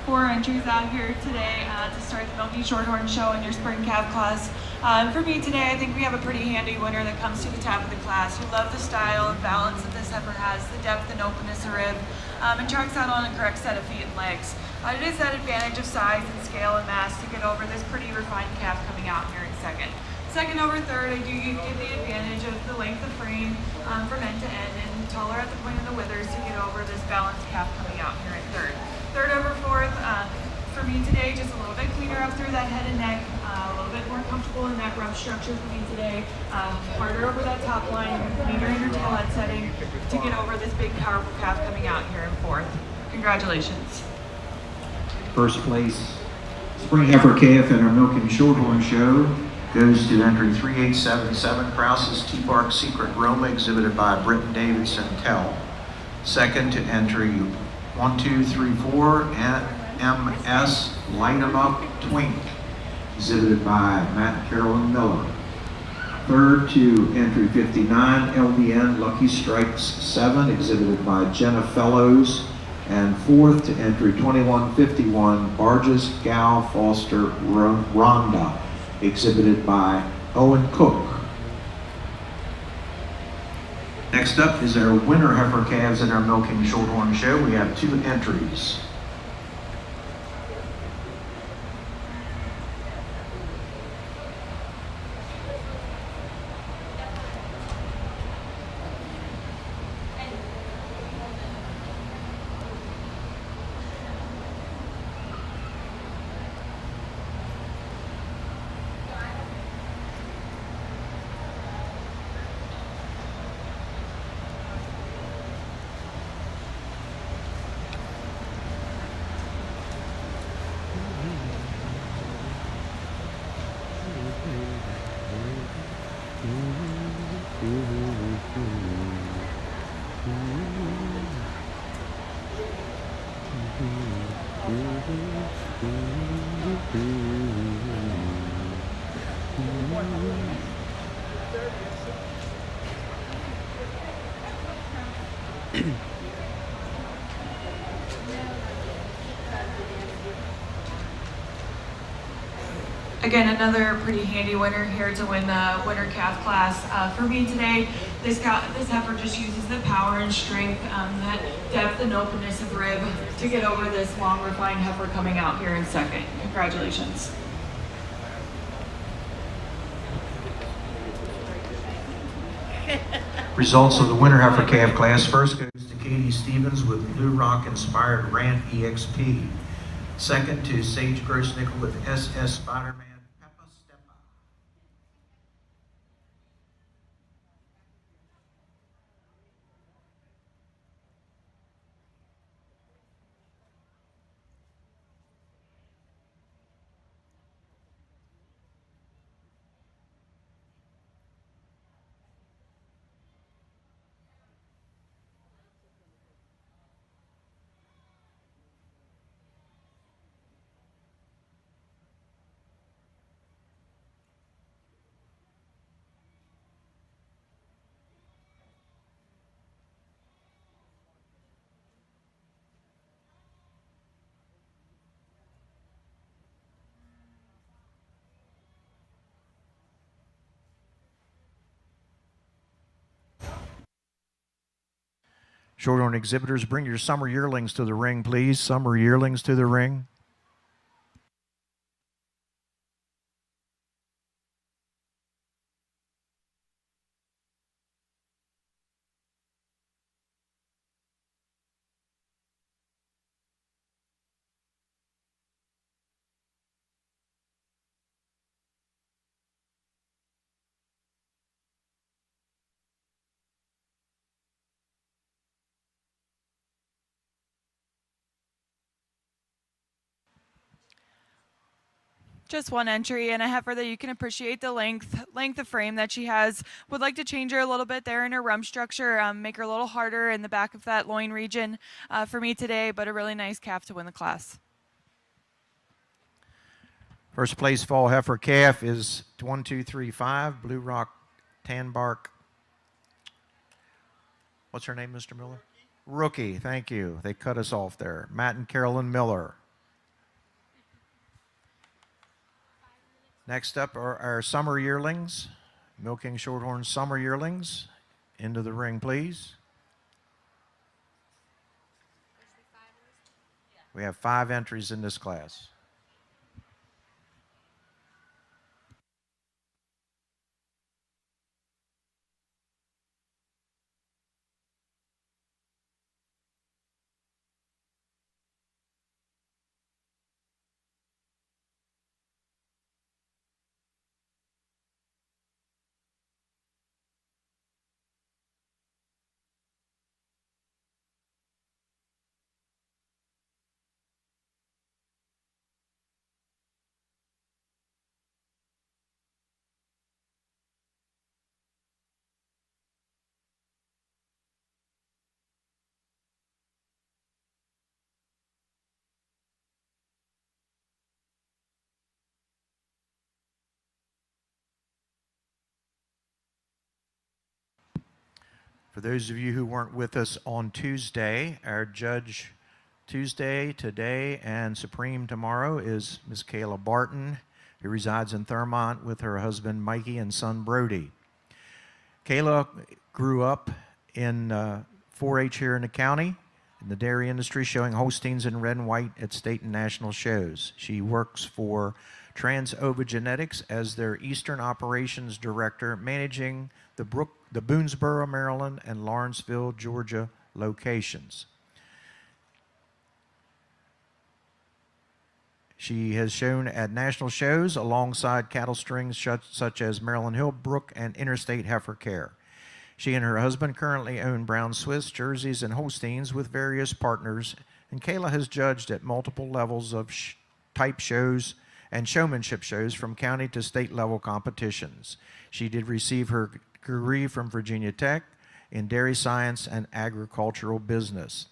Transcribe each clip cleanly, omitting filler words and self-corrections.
4 entries out here today to start the Milky Shorthorn Show in your spring calf class. For me today, I think we have a pretty handy winner that comes to the top of the class who love the style and balance that this heifer has, the depth and openness of rib, and tracks out on a correct set of feet and legs. It is that advantage of size and scale and mass to get over this pretty refined calf coming out here in second. Second over third, I do get the advantage of the length of frame from end to end and taller at the point of the withers to get over this balanced calf coming out here in third. Third over fourth, for me today, just a little bit cleaner up through that head and neck, a little bit more comfortable in that rough structure for me today, harder over that top line, neater in her tail head setting to get over this big powerful calf coming out here in fourth. Congratulations. First place spring heifer calf at our Milking Shorthorn Show goes to entry 3877, Krause's T-Bark Secret Roma, exhibited by Britton Davidson Tell. Second to entry 1234 and MS Light 'em Up Twink, exhibited by Matt and Carolyn Miller. Third to entry 59 LBN Lucky Strikes 7, exhibited by Jenna Fellows. And fourth to entry 2151 Barges Gal Foster Rhonda, exhibited by Owen Cook. Next up is our winter heifer calves in our Milking Shorthorn Show. We have 2 entries. Again, another pretty handy winner here to win the winter calf class. For me today, this heifer just uses the power and strength, that depth and openness of rib to get over this long refined heifer coming out here in second. Congratulations. Results of the winter heifer calf class. First goes to Katie Stevens with Blue Rock Inspired Rant EXP. Second to Sage Grossnickel with SS Spider-Man. Shorthorn exhibitors, bring your summer yearlings to the ring, please. Summer yearlings to the ring. Just one entry and a heifer that you can appreciate the length of frame that she has. Would like to change her a little bit there in her rump structure, make her a little harder in the back of that loin region for me today, but a really nice calf to win the class. First place fall heifer calf is 1235 Blue Rock Tan Bark. What's her name, Mr. Miller? Rookie, thank you. They cut us off there. Matt and Carolyn Miller. Next up are our summer yearlings, Milking Shorthorn summer yearlings. Into the ring, please. We have 5 entries in this class. For those of you who weren't with us on Tuesday, our judge Tuesday, today, and Supreme tomorrow is Ms. Kayla Barton, who resides in Thurmont with her husband Mikey and son Brody. Kayla grew up in 4-H here in the county, in the dairy industry, showing Holsteins in red and white at state and national shows. She works for Trans-Ova Genetics as their Eastern Operations Director, managing the Boonesboro, Maryland, and Lawrenceville, Georgia locations. She has shown at national shows alongside cattle strings such as Maryland Hill, Brook, and Interstate Heifer Care. She and her husband currently own Brown Swiss, Jerseys, and Holsteins with various partners, and Kayla has judged at multiple levels of type shows and showmanship shows from county to state level competitions. She did receive her degree from Virginia Tech in dairy science and agricultural business.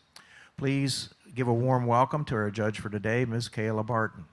Please give a warm welcome to our judge for today, Ms. Kayla Barton.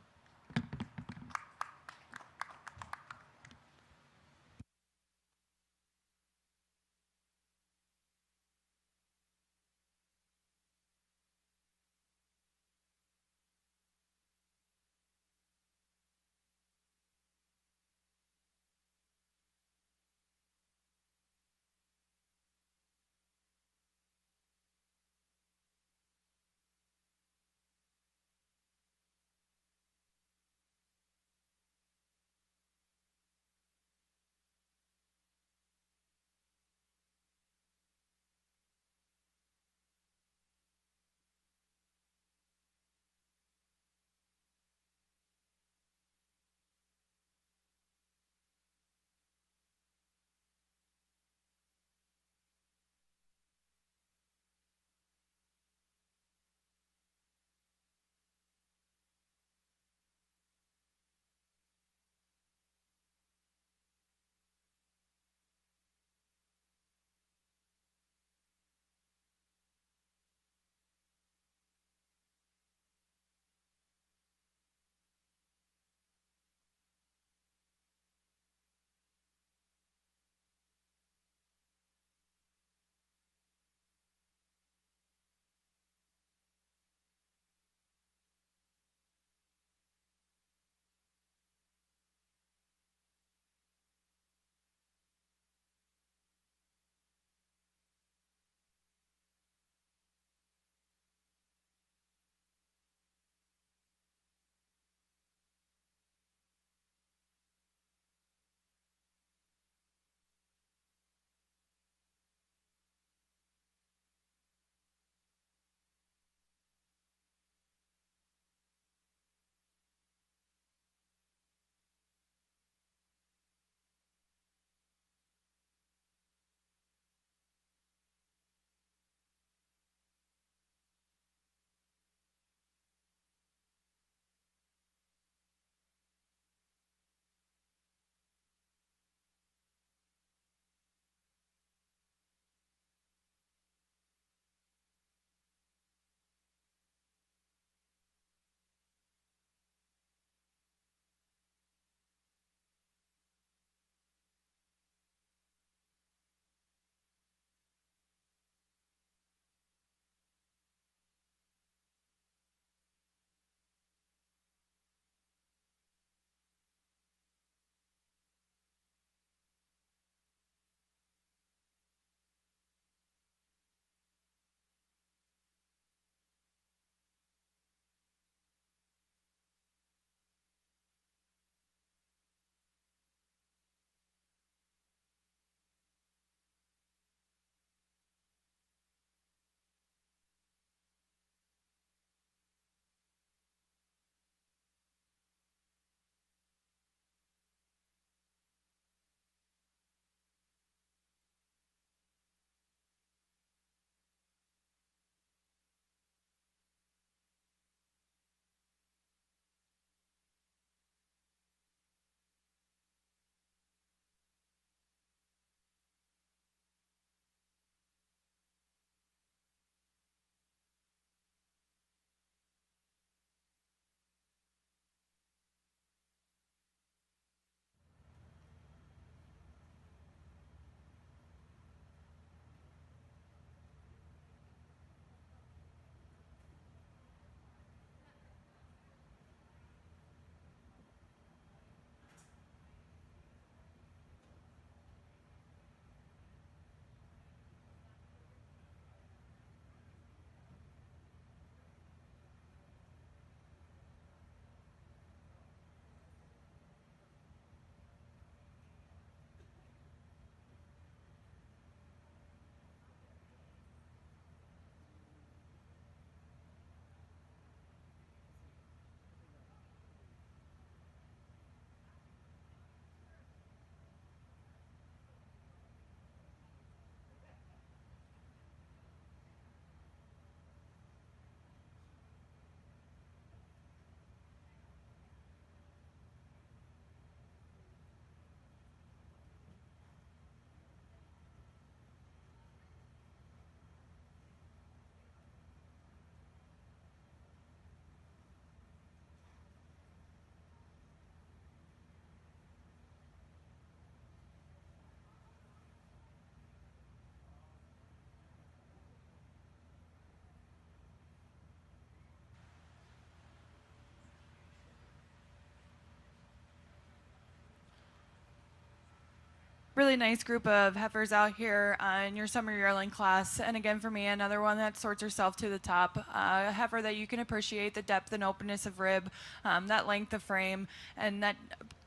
really nice group of heifers out here in your summer yearling class. And again, for me, another one that sorts herself to the top. A heifer that you can appreciate the depth and openness of rib, that length of frame, and that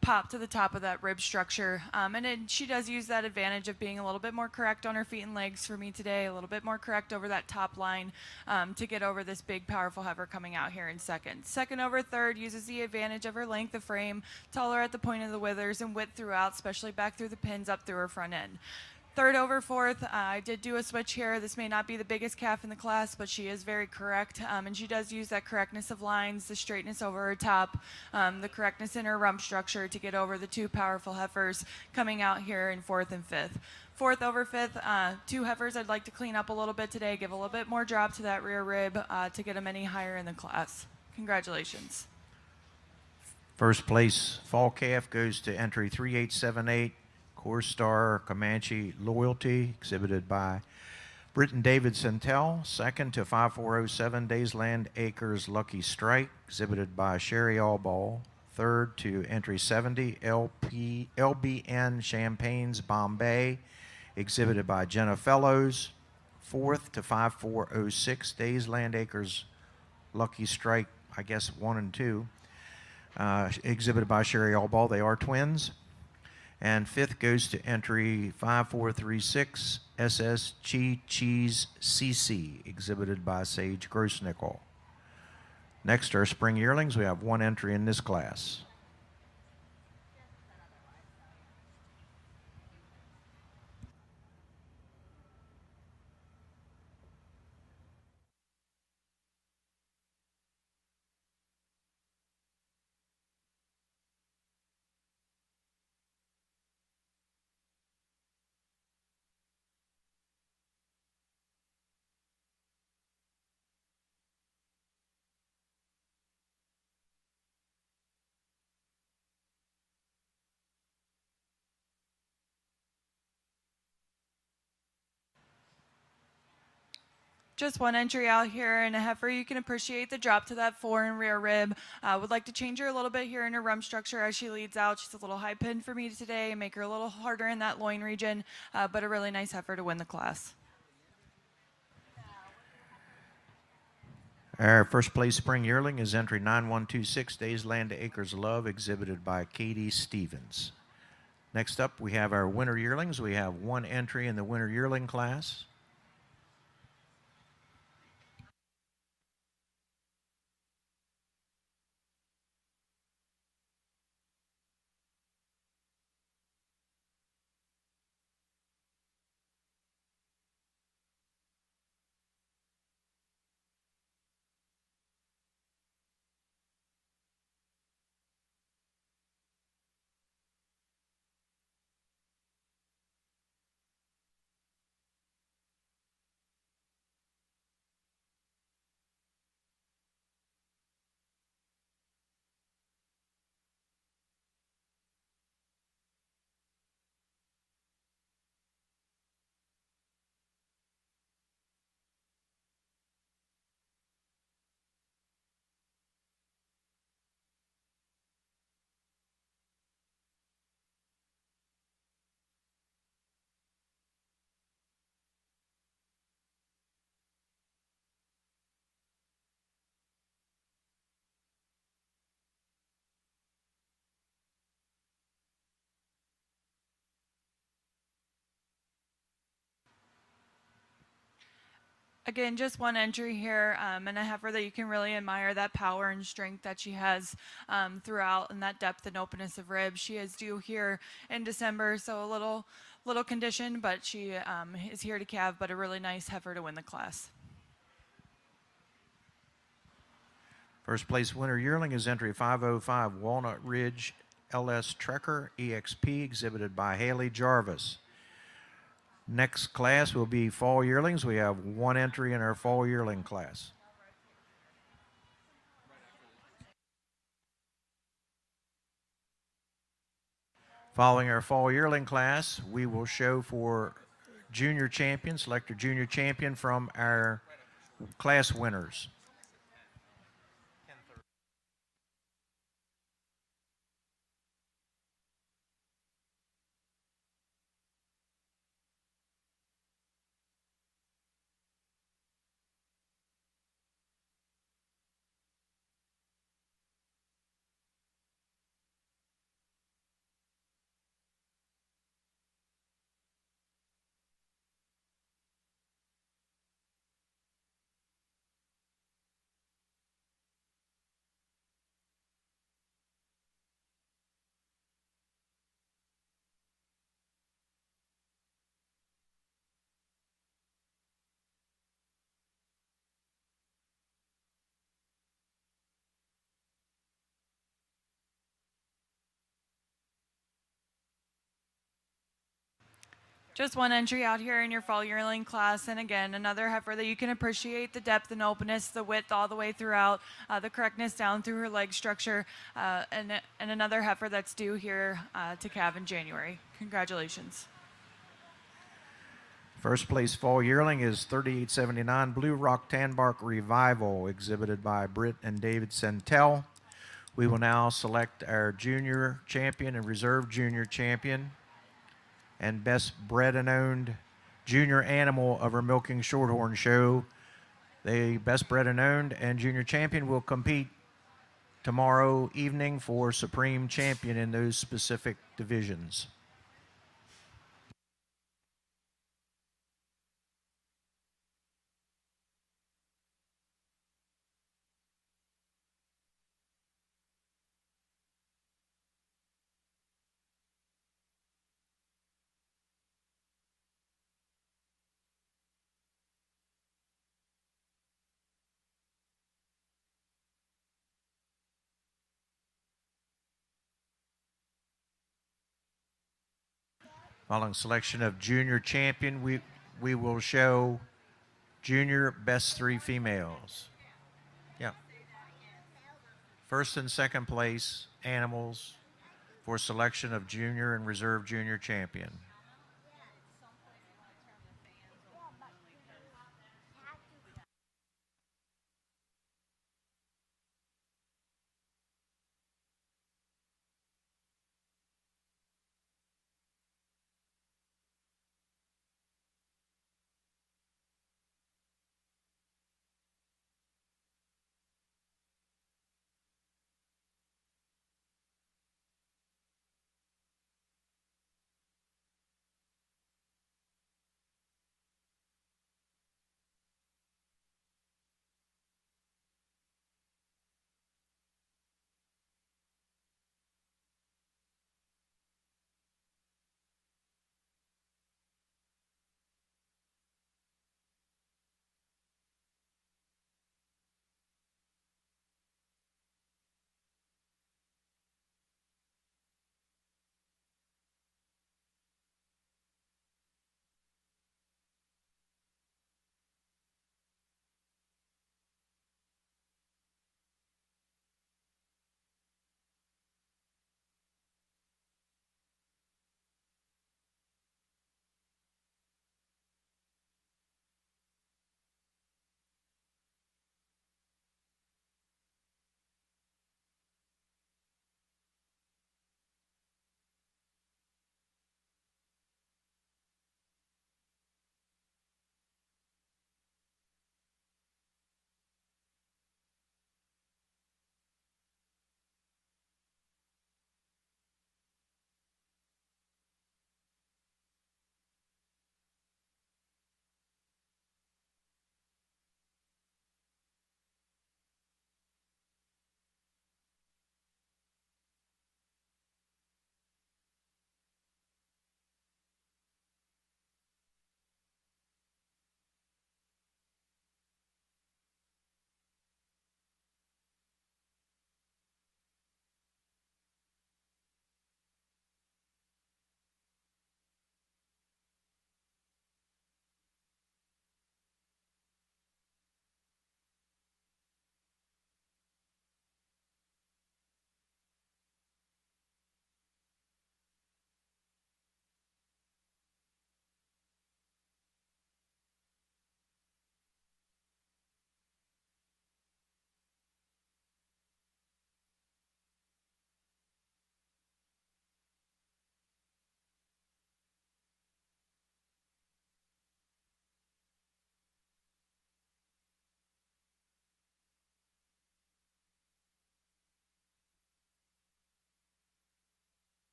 pop to the top of that rib structure. She does use that advantage of being a little bit more correct on her feet and legs for me today, a little bit more correct over that top line to get over this big, powerful heifer coming out here in second. Second over third uses the advantage of her length of frame, taller at the point of the withers and width throughout, especially back through the pins up through her front end. Third over fourth, I did do a switch here. This may not be the biggest calf in the class, but she is very correct, and she does use that correctness of lines, the straightness over her top, the correctness in her rump structure to get over the two powerful heifers coming out here in fourth and fifth. Fourth over fifth, two heifers I'd like to clean up a little bit today, give a little bit more drop to that rear rib to get them any higher in the class. Congratulations. First place fall calf goes to entry 3878. Core Star Comanche Loyalty, exhibited by Britton David Santel. Second to 5407 Daysland Acres Lucky Strike, exhibited by Sherry Allball. Third to entry 70 LBN Champagne's Bombay, exhibited by Jenna Fellows. Fourth to 5406 Daysland Acres Lucky Strike, I guess 1 and 2, exhibited by Sherry Allball. They are twins. And fifth goes to entry 5436 SS Cheese CC, exhibited by Sage Grossnickel. Next are spring yearlings. We have one entry in this class. Just one entry out here in a heifer. You can appreciate the drop to that fore and rear rib. Would like to change her a little bit here in her rump structure as she leads out. She's a little high pinned for me today, make her a little harder in that loin region, but a really nice heifer to win the class. Our first place spring yearling is entry 9126 Daysland Acres Love, exhibited by Katie Stevens. Next up, we have our winter yearlings. We have one entry in the winter yearling class. Again, just one entry here, and a heifer that you can really admire that power and strength that she has throughout, and that depth and openness of rib. She is due here in December, so a little condition, but she is here to calve, but a really nice heifer to win the class. First place winner yearling is entry 505 Walnut Ridge LS Trekker EXP, exhibited by Haley Jarvis. Next class will be fall yearlings. We have one entry in our fall yearling class. Following our fall yearling class, we will show for junior champion, select a junior champion from our class winners. Just one entry out here in your fall yearling class, and again, another heifer that you can appreciate the depth and openness, the width all the way throughout, the correctness down through her leg structure, and another heifer that's due here to calve in January. Congratulations. First place fall yearling is 3879 Blue Rock Tanbark Revival, exhibited by Britt and David Centel. We will now select our junior champion and reserve junior champion and best bred and owned junior animal of our Milking Shorthorn show. The best bred and owned and junior champion will compete tomorrow evening for supreme champion in those specific divisions. Following selection of junior champion, we will show junior best three females. Yeah. First and second place animals for selection of junior and reserve junior champion.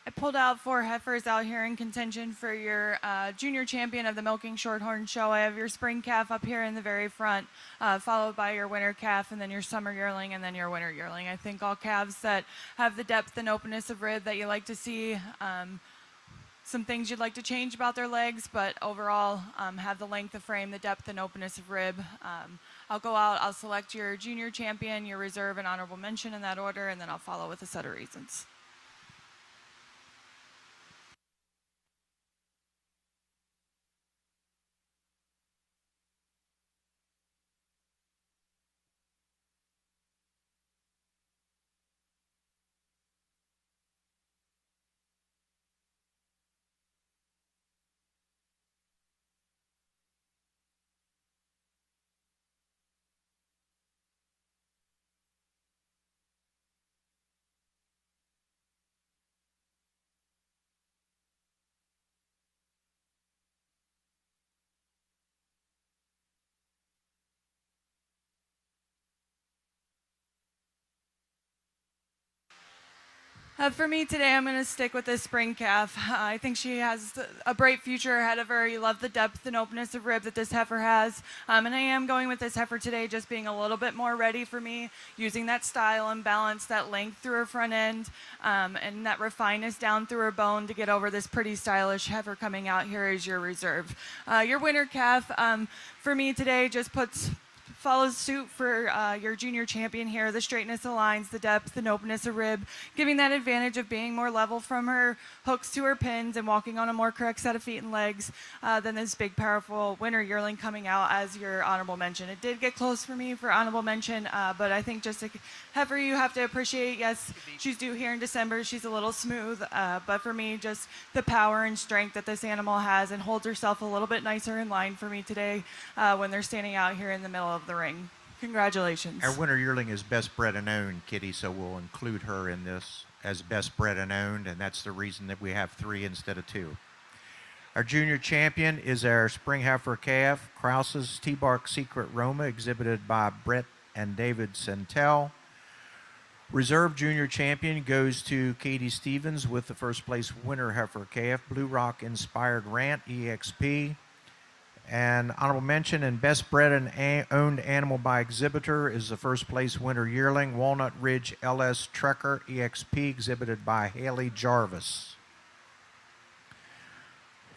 I pulled out 4 heifers out here in contention for your junior champion of the Milking Shorthorn Show. I have your spring calf up here in the very front, followed by your winter calf, and then your summer yearling, and then your winter yearling. I think all calves that have the depth and openness of rib that you like to see. Some things you'd like to change about their legs, but overall have the length of frame, the depth and openness of rib. I'll go out, I'll select your junior champion, your reserve, and honorable mention in that order, and then I'll follow with a set of reasons. For me today, I'm going to stick with this spring calf. I think she has a bright future ahead of her. You love the depth and openness of rib that this heifer has. And I am going with this heifer today just being a little bit more ready for me, using that style and balance, that length through her front end, and that refineness down through her bone to get over this pretty stylish heifer coming out here as your reserve. Your winter calf, for me today, just follows suit for your junior champion here. The straightness of lines, the depth and openness of rib, giving that advantage of being more level from her hooks to her pins and walking on a more correct set of feet and legs than this big, powerful winter yearling coming out as your honorable mention. It did get close for me for honorable mention, but I think just a heifer you have to appreciate. Yes, she's due here in December. She's a little smooth, but for me, just the power and strength that this animal has and holds herself a little bit nicer in line for me today when they're standing out here in the middle of the ring. Congratulations. Our winter yearling is best bred and owned, Kitty, so we'll include her in this as best bred and owned, and that's the reason that we have 3 instead of 2. Our junior champion is our spring heifer calf, Krause's T-Bark Secret Roma, exhibited by Brett and David Santel. Reserve junior champion goes to Katie Stevens with the first place winter heifer calf, Blue Rock Inspired Rant EXP. And honorable mention and best bred and owned animal by exhibitor is the first place winter yearling, Walnut Ridge LS Trekker EXP, exhibited by Haley Jarvis.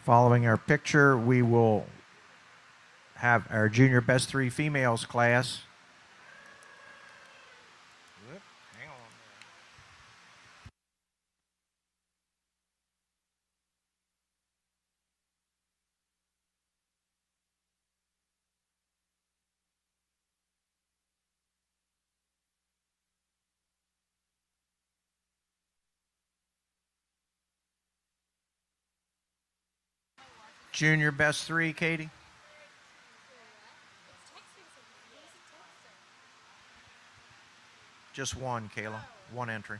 Following our picture, we will have our junior best 3 females class. Hang on. Junior best 3, Katie? Just one, Kayla. One entry.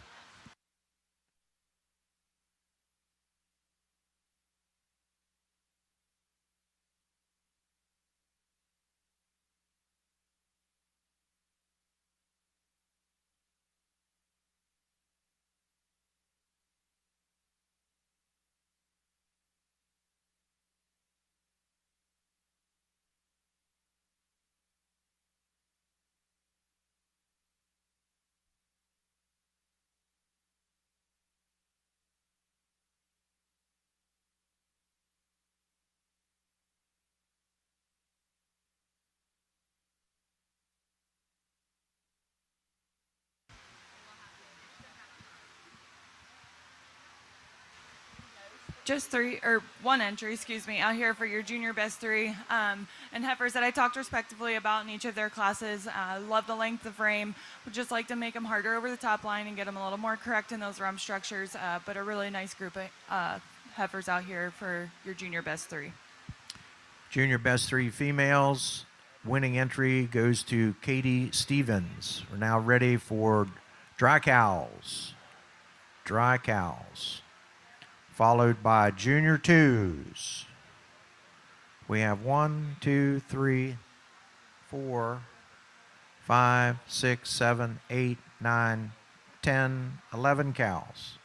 Just 3 or 1 entry, excuse me, out here for your junior best 3 and heifers that I talked respectively about in each of their classes. Love the length of frame. Would just like to make them harder over the top line and get them a little more correct in those rump structures. But a really nice group of heifers out here for your junior best 3. Junior best 3 females. Winning entry goes to Katie Stevens. We're now ready for dry cows. Dry cows. Followed by junior 2s. We have 1, 2, 3, 4, 5, 6, 7, 8, 9, 10, 11 cows.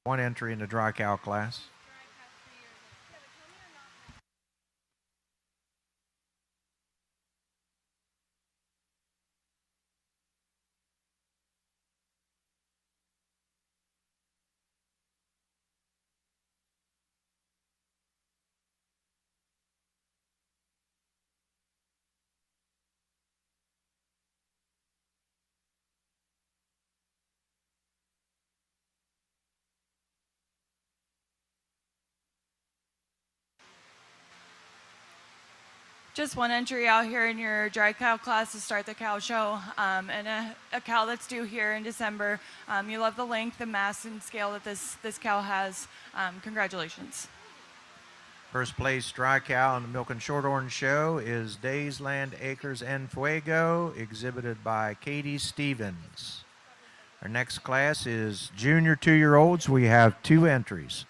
One entry in the dry cow class. Just one entry out here in your dry cow class to start the cow show, and a cow that's due here in December. You love the length, the mass, and scale that this cow has. Congratulations. First place dry cow in the Milk and Shorthorn show is Days, Land, Acres, and Fuego, exhibited by Katie Stevens. Our next class is junior 2-year-olds. We have 2 entries.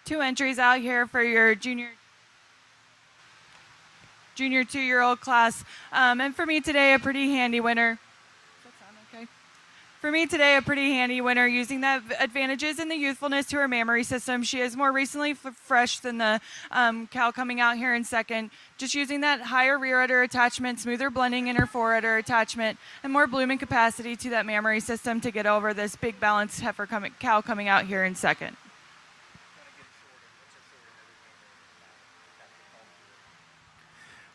Two entries out here for your junior 2-year-old class. And for me today, a pretty handy winner. Does that sound okay? For me today, a pretty handy winner using the advantages and the youthfulness to her mammary system. She is more recently fresh than the cow coming out here in second. Just using that higher rear udder attachment, smoother blending in her fore udder attachment, and more blooming capacity to that mammary system to get over this big balanced cow coming out here in second.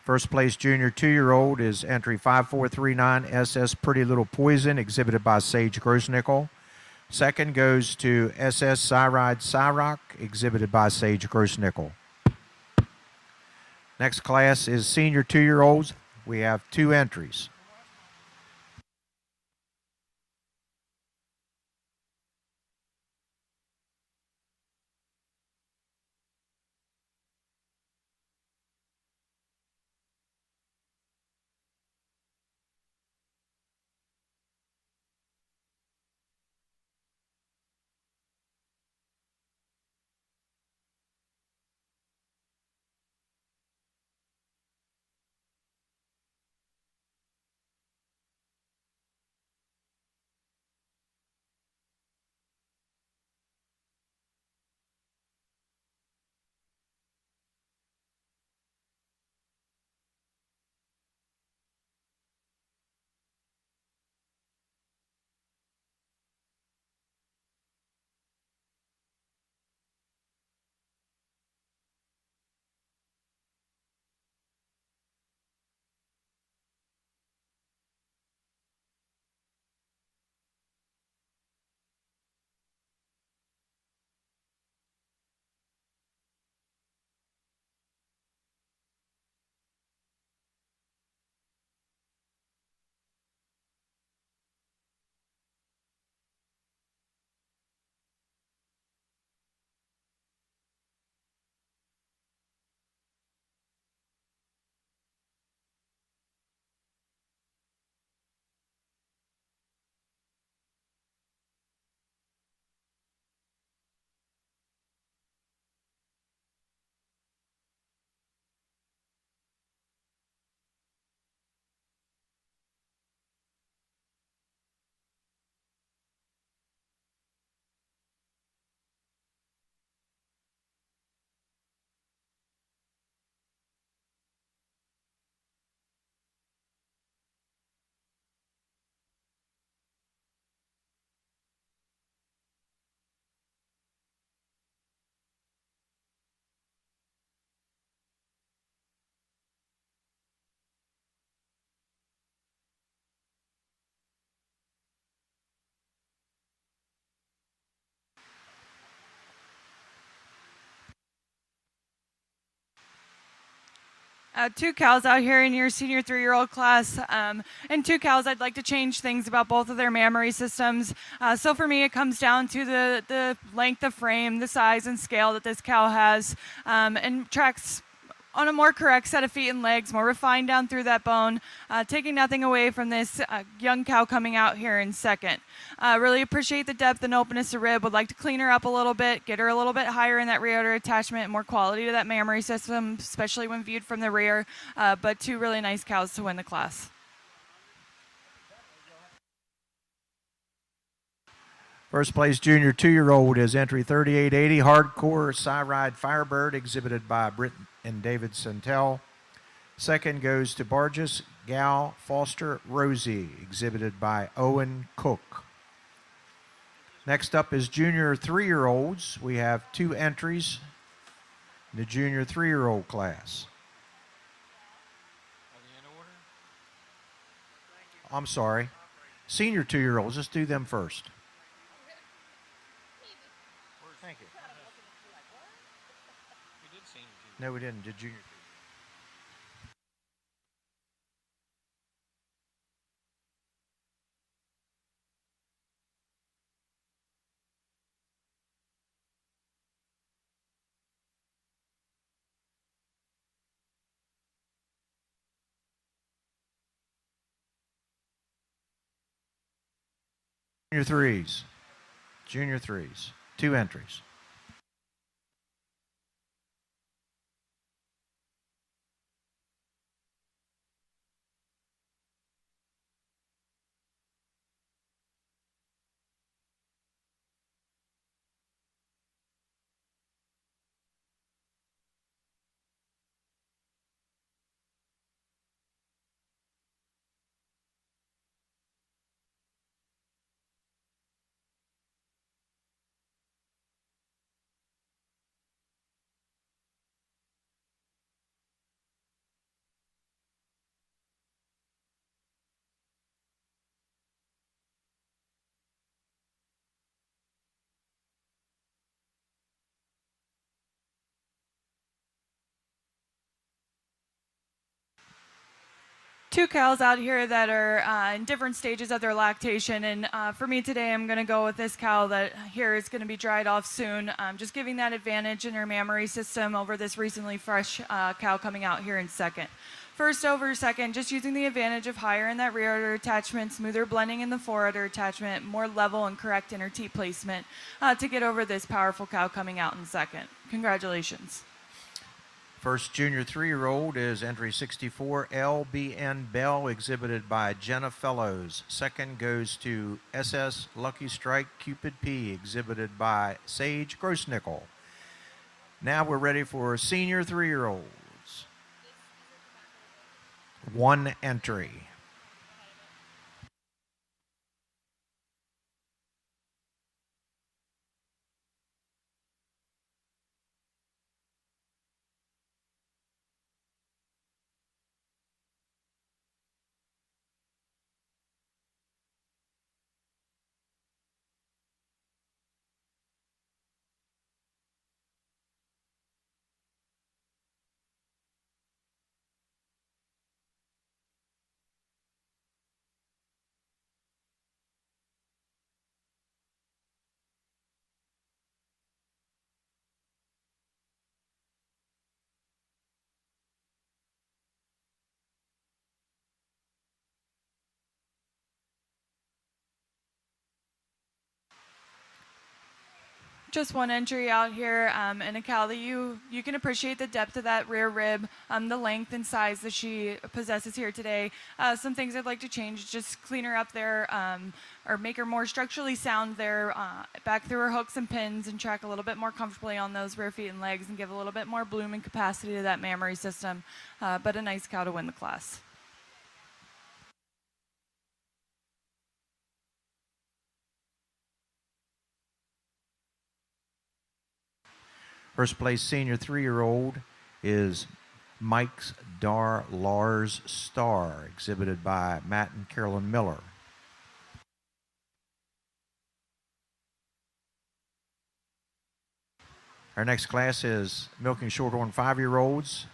First place junior 2-year-old is entry 5439 SS Pretty Little Poison, exhibited by Sage Grossnickel. Second goes to SS Cyride Cyrock, exhibited by Sage Grossnickel. Next class is senior 2-year-olds. We have 2 entries. Two cows out here in your senior 3-year-old class, and two cows I'd like to change things about both of their mammary systems. So for me, it comes down to the length of frame, the size and scale that this cow has, and tracks on a more correct set of feet and legs, more refined down through that bone, taking nothing away from this young cow coming out here in second. Really appreciate the depth and openness of rib. Would like to clean her up a little bit, get her a little bit higher in that rear udder attachment, more quality to that mammary system, especially when viewed from the rear. But two really nice cows to win the class. First place junior 2-year-old is entry 3880, Hardcore Cyride Firebird, exhibited by Britton and David Santel. Second goes to Barges Gal Foster Rosie, exhibited by Owen Cook. Next up is junior 3-year-olds. We have 2 entries in the junior 3-year-old class. I'm sorry. Senior 2-year-olds, let's do them first. Thank you. No, we didn't. Did junior? Junior 3s. Junior 3s. 2 entries. Two cows out here that are in different stages of their lactation, and for me today I'm going to go with this cow that here is going to be dried off soon, just giving that advantage in her mammary system over this recently fresh cow coming out here in second. First over second, just using the advantage of higher in that rear udder attachment, smoother blending in the fore udder attachment, more level and correct inner teat placement to get over this powerful cow coming out in second. Congratulations. First junior 3-year-old is entry 64, LBN Bell, exhibited by Jenna Fellows. Second goes to SS Lucky Strike Cupid P, exhibited by Sage Grossnickel. Now we're ready for senior 3-year-olds. 1 entry. Just 1 entry out here, and a cow that you can appreciate the depth of that rear rib, the length and size that she possesses here today. Some things I'd like to change, just clean her up there, or make her more structurally sound there, back through her hooks and pins, and track a little bit more comfortably on those rear feet and legs, and give a little bit more bloom and capacity to that mammary system. But a nice cow to win the class. First place senior 3-year-old is Mike's Dar Lars Star, exhibited by Matt and Carolyn Miller. Our next class is milking shorthorn 5-year-olds.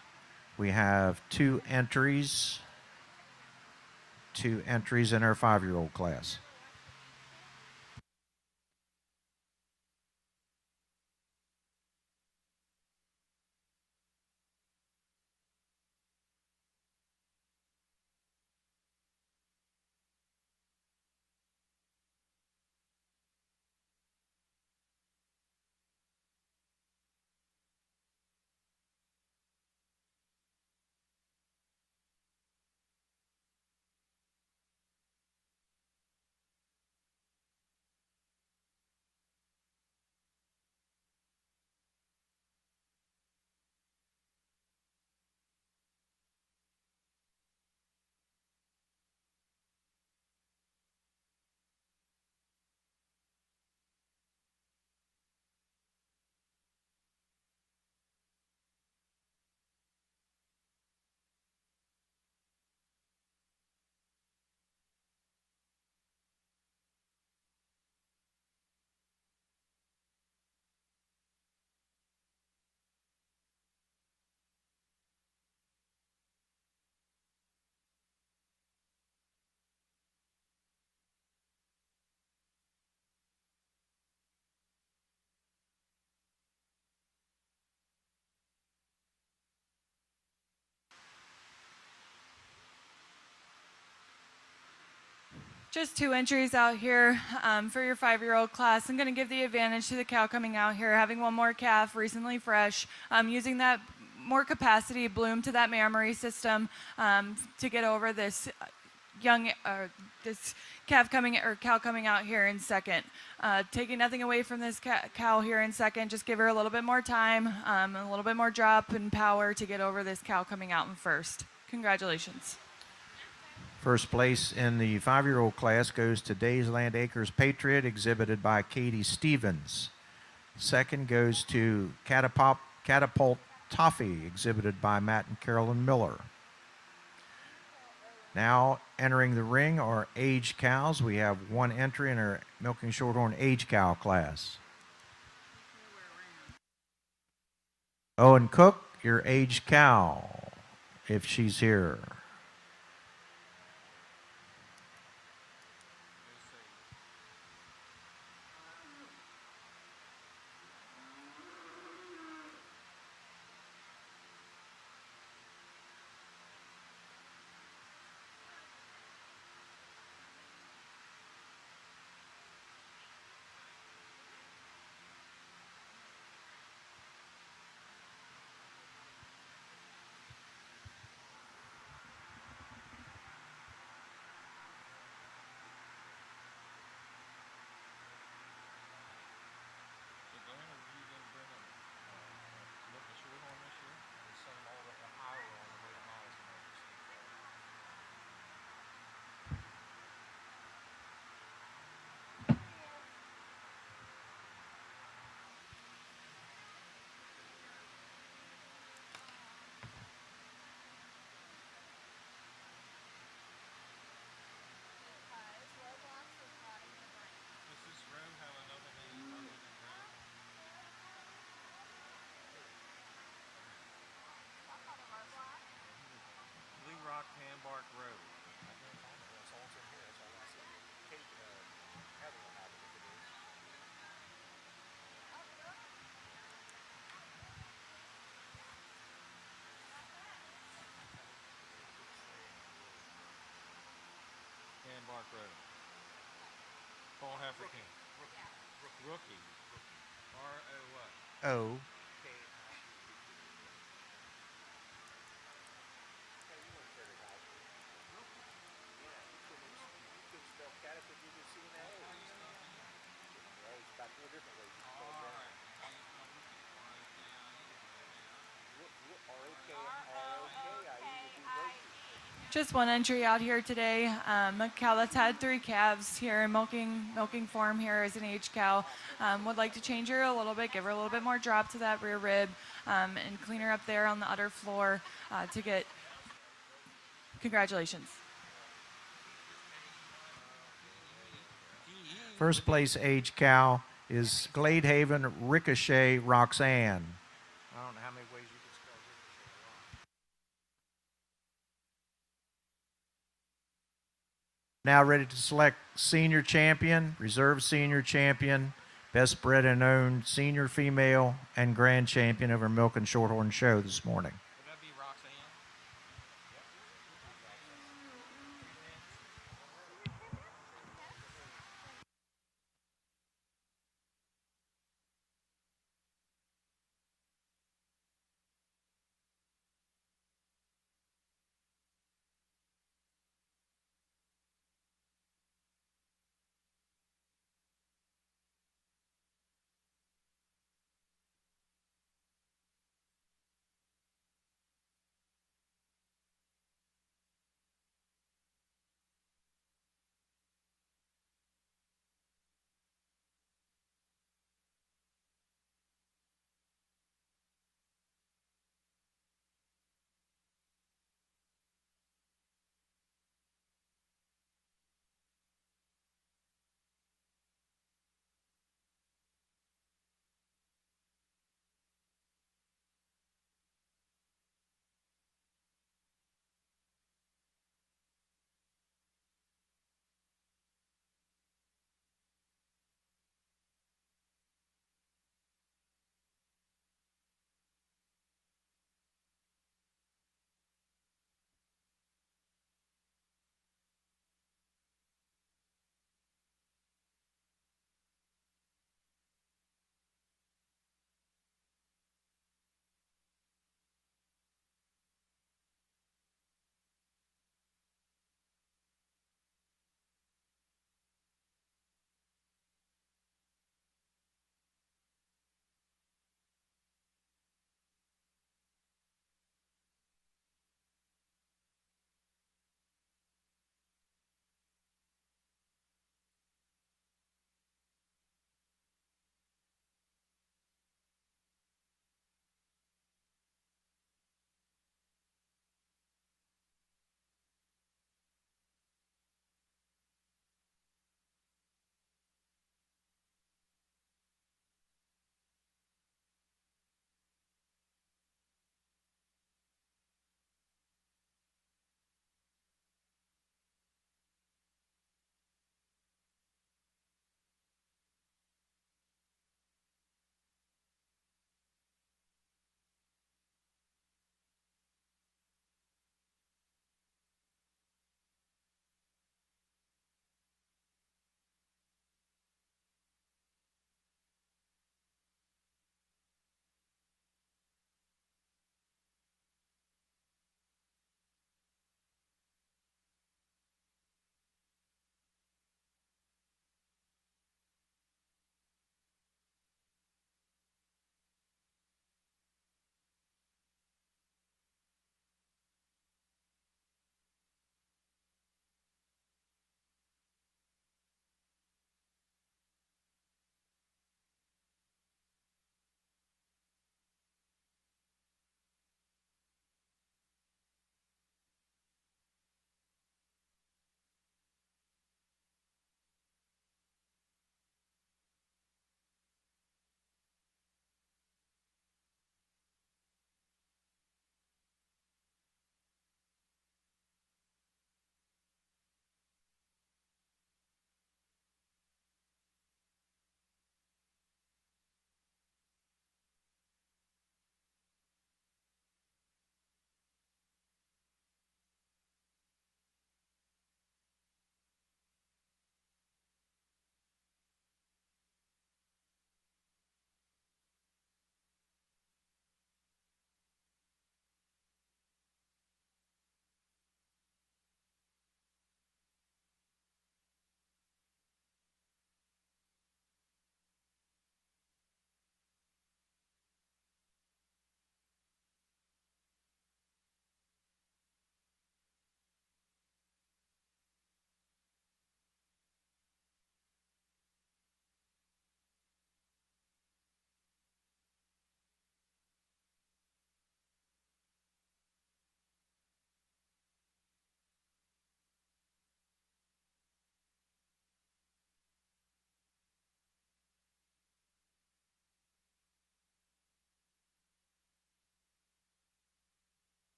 We have two entries in our 5-year-old class. Just two entries out here for your 5-year-old class. I'm going to give the advantage to the cow coming out here, having one more calf, recently fresh, using that more capacity bloom to that mammary system to get over this this calf coming or cow coming out here in second. Taking nothing away from this cow here in second, just give her a little bit more time, a little bit more drop and power to get over this cow coming out in first. Congratulations. First place in the 5-year-old class goes to Daysland Acres Patriot, exhibited by Katie Stevens. Second goes to Catapult Toffee, exhibited by Matt and Carolyn Miller. Now entering the ring are aged cows. We have one entry in our Milking Shorthorn age cow class. Owen Cook, your aged cow, if she's here. Hambark Road. Hambark Road. Paul Heffercan. Rookie. R-O what? O. Just one entry out here today. A cow that's had 3 calves here in milking form here as an aged cow. Would like to change her a little bit, give her a little bit more drop to that rear rib, and clean her up there on the udder floor to get. Congratulations. First place aged cow is Gladehaven Ricochet Roxanne. I don't know how many ways you can spell Ricochet. Now ready to select senior champion, reserve senior champion, best bred and owned senior female, and grand champion of our Milk and Shorthorn show this morning. Would that be Roxanne?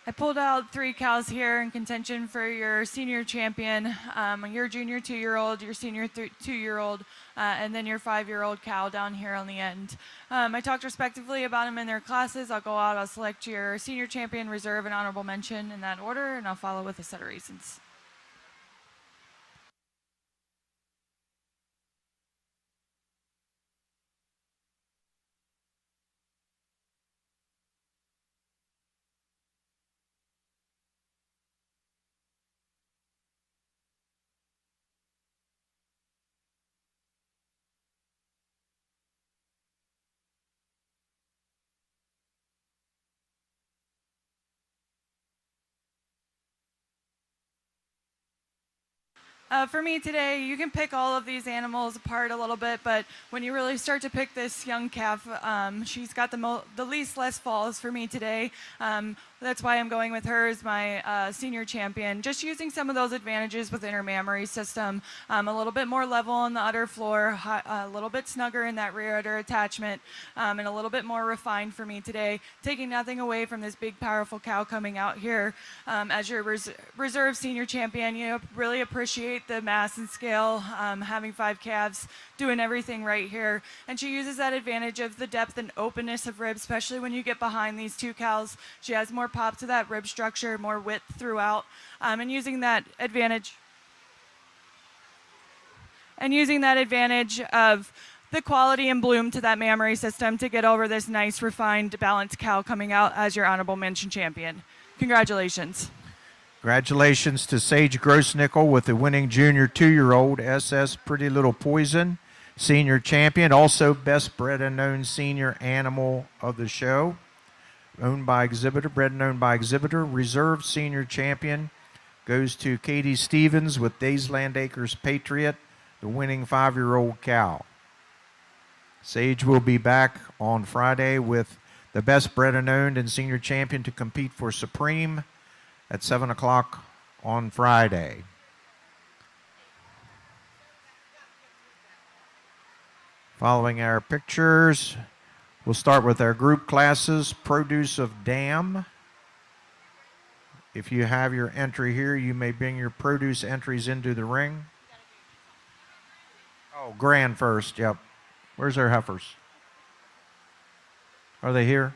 I pulled out 3 cows here in contention for your senior champion, your junior 2-year-old, your senior 2-year-old, and then your 5-year-old cow down here on the end. I talked respectively about them in their classes. I'll go out, I'll select your senior champion, reserve, and honorable mention in that order, and I'll follow with a set of reasons. For me today, you can pick all of these animals apart a little bit, but when you really start to pick this young calf, she's got the least less falls for me today. That's why I'm going with her as my senior champion. Just using some of those advantages within her mammary system. A little bit more level on the udder floor, a little bit snugger in that rear udder attachment, and a little bit more refined for me today. Taking nothing away from this big, powerful cow coming out here as your reserve senior champion. You really appreciate the mass and scale, having 5 calves, doing everything right here. And she uses that advantage of the depth and openness of ribs, especially when you get behind these 2 cows. She has more pop to that rib structure, more width throughout, and using that advantage of the quality and bloom to that mammary system to get over this nice, refined, balanced cow coming out as your honorable mention champion. Congratulations. Congratulations to Sage Grossnickel with the winning junior 2-year-old SS Pretty Little Poison, senior champion, also best bred and known senior animal of the show, owned by exhibitor, bred and owned by exhibitor. Reserve senior champion goes to Katie Stevens with Daysland Acres Patriot, the winning 5-year-old cow. Sage will be back on Friday with the best bred and owned and senior champion to compete for Supreme at 7 o'clock on Friday. Following our pictures, we'll start with our group classes. Produce of Dam. If you have your entry here, you may bring your produce entries into the ring. Oh, Grand first, yep. Where's our heifers? Are they here?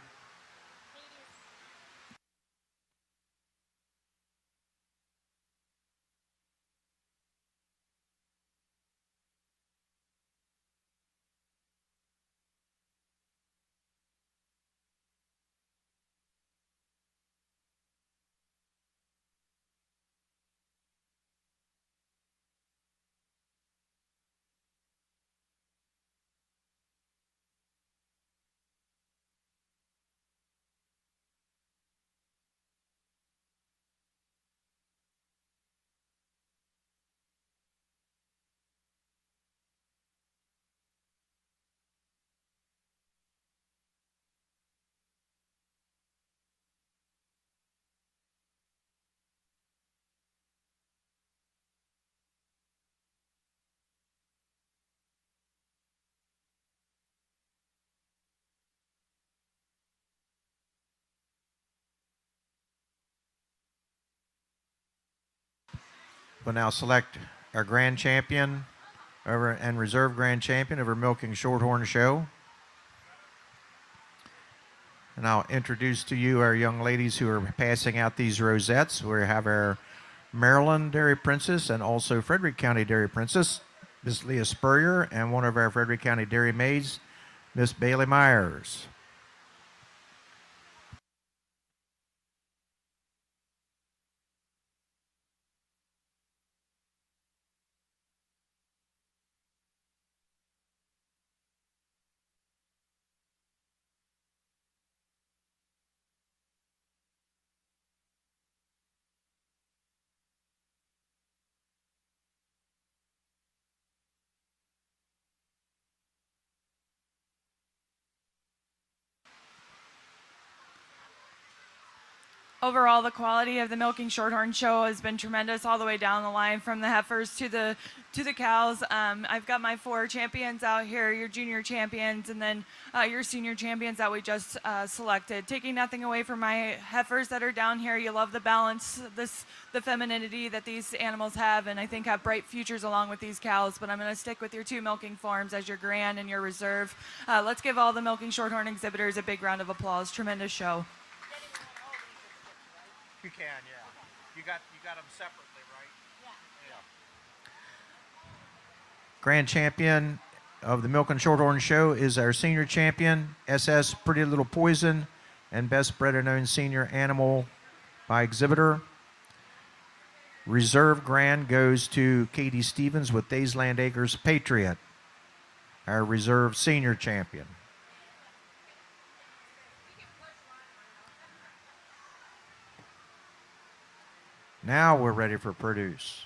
We'll now select our grand champion and reserve grand champion of our Milking Shorthorn show. And I'll introduce to you our young ladies who are passing out these rosettes. We have our Maryland Dairy Princess and also Frederick County Dairy Princess, Miss Leah Spurrier, and one of our Frederick County Dairy Maids, Miss Bailey Myers. Overall, the quality of the Milking Shorthorn show has been tremendous all the way down the line, from the heifers to the cows. I've got my 4 champions out here, your junior champions, and then your senior champions that we just selected. Taking nothing away from my heifers that are down here, you love the balance, the femininity that these animals have, and I think have bright futures along with these cows. But I'm going to stick with your 2 milking forms as your grand and your reserve. Let's give all the Milking Shorthorn exhibitors a big round of applause. Tremendous show. You can, yeah. You got them separately, right? Yeah. Grand champion of the Milking Shorthorn show is our senior champion, SS Pretty Little Poison, and best bred and owned senior animal by exhibitor. Reserve grand goes to Katie Stevens with Daysland Acres Patriot, our reserve senior champion. Now we're ready for produce.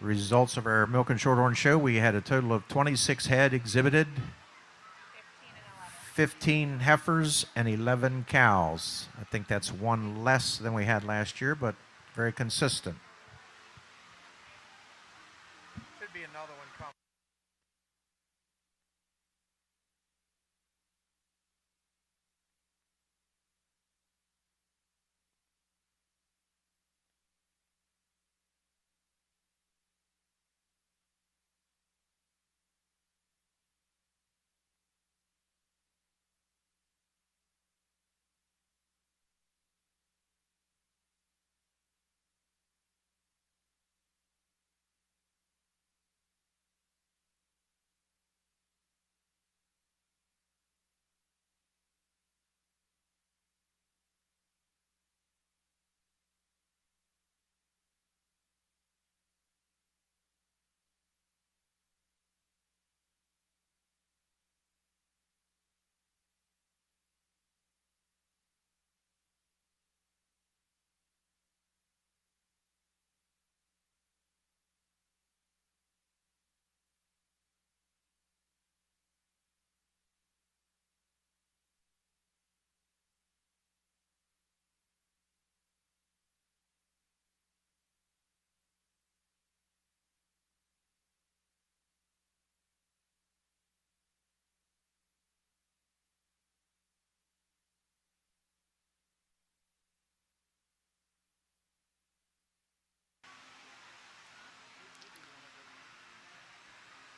Results of our Milking Shorthorn show, we had a total of 26 head exhibited, 15 heifers and 11 cows. I think that's 1 less than we had last year, but very consistent. Should be another one coming.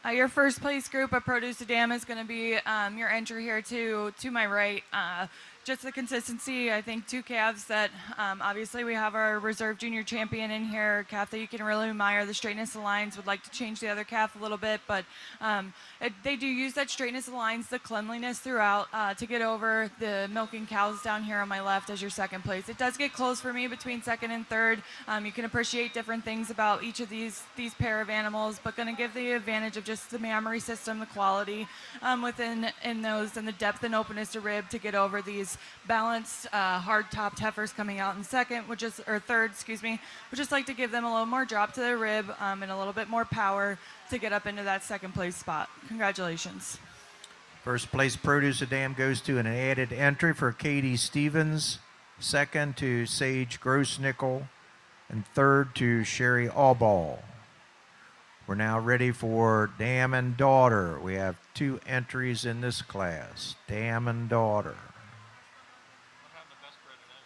Your first place group of Produce to Dam is going to be your entry here to my right. Just the consistency, I think 2 calves that obviously we have our reserve junior champion in here, a calf that you can really admire. The straightness of the lines, would like to change the other calf a little bit, but they do use that straightness of the lines, the cleanliness throughout to get over the milking cows down here on my left as your second place. It does get close for me between second and third. You can appreciate different things about each of these pair of animals, but going to give the advantage of just the mammary system, the quality within those, and the depth and openness to rib to get over these balanced hard-topped heifers coming out in third, would just like to give them a little more drop to their rib and a little bit more power to get up into that second place spot. Congratulations. First place Produce to Dam goes to an added entry for Katie Stevens, second to Sage Grossnickel, and third to Sherry Allball. We're now ready for Dam and Daughter. We have 2 entries in this class. Dam and Daughter. What happened to best bred and owned?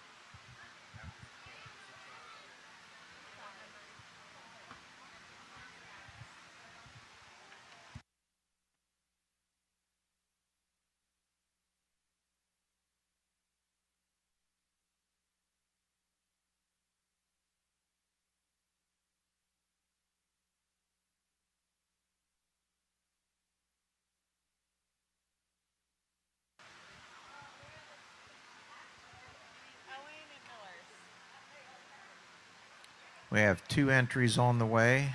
We have 2 entries on the way.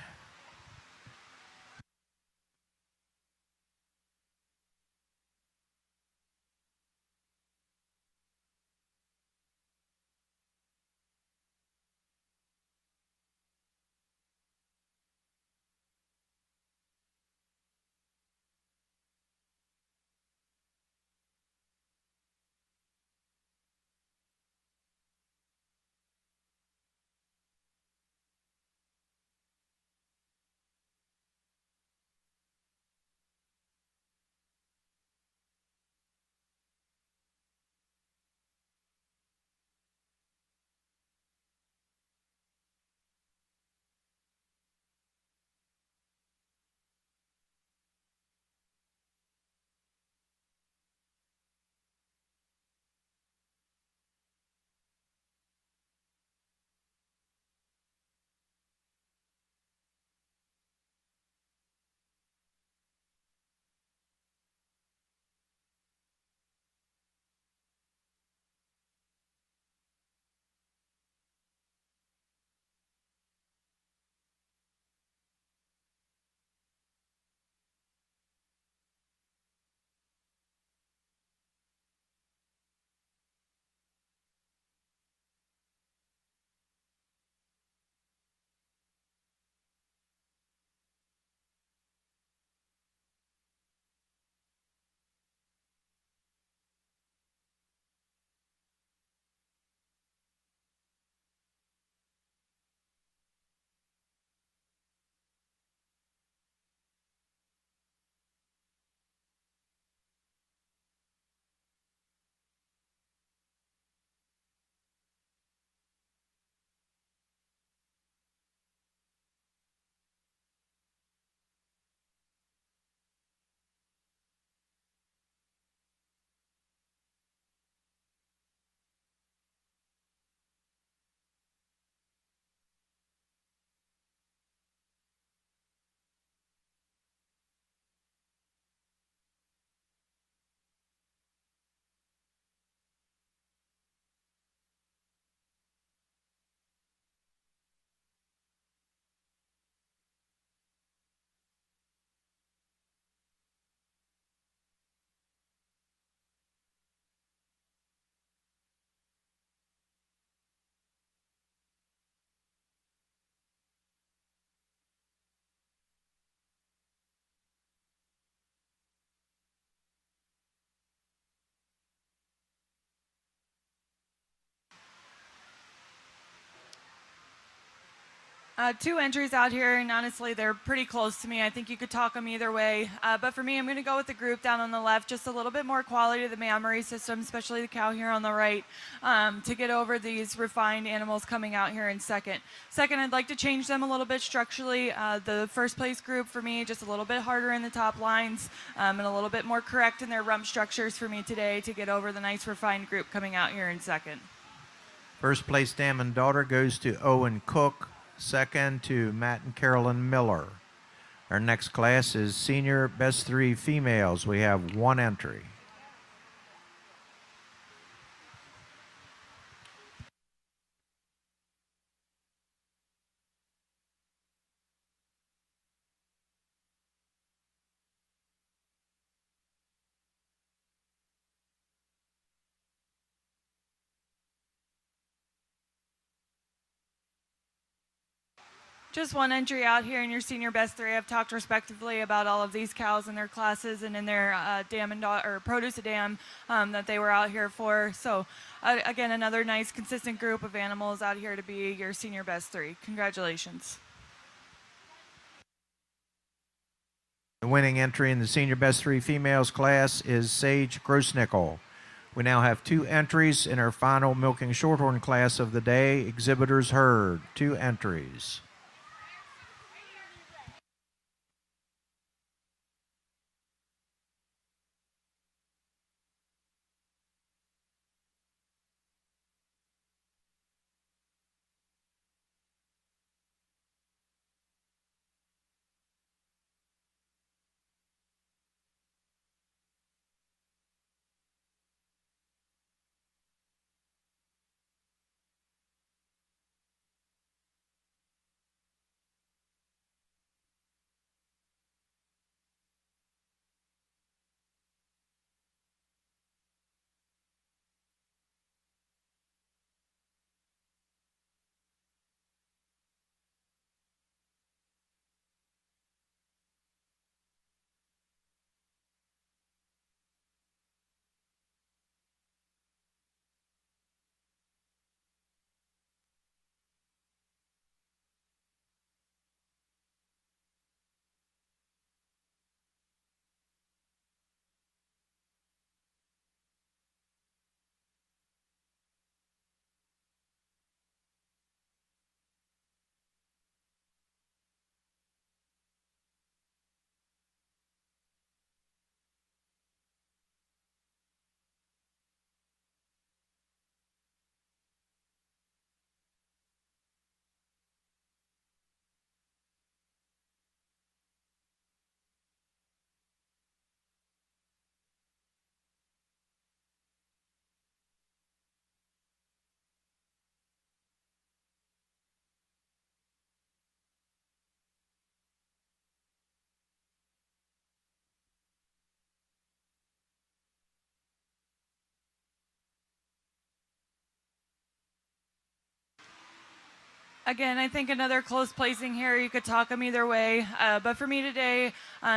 Two entries out here, and honestly, they're pretty close to me. I think you could talk them either way. But for me, I'm going to go with the group down on the left, just a little bit more quality to the mammary system, especially the cow here on the right, to get over these refined animals coming out here in second. Second, I'd like to change them a little bit structurally. The first place group for me, just a little bit harder in the top lines and a little bit more correct in their rump structures for me today to get over the nice refined group coming out here in second. First place Dam and Daughter goes to Owen Cook. Second to Matt and Carolyn Miller. Our next class is Senior Best 3 Females. We have 1 entry. Just one entry out here in your senior best three. I've talked respectively about all of these cows in their classes and in their dam and or produce a dam that they were out here for. So again, another nice consistent group of animals out here to be your senior best three. Congratulations. The winning entry in the senior best three females class is Sage Grossnickel. We now have 2 entries in our final milking shorthorn class of the day. Exhibitors heard. 2 entries. Again, I think another close placing here. You could talk them either way. But for me today,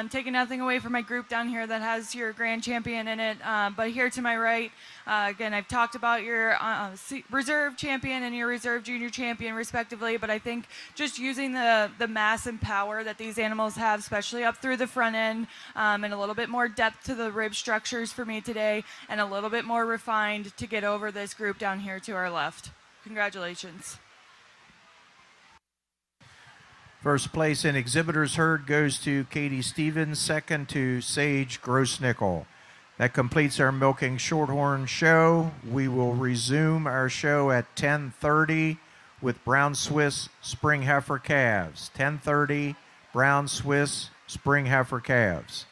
taking nothing away from my group down here that has your grand champion in it. But here to my right, again, I've talked about your reserve champion and your reserve junior champion, respectively. But I think just using the mass and power that these animals have, especially up through the front end, and a little bit more depth to the rib structures for me today, and a little bit more refined to get over this group down here to our left. Congratulations. First place in exhibitors heard goes to Katie Stevens, second to Sage Grossnickel. That completes our Milking Shorthorn show. We will resume our show at 10:30 with Brown Swiss Spring Heifer Calves. 10:30, Brown Swiss Spring Heifer Calves.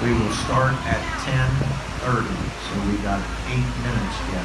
We will start at 10:30, so we've got 8 minutes yet.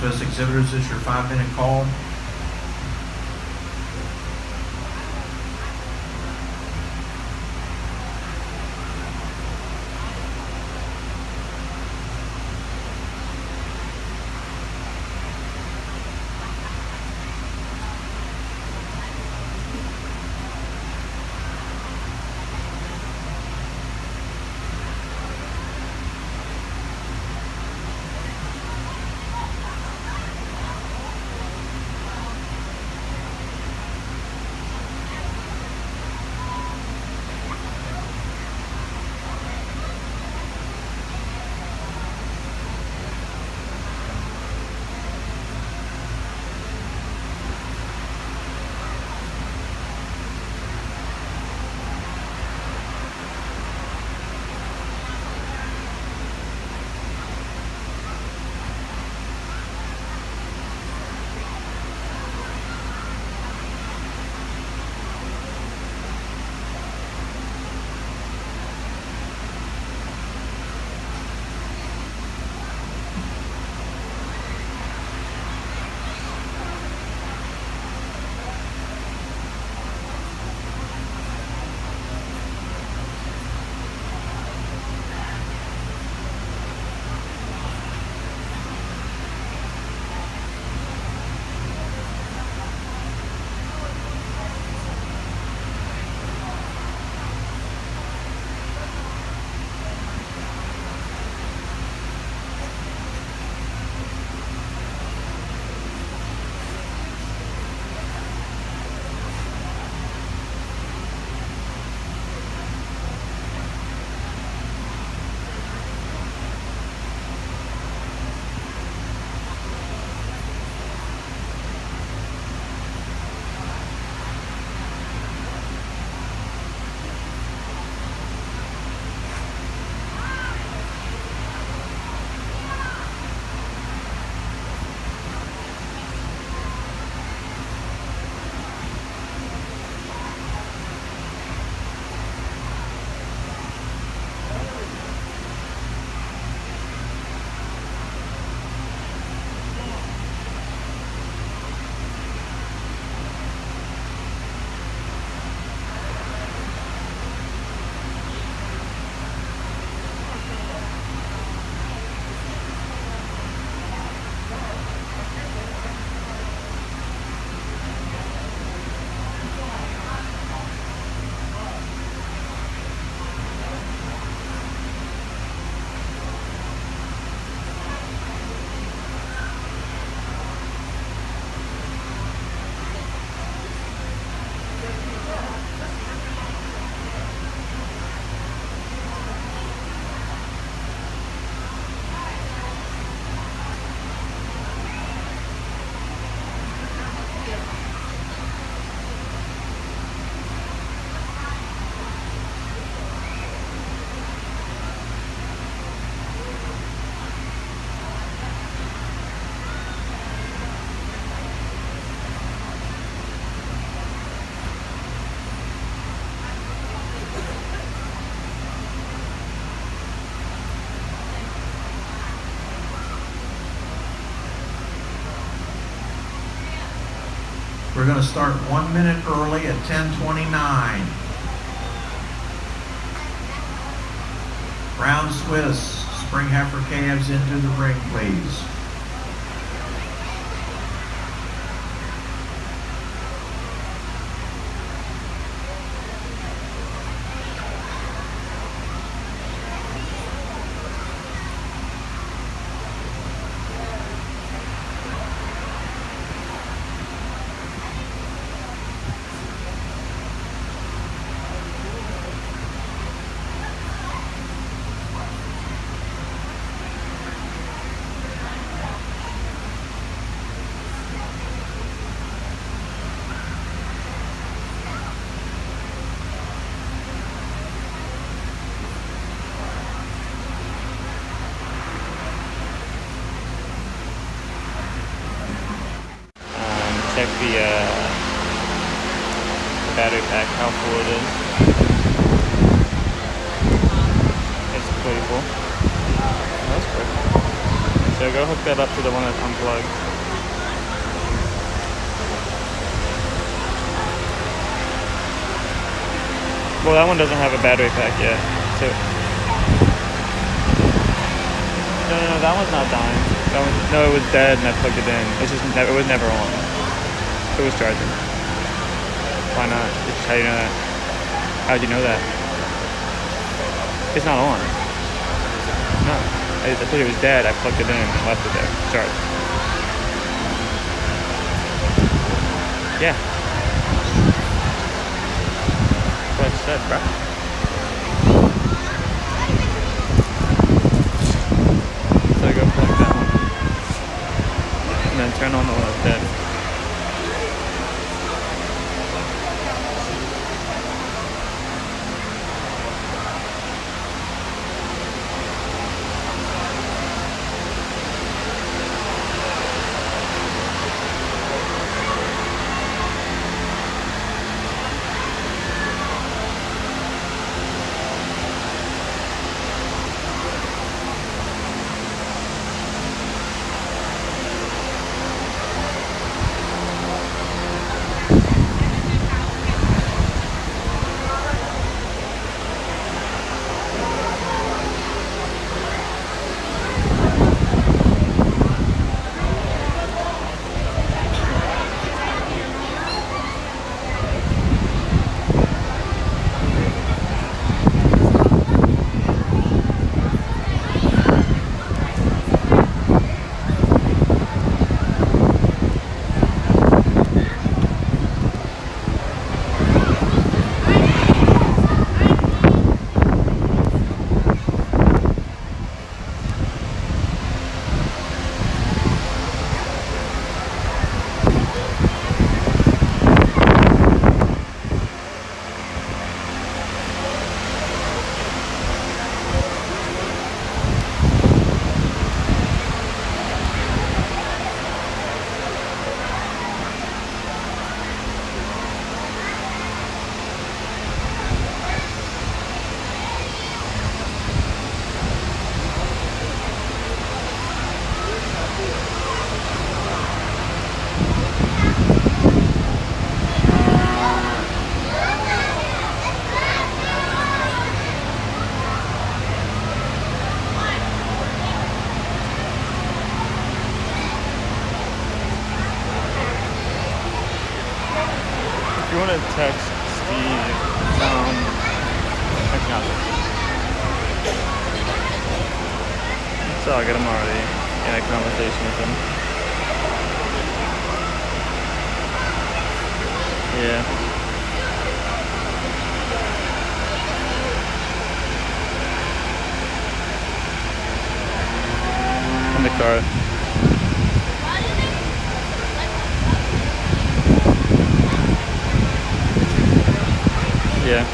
Best exhibitors, this is your 5-minute call. We're going to start 1 minute early at 10:29. Brown Swiss, spring heifer calves into the ring, please. Check the battery pack, how full it is. It's pretty full. That's quick. So go hook that up to the one that's unplugged. Well, that one doesn't have a battery pack yet. So no, that one's not dying. That one, no, it was dead and I plugged it in. It's just it was never on. It was charging. Why not? It's just how you know that. How'd you know that? It's not on. No. I thought it was dead. I plugged it in and left it there. Charged. Yeah. That's what I said, bro. So I go plug that one. And then turn on the one that's dead. If you want to text Steve, text now. So I'll get him already in a conversation with him. Yeah. In the car. Yeah.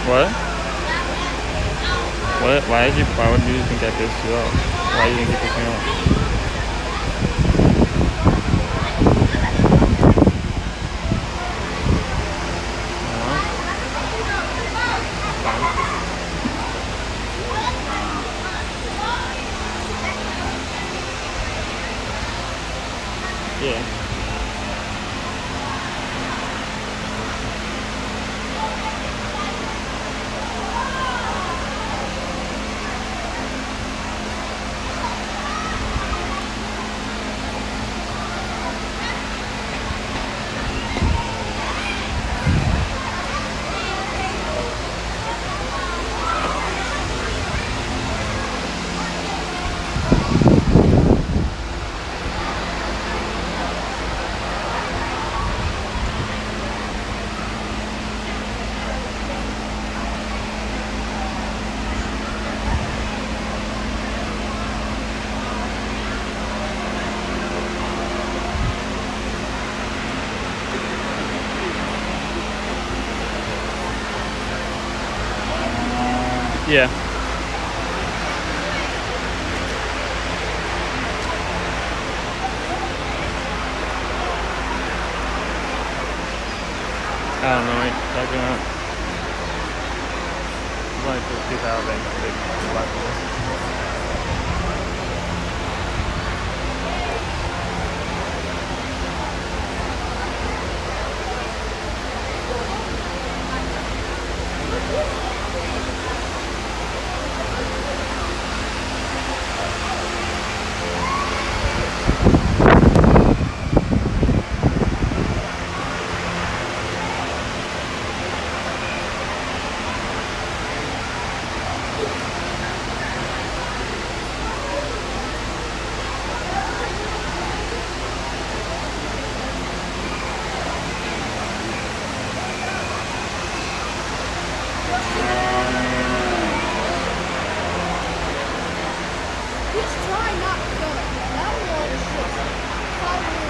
What? What? Why would you think I pissed you off? Why do you think you pissed me off? Yeah. I don't know what you're talking about. It's only for 2,000. Big black hole. Just try not to go. That one is just following.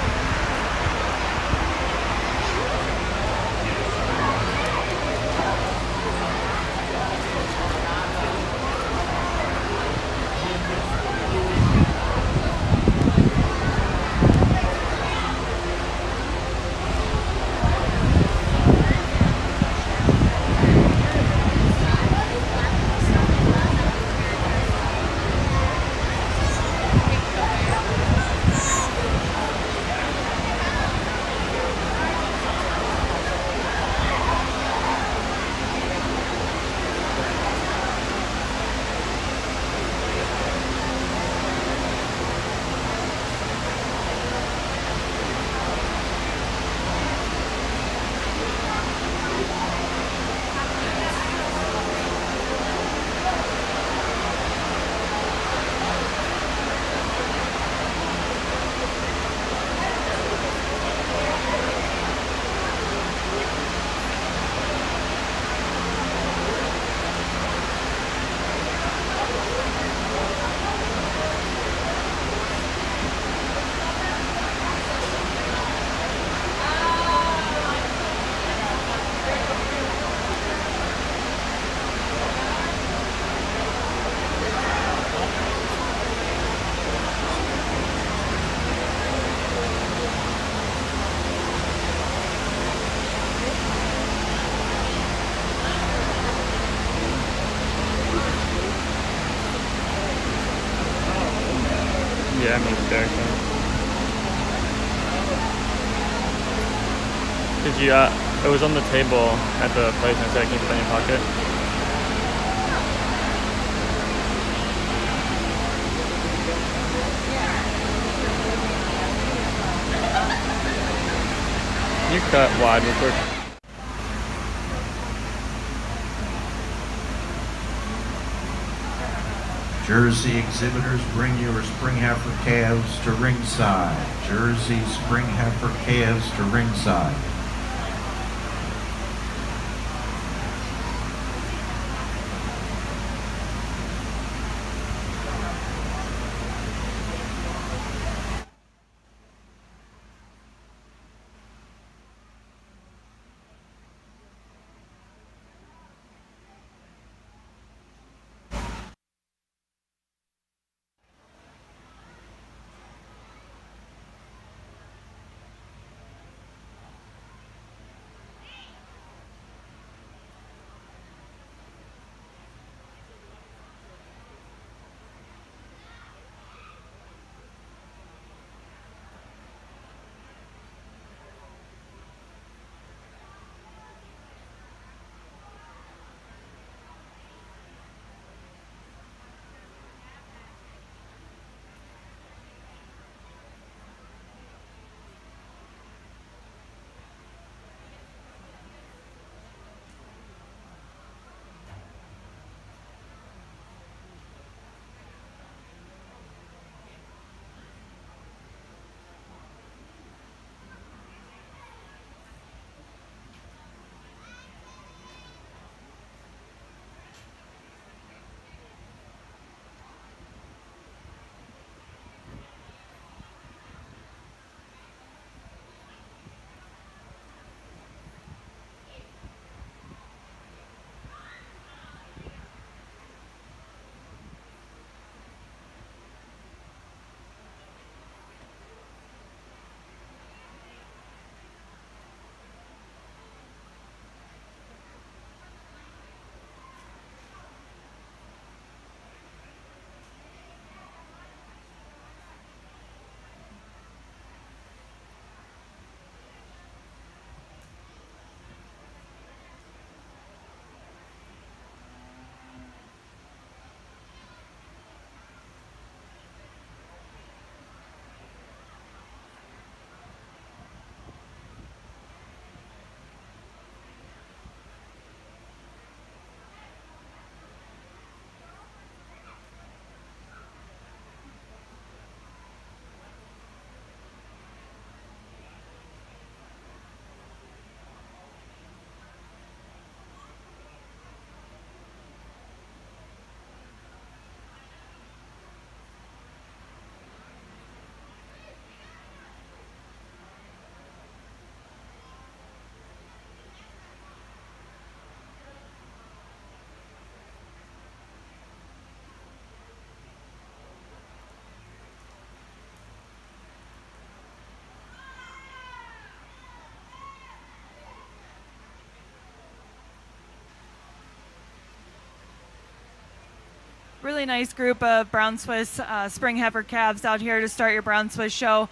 Yeah, I moved there. Did you, it was on the table at the place and I said, can you put it in your pocket? Can you cut wide real quick? Jersey exhibitors, bring your spring heifer calves to ringside. Jersey spring heifer calves to ringside. really nice group of brown Swiss spring heifer calves out here to start your brown Swiss show.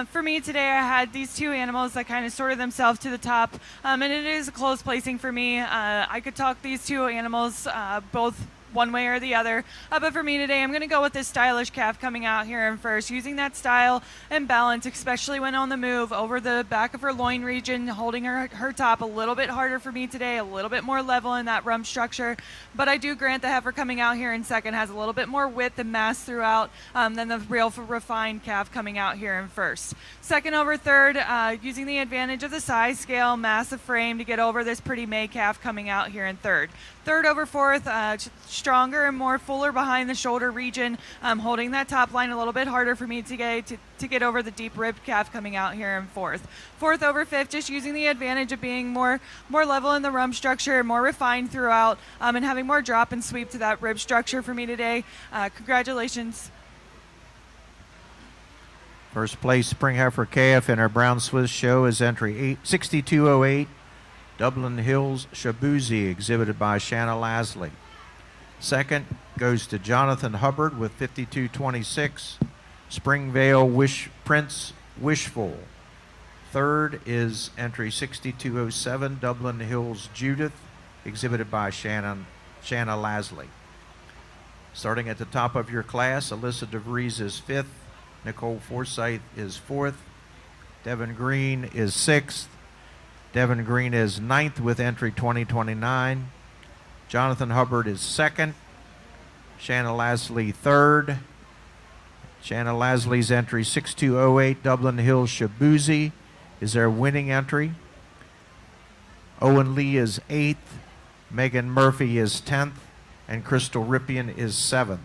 For me today, I had these two animals that kind of sorted themselves to the top, and it is a close placing for me. I could talk these two animals both one way or the other. But for me today, I'm going to go with this stylish calf coming out here in first, using that style and balance, especially when on the move, over the back of her loin region, holding her top a little bit harder for me today, a little bit more level in that rump structure. But I do grant the heifer coming out here in second has a little bit more width and mass throughout than the real refined calf coming out here in first. Second over third, using the advantage of the size scale, massive frame to get over this pretty May calf coming out here in third. Third over fourth, stronger and more fuller behind the shoulder region, holding that top line a little bit harder for me to get over the deep ribbed calf coming out here in fourth. Fourth over fifth, just using the advantage of being more level in the rump structure, more refined throughout, and having more drop and sweep to that rib structure for me today. Congratulations. First place spring heifer calf in our brown Swiss show is entry 6208. Dublin Hills Shabuzi, exhibited by Shanna Lasley. Second goes to Jonathan Hubbard with 5226. Springvale Prince Wishful. Third is entry 6207, Dublin Hills Judith, exhibited by Shanna Lasley. Starting at the top of your class, Alyssa DeVries is fifth. Nicole Forsyth is fourth. Devin Green is sixth. Devin Green is ninth with entry 2029. Jonathan Hubbard is second. Shanna Lasley third. Shanna Lasley's entry 6208, Dublin Hills Shabuzi, is their winning entry. Owen Lee is eighth. Megan Murphy is 10th. And Crystal Rippian is 7th.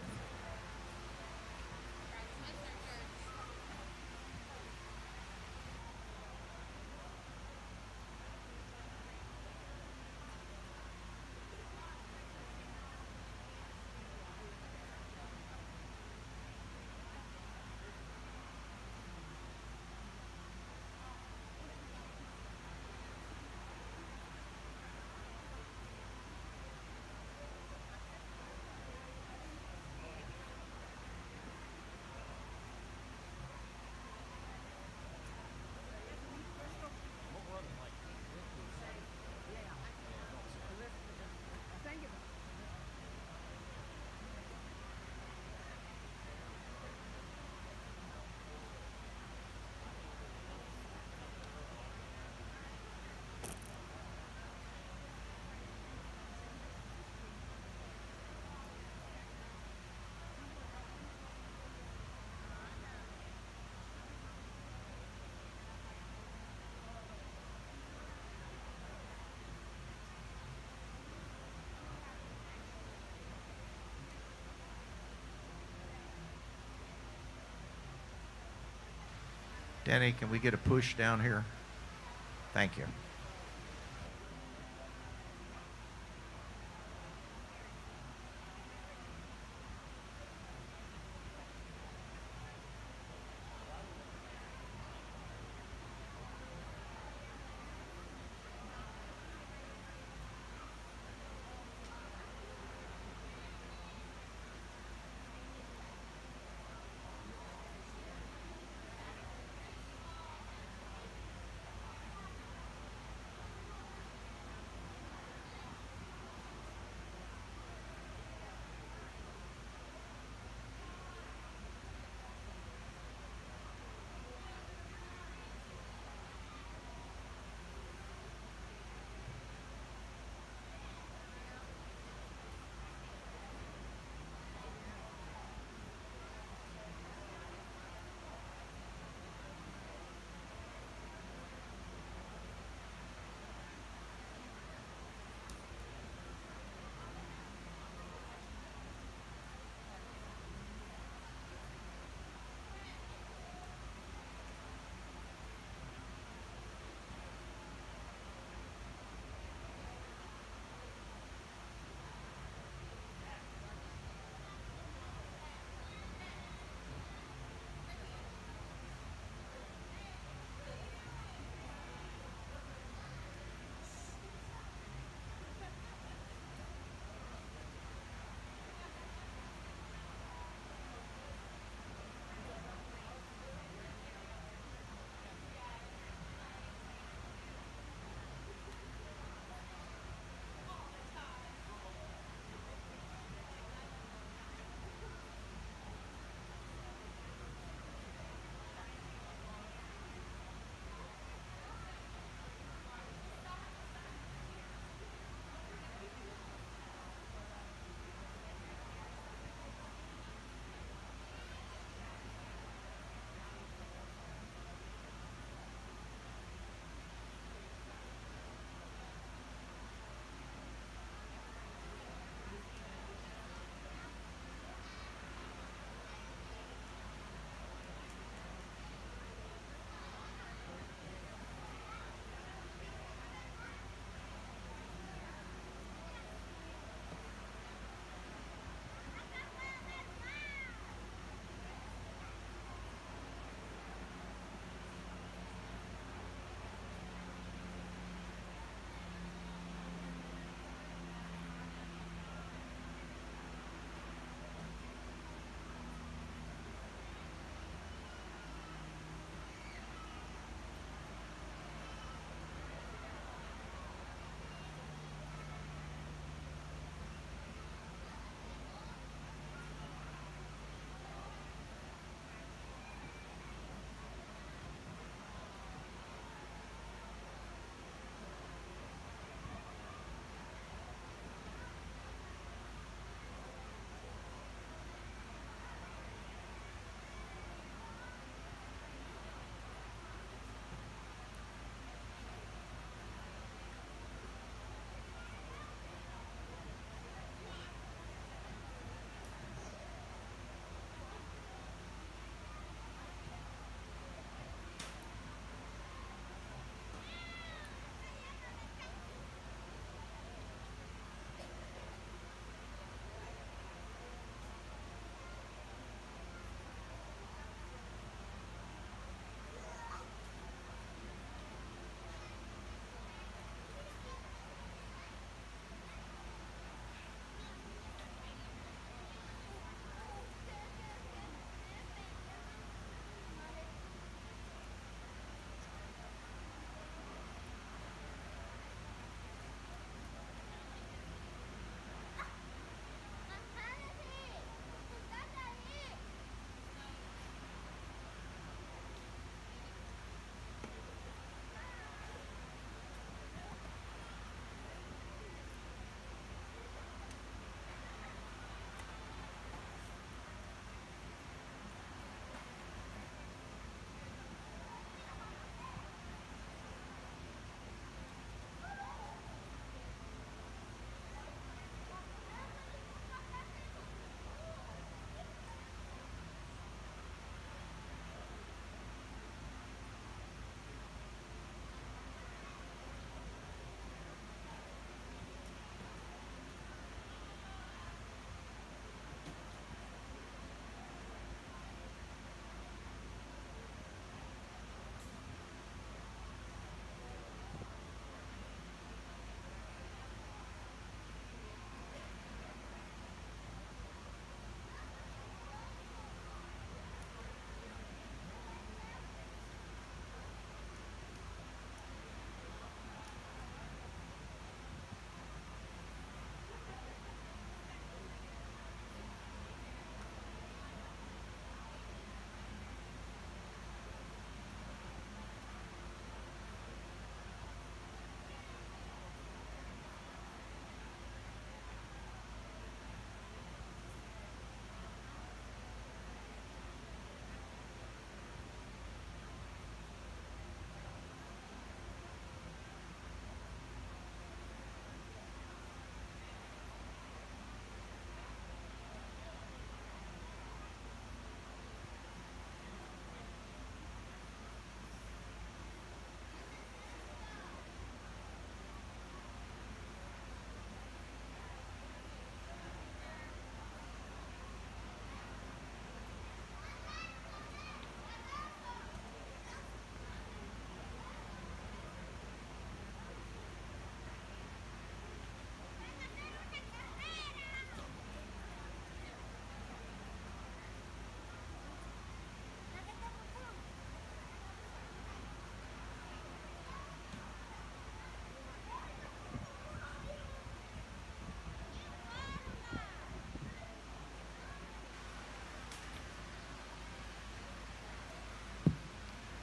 Danny, can we get a push down here? Thank you.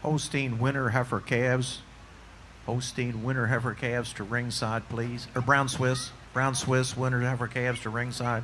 Holstein winter heifer calves. Holstein winter heifer calves to ringside, please. Or brown Swiss. Brown Swiss winter heifer calves to ringside.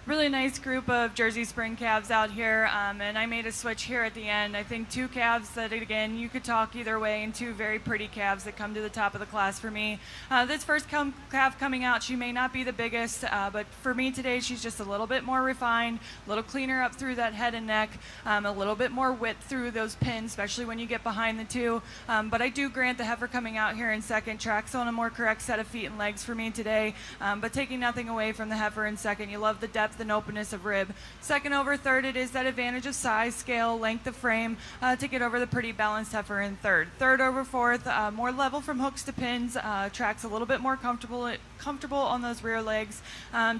Really nice group of Jersey Spring calves out here, and I made a switch here at the end. I think two calves that, again, you could talk either way, and two very pretty calves that come to the top of the class for me. This first calf coming out, she may not be the biggest, but for me today, she's just a little bit more refined, a little cleaner up through that head and neck, a little bit more width through those pins, especially when you get behind the two. But I do grant the heifer coming out here in second, tracks on a more correct set of feet and legs for me today, but taking nothing away from the heifer in second. You love the depth depth and openness of rib. Second over third, it is that advantage of size, scale, length of frame to get over the pretty balanced heifer in third. Third over fourth, more level from hooks to pins, tracks a little bit more comfortable on those rear legs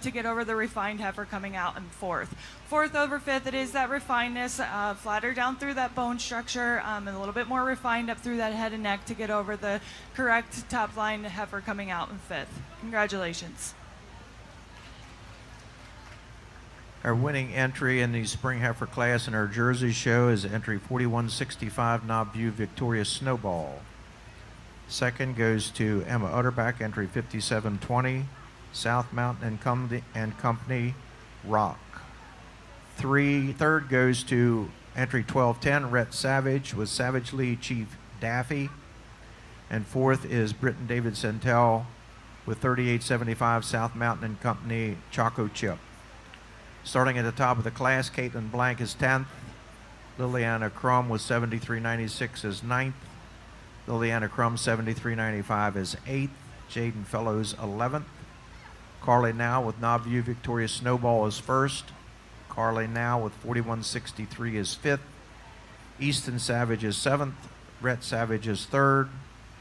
to get over the refined heifer coming out in fourth. Fourth over fifth, it is that refinedness, flatter down through that bone structure and a little bit more refined up through that head and neck to get over the correct top line heifer coming out in fifth. Congratulations. Our winning entry in the spring heifer class in our Jersey show is entry 4165 Knobview Victoria Snowball. Second goes to Emma Utterback, entry 5720 South Mountain and Company Rock. Third goes to entry 1210 Rhett Savage with Savage Lee Chief Daffy. And fourth is Britton David Centel with 3875 South Mountain and Company Choco Chip. Starting at the top of the class, Caitlin Blank is 10th. Liliana Crum with 7396 is 9th. Liliana Crum 7395 is 8th. Jaden Fellows 11th. Carly Now with Knobview Victoria Snowball is 1st. Carly Now with 4163 is 5th. Easton Savage is 7th. Rhett Savage is 3rd.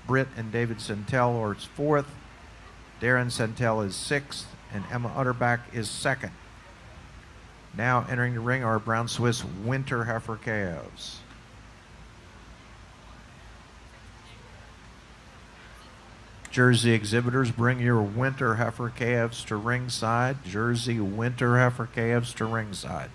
Britt and David Centel are 4th. Darren Centel is 6th. And Emma Utterback is 2nd. Now entering the ring are Brown Swiss Winter Heifer calves. Jersey exhibitors, bring your winter heifer calves to ringside. Jersey winter heifer calves to ringside.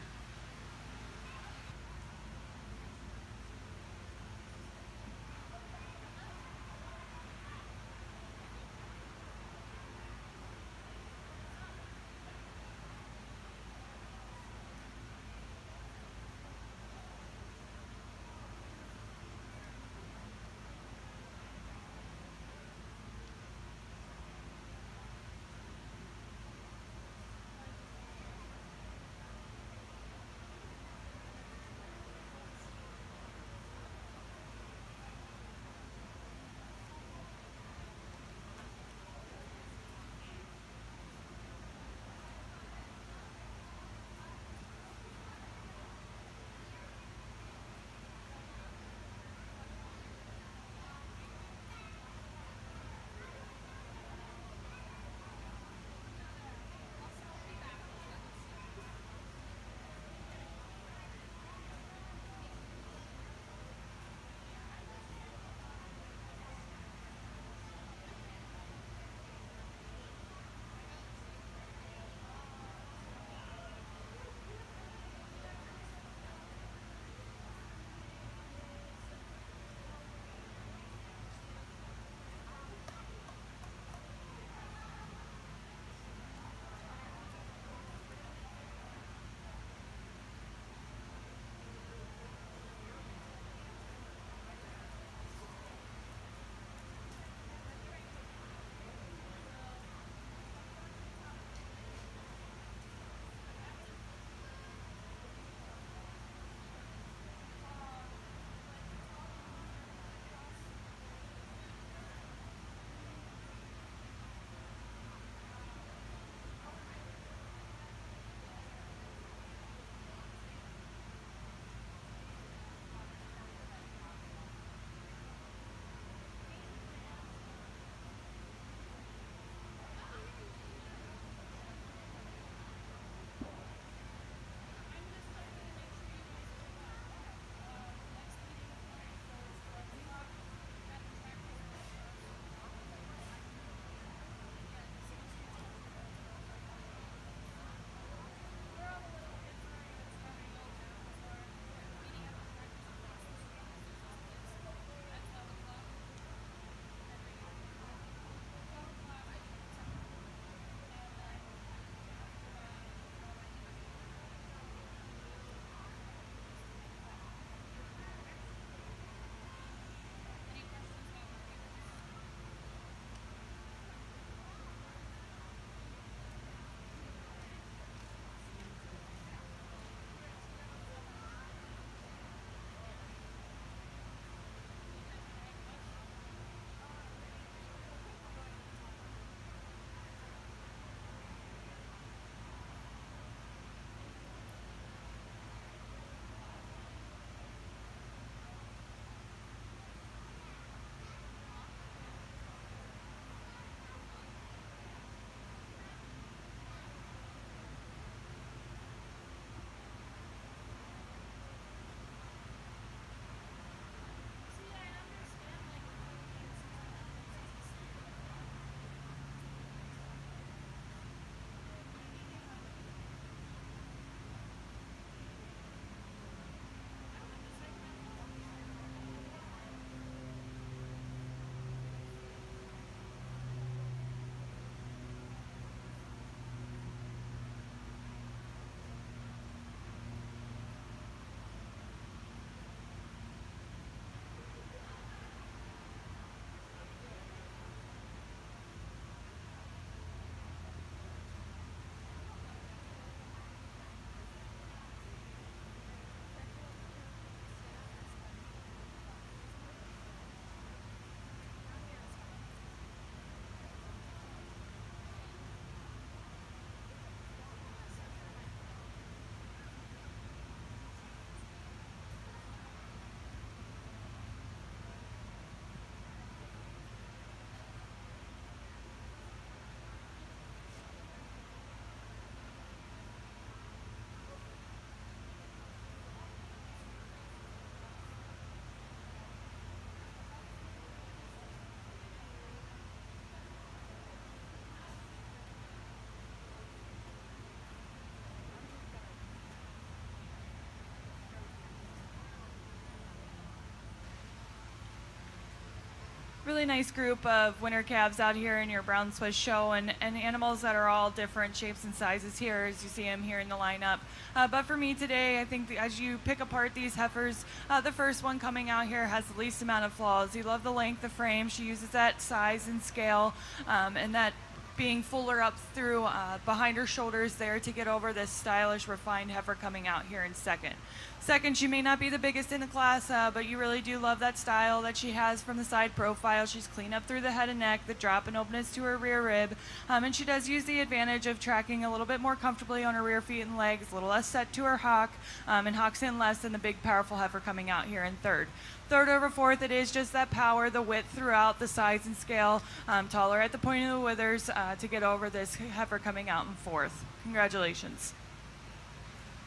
really nice group of winter calves out here in your Brown Swiss show, and animals that are all different shapes and sizes here as you see them here in the lineup. But for me today, I think as you pick apart these heifers, the first one coming out here has the least amount of flaws. You love the length of frame. She uses that size and scale, and that being fuller up through behind her shoulders there to get over this stylish, refined heifer coming out here in second. Second, she may not be the biggest in the class, but you really do love that style that she has from the side profile. She's clean up through the head and neck, the drop and openness to her rear rib, and she does use the advantage of tracking a little bit more comfortably on her rear feet and legs, a little less set to her hock, and hocks in less than the big, powerful heifer coming out here in third. Third over fourth, it is just that power, the width throughout, the size and scale, taller at the point of the withers to get over this heifer coming out in fourth. Congratulations.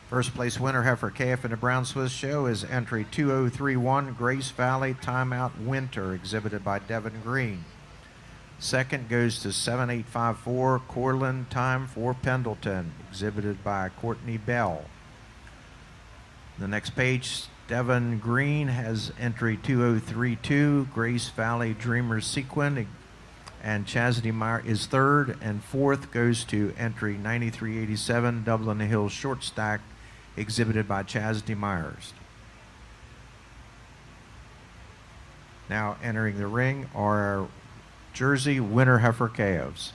First place winner heifer calf in the Brown Swiss show is entry 2031 Grace Valley Timeout Winter, exhibited by Devin Green. Second goes to 7854 Corlin Time for Pendleton, exhibited by Courtney Bell. The next page, Devin Green has entry 2032 Grace Valley Dreamer Sequin, and Chastity Meyer is third, and fourth goes to entry 9387 Dublin Hill Short Stack, exhibited by Chastity Myers. Now entering the ring are our Jersey winter heifer calves.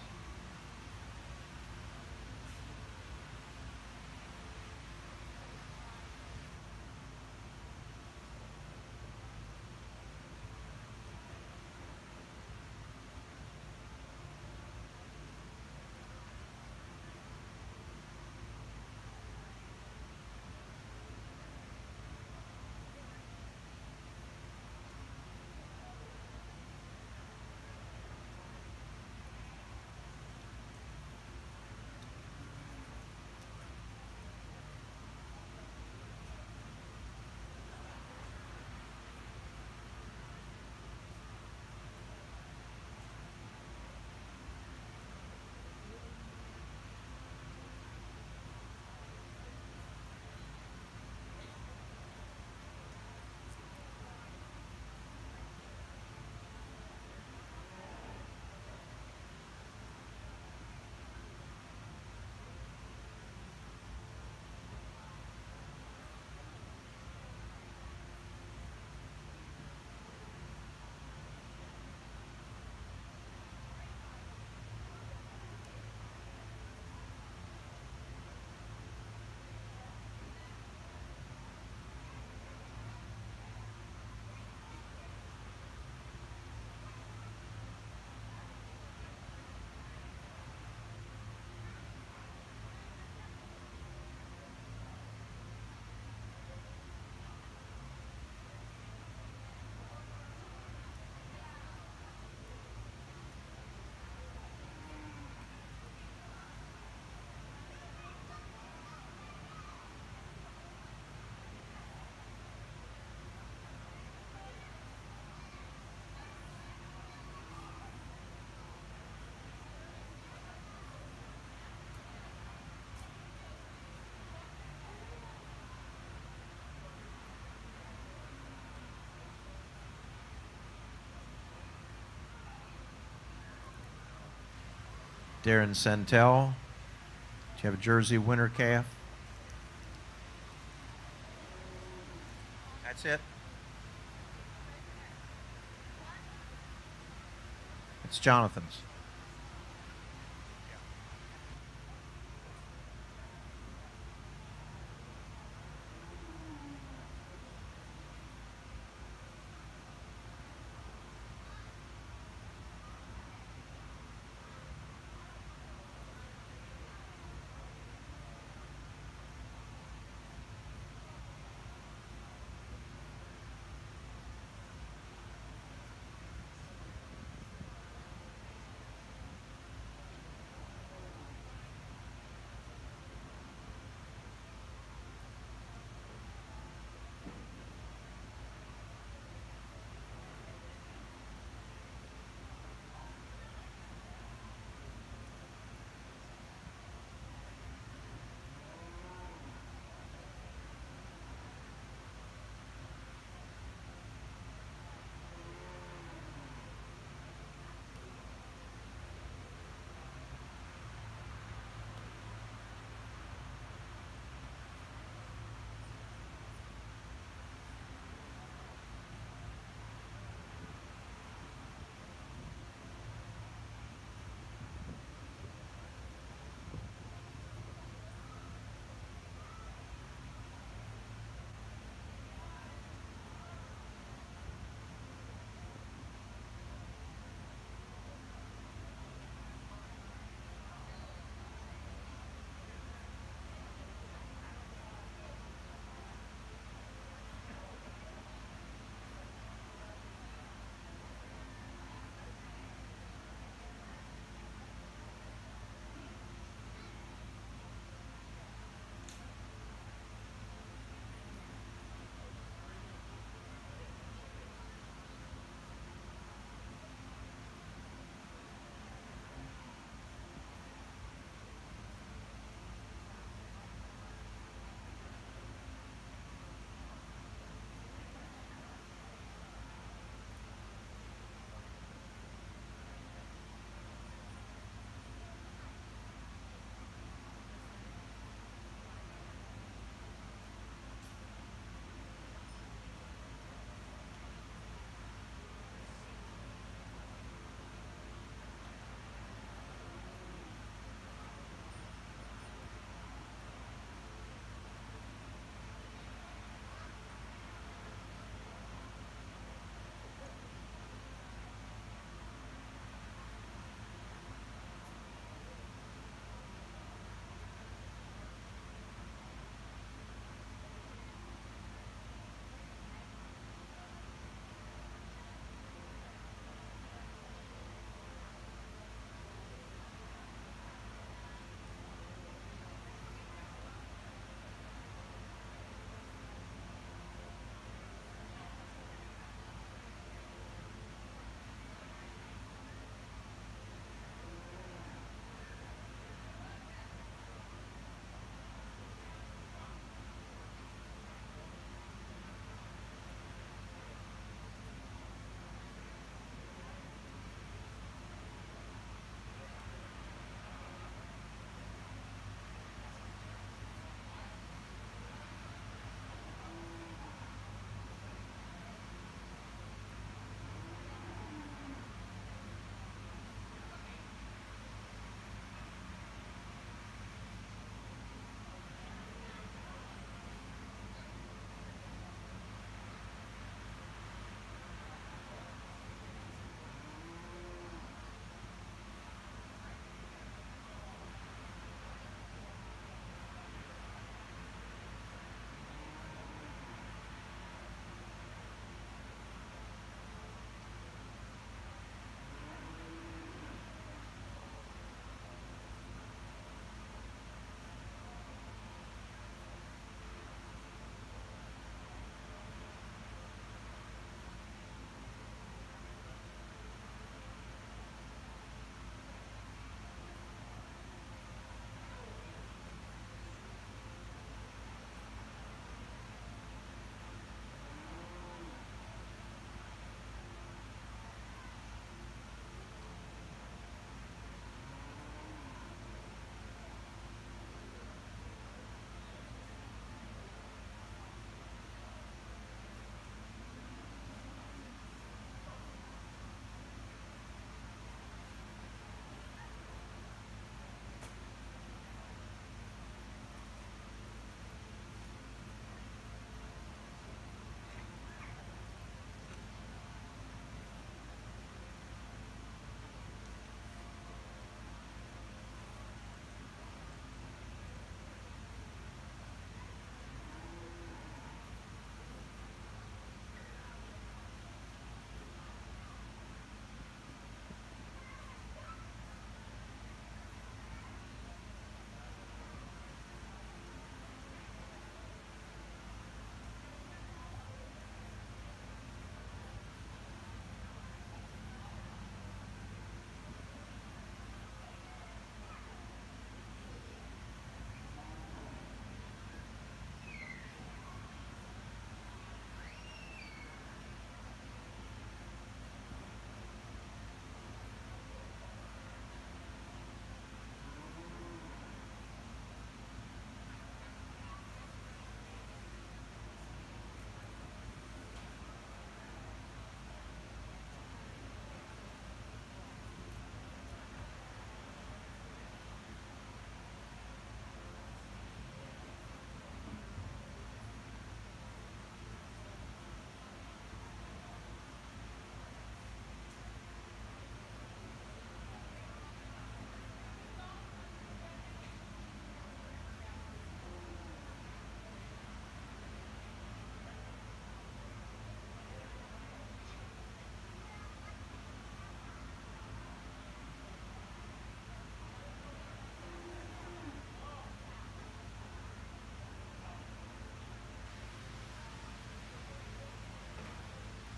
Darren Santel, do you have a Jersey winter calf? That's it. It's Jonathan's.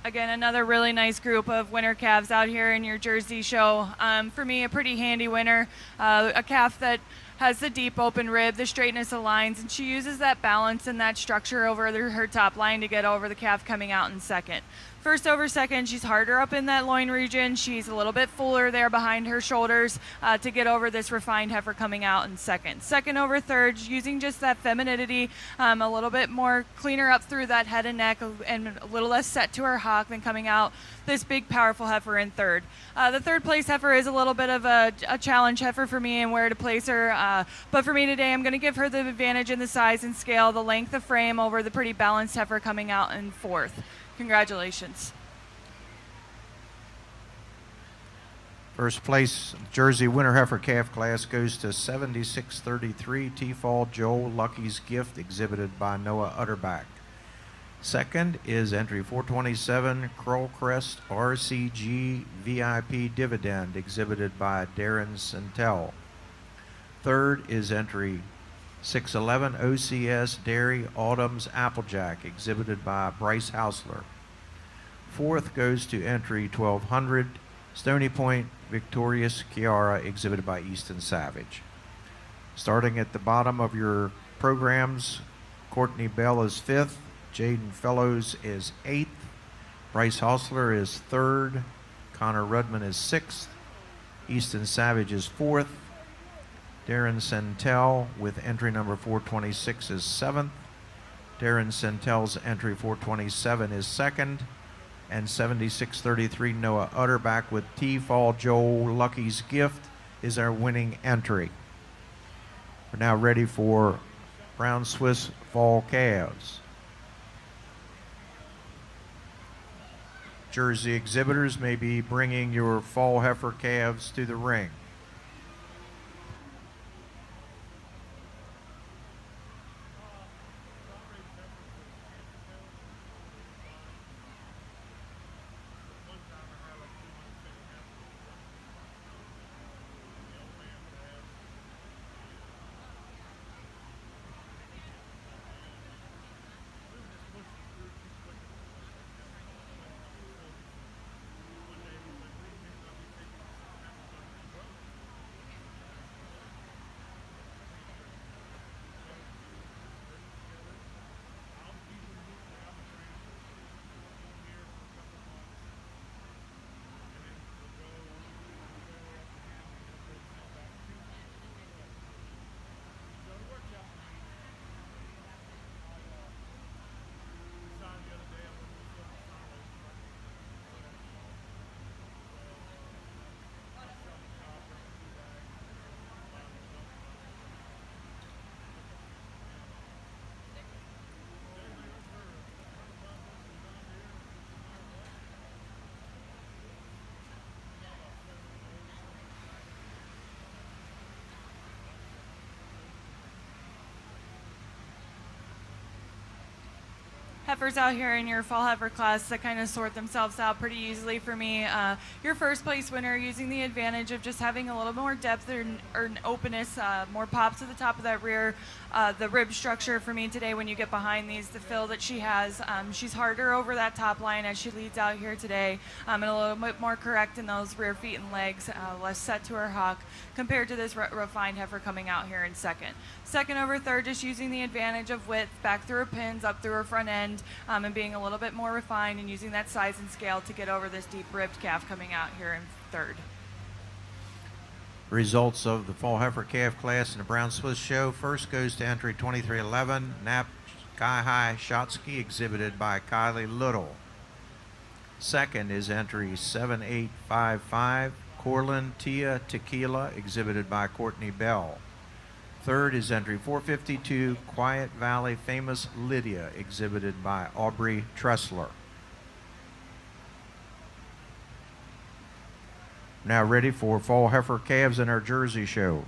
Again, another really nice group of winter calves out here in your Jersey show. For me, a pretty handy winner, a calf that has the deep open rib, the straightness of lines, and she uses that balance and that structure over her top line to get over the calf coming out in second. First over second, she's harder up in that loin region. She's a little bit fuller there behind her shoulders to get over this refined heifer coming out in second. Second over third, using just that femininity, a little bit more cleaner up through that head and neck and a little less set to her hock than coming out this big powerful heifer in third. The third place heifer is a little bit of a challenge heifer for me and where to place her, but for me today I'm going to give her the advantage in the size and scale, the length of frame over the pretty balanced heifer coming out in fourth. Congratulations. First place Jersey winter heifer calf class goes to 7633 T-Fall Joel Lucky's Gift, exhibited by Noah Utterback. Second is entry 427 Krollcrest RCG VIP Dividend, exhibited by Darren Centel. Third is entry 611 OCS Dairy Autumn's Applejack, exhibited by Bryce Hausler. Fourth goes to entry 1200 Stony Point Victorious Kiara, exhibited by Easton Savage. Starting at the bottom of your programs, Courtney Bell is fifth, Jaden Fellows is eighth, Bryce Hausler is third, Connor Rudman is sixth, Easton Savage is fourth, Darren Centel with entry number 426 is seventh. Darren Centel's entry 427 is second. And 7633 Noah Utterback with T-Fall Joel Lucky's Gift is our winning entry. We're now ready for Brown Swiss Fall Calves. Jersey exhibitors may be bringing your fall heifer calves to the ring. Heifers out here in your fall heifer class that kind of sort themselves out pretty easily for me. Your first place winner using the advantage of just having a little more depth or an openness, more pop to the top of that rear, the rib structure for me today when you get behind these, the fill that she has. She's harder over that top line as she leads out here today, and a little bit more correct in those rear feet and legs, less set to her hock compared to this refined heifer coming out here in second. Second over third, just using the advantage of width back through her pins, up through her front end, and being a little bit more refined and using that size and scale to get over this deep ribbed calf coming out here in third. Results of the fall heifer calf class in the Brown Swiss show. First goes to entry 2311 Nap Sky High Shotsky, exhibited by Kylie Little. Second is entry 7855 Corlin Tia Tequila, exhibited by Courtney Bell. Third is entry 452 Quiet Valley Famous Lydia, exhibited by Aubrey Tressler. Now ready for fall heifer calves in our Jersey show.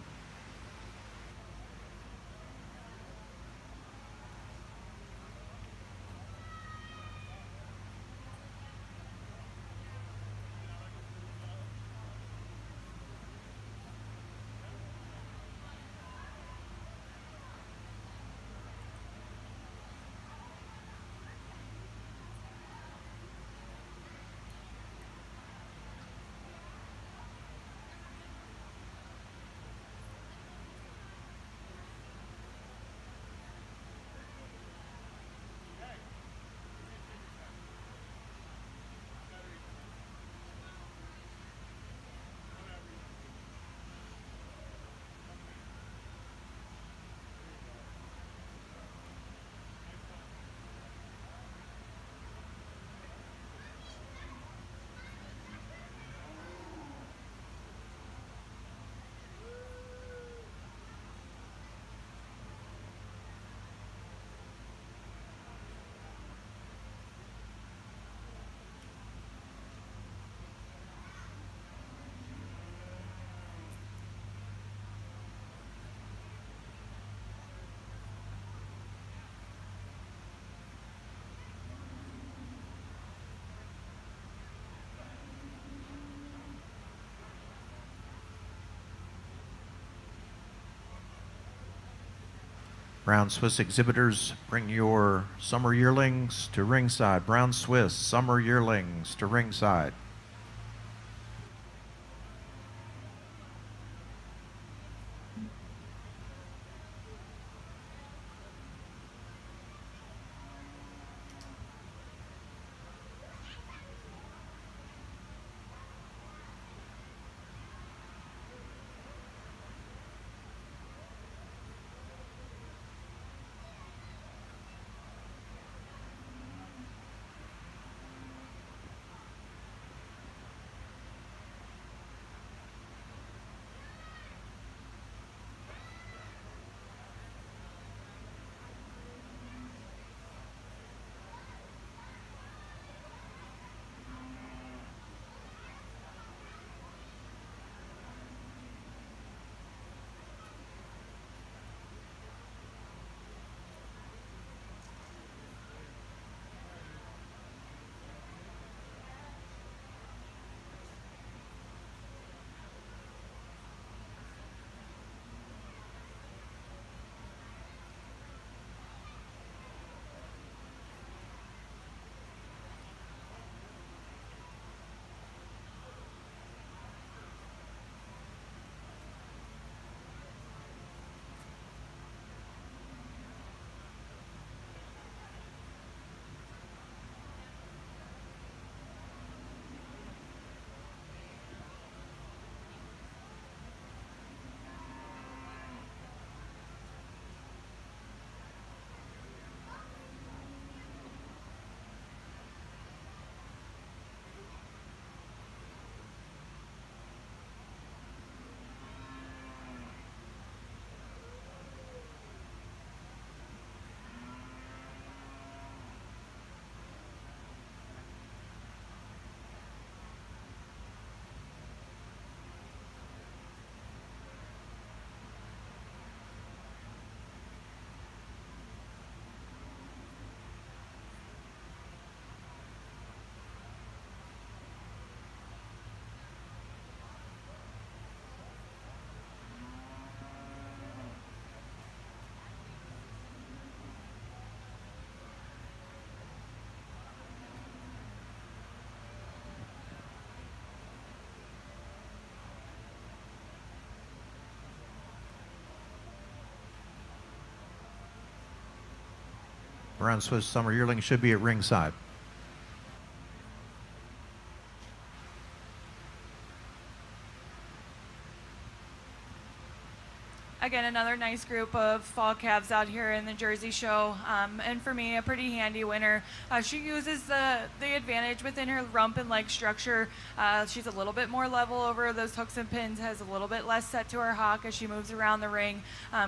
Brown Swiss exhibitors, bring your summer yearlings to ringside. Brown Swiss summer yearlings to ringside. Brown Swiss summer yearling should be at ringside. Again, another nice group of fall calves out here in the Jersey show, and for me, a pretty handy winner. She uses the advantage within her rump and leg structure. She's a little bit more level over those hooks and pins, has a little bit less set to her hock as she moves around the ring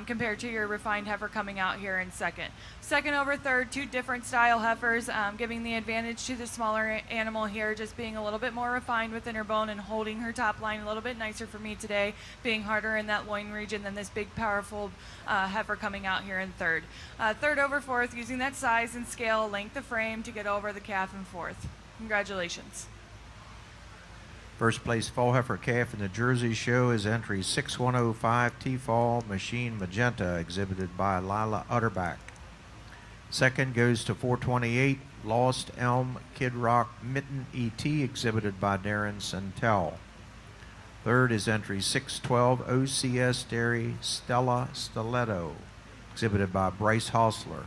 compared to your refined heifer coming out here in second. Second over third, two different style heifers, giving the advantage to the smaller animal here, just being a little bit more refined within her bone and holding her top line a little bit nicer for me today, being harder in that loin region than this big powerful heifer coming out here in third. Third over fourth, using that size and scale, length of frame to get over the calf in fourth. Congratulations. First place fall heifer calf in the Jersey show is entry 6105 T-Fall Machine Magenta, exhibited by Lila Utterback. Second goes to 428 Lost Elm Kid Rock Mitten ET, exhibited by Darren Santel. Third is entry 612 OCS Dairy Stella Stiletto, exhibited by Bryce Hostler.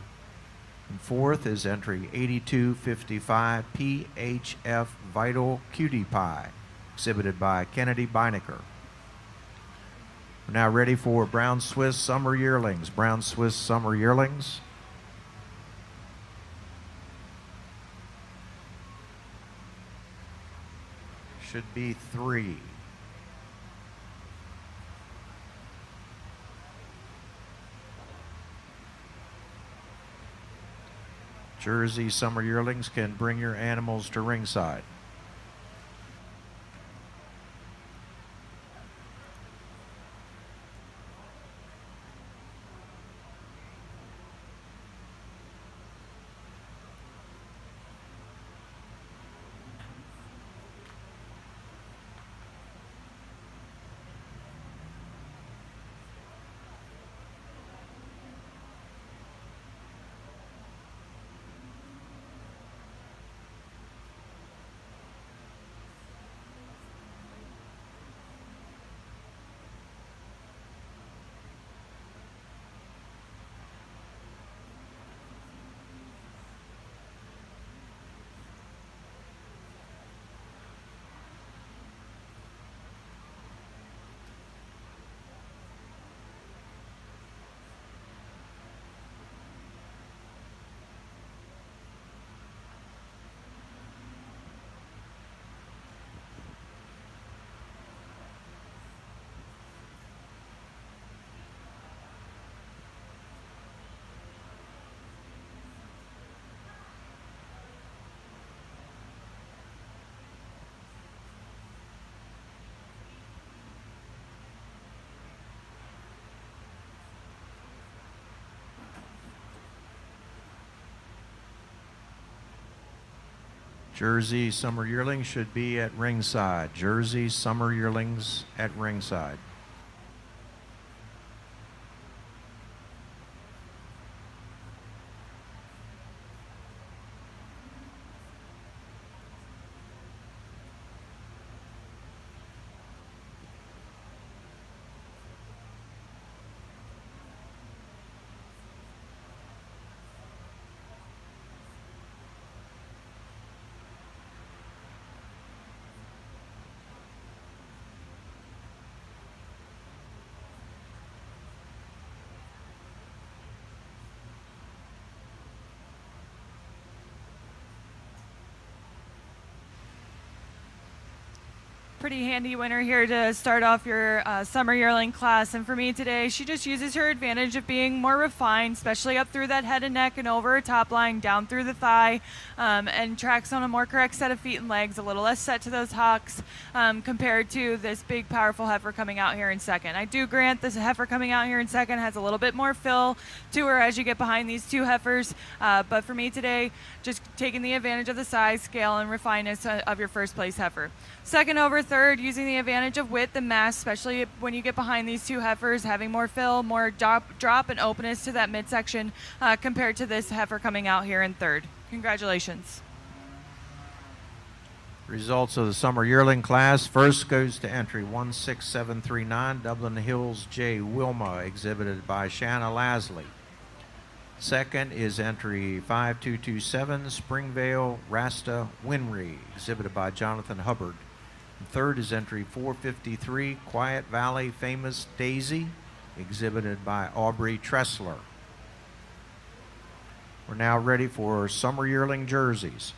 And fourth is entry 8255 PHF Vital Cutie Pie, exhibited by Kennedy Beinecker. We're now ready for Brown Swiss Summer Yearlings. Brown Swiss Summer Yearlings. Should be three. Jersey Summer Yearlings can bring your animals to ringside. Jersey Summer Yearlings should be at ringside. Jersey Summer Yearlings at ringside. Pretty handy winner here to start off your summer yearling class. And for me today, she just uses her advantage of being more refined, especially up through that head and neck and over her top line, down through the thigh, and tracks on a more correct set of feet and legs, a little less set to those hocks compared to this big, powerful heifer coming out here in second. I do grant this heifer coming out here in second has a little bit more fill to her as you get behind these two heifers. But for me today, just taking the advantage of the size, scale, and refineness of your first place heifer. Second over third, using the advantage of width and mass, especially when you get behind these two heifers, having more fill, more drop and openness to that midsection compared to this heifer coming out here in third. Congratulations. Results of the summer yearling class. First goes to entry 16739, Dublin Hills J. Wilma, exhibited by Shanna Lasley. Second is entry 5227, Springvale Rasta Winry, exhibited by Jonathan Hubbard. And third is entry 453, Quiet Valley Famous Daisy, exhibited by Aubrey Tressler. We're now ready for summer yearling jerseys.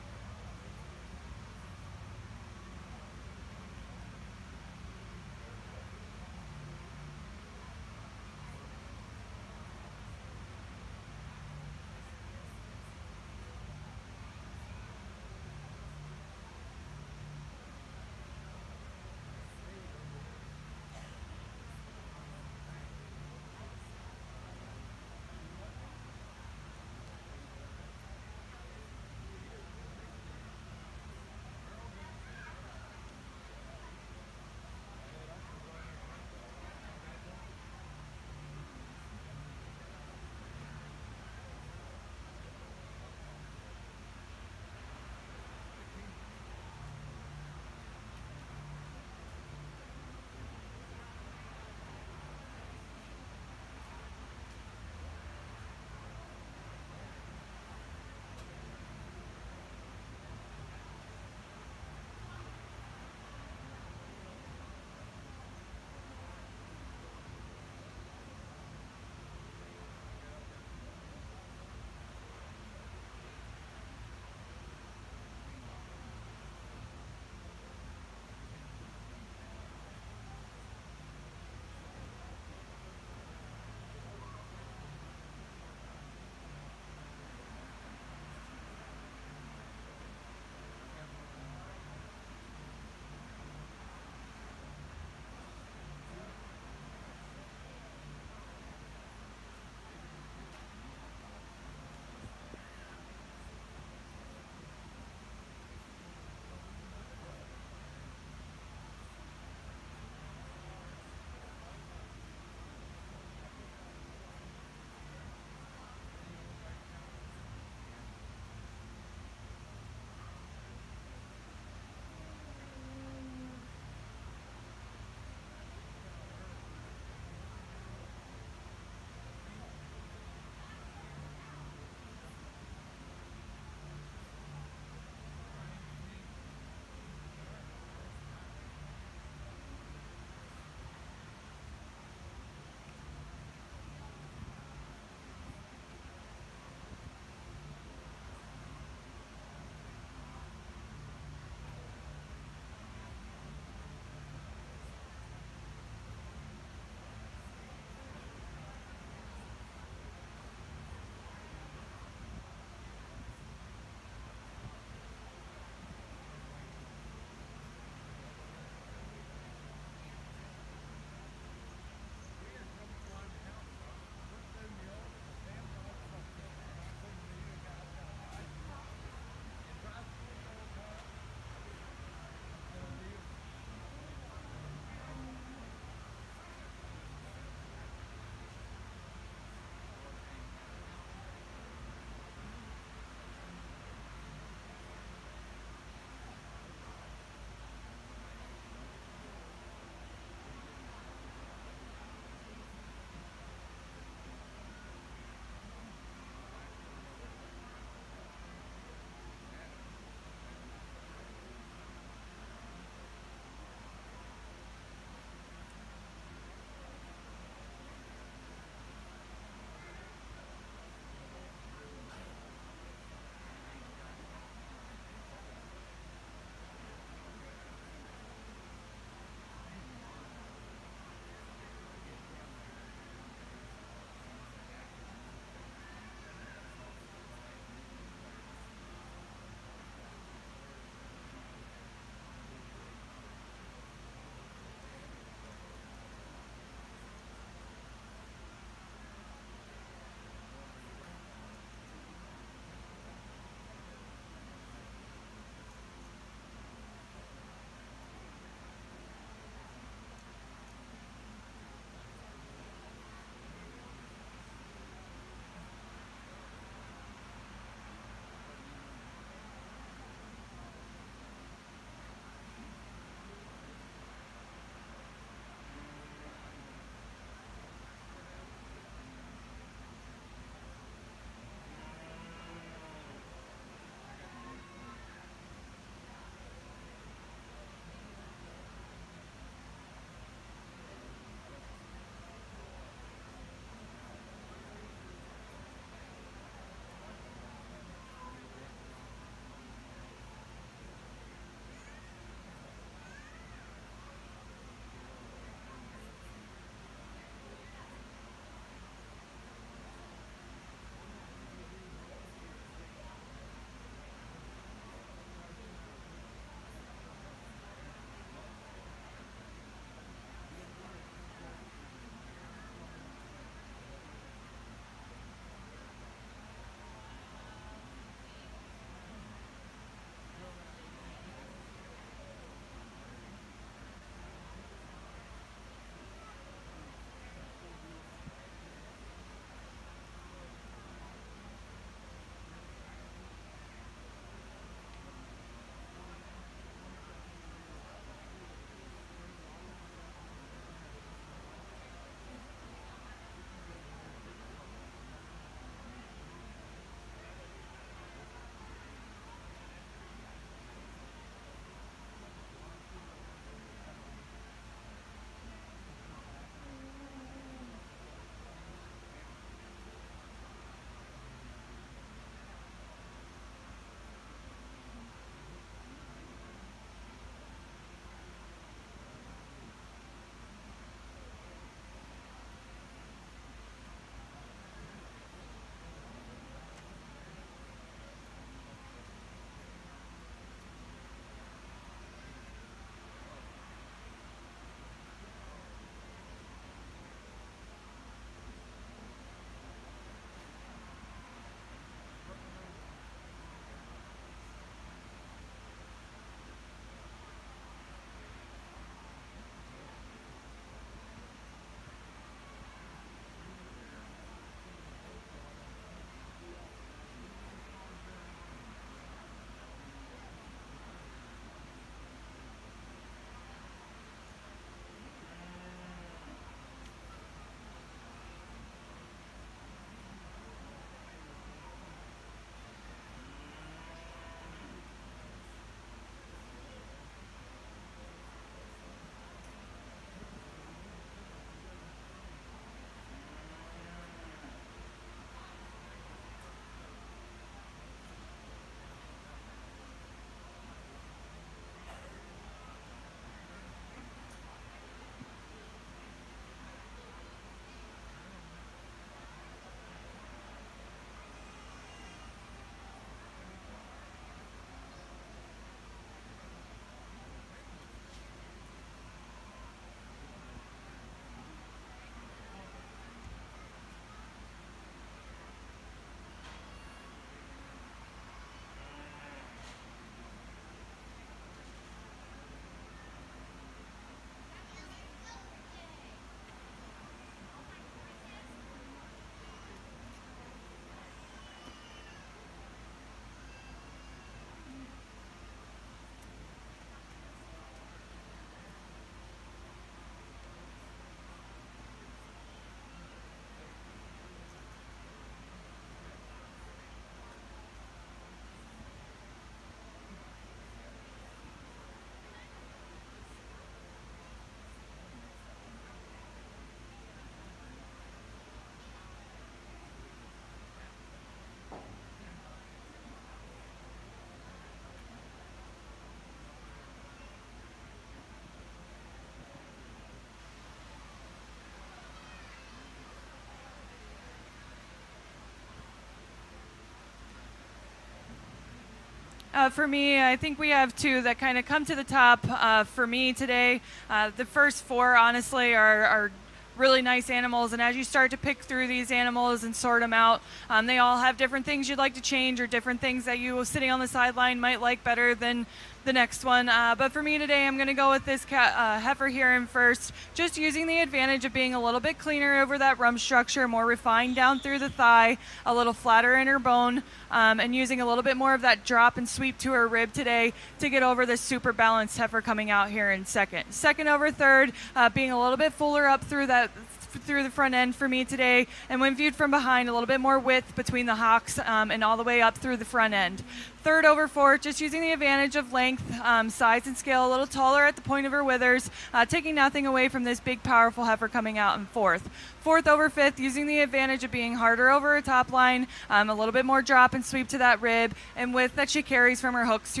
For me, I think we have two that kind of come to the top for me today. The first four, honestly, are really nice animals, and as you start to pick through these animals and sort them out, they all have different things you'd like to change or different things that you sitting on the sideline might like better than the next one. But for me today, I'm going to go with this heifer here in first, just using the advantage of being a little bit cleaner over that rump structure, more refined down through the thigh, a little flatter in her bone, and using a little bit more of that drop and sweep to her rib today to get over this super balanced heifer coming out here in second. Second over third, being a little bit fuller up through the front end for me today, and when viewed from behind, a little bit more width between the hocks and all the way up through the front end. Third over fourth, just using the advantage of length, size, and scale, a little taller at the point of her withers, taking nothing away from this big, powerful heifer coming out in fourth. Fourth over fifth, using the advantage of being harder over her top line, a little bit more drop and sweep to that rib, and width that she carries from her hooks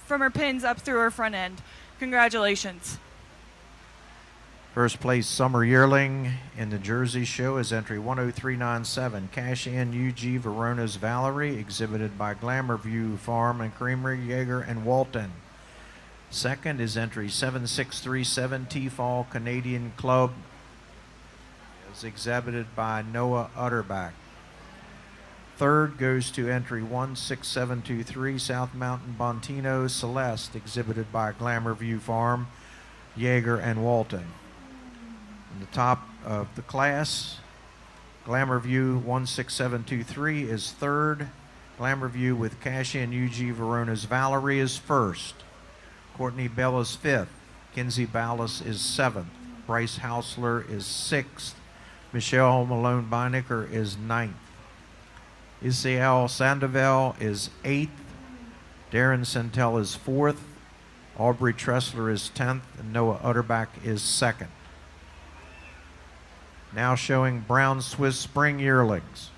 from her pins up through her front end. Congratulations. First place summer yearling in the Jersey show is entry 10397, Cash In UG Verona's Valerie, exhibited by Glamour View Farm and Creamery, Yeager and Walton. Second is entry 7637, T-Fall Canadian Club, is exhibited by Noah Utterback. Third goes to entry 16723, South Mountain Bontino Celeste, exhibited by Glamour View Farm, Yeager and Walton. In the top of the class, Glamour View 16723 is third. Glamour View with Cash In UG Verona's Valerie is first. Courtney Bell is fifth. Kinsey Ballas is seventh. Bryce Hausler is sixth. Michelle Malone Beinecker is ninth. Isiel Sandoval is eighth. Darren Santel is fourth. Aubrey Tressler is 10th. And Noah Utterback is second. Now showing brown Swiss spring yearlings.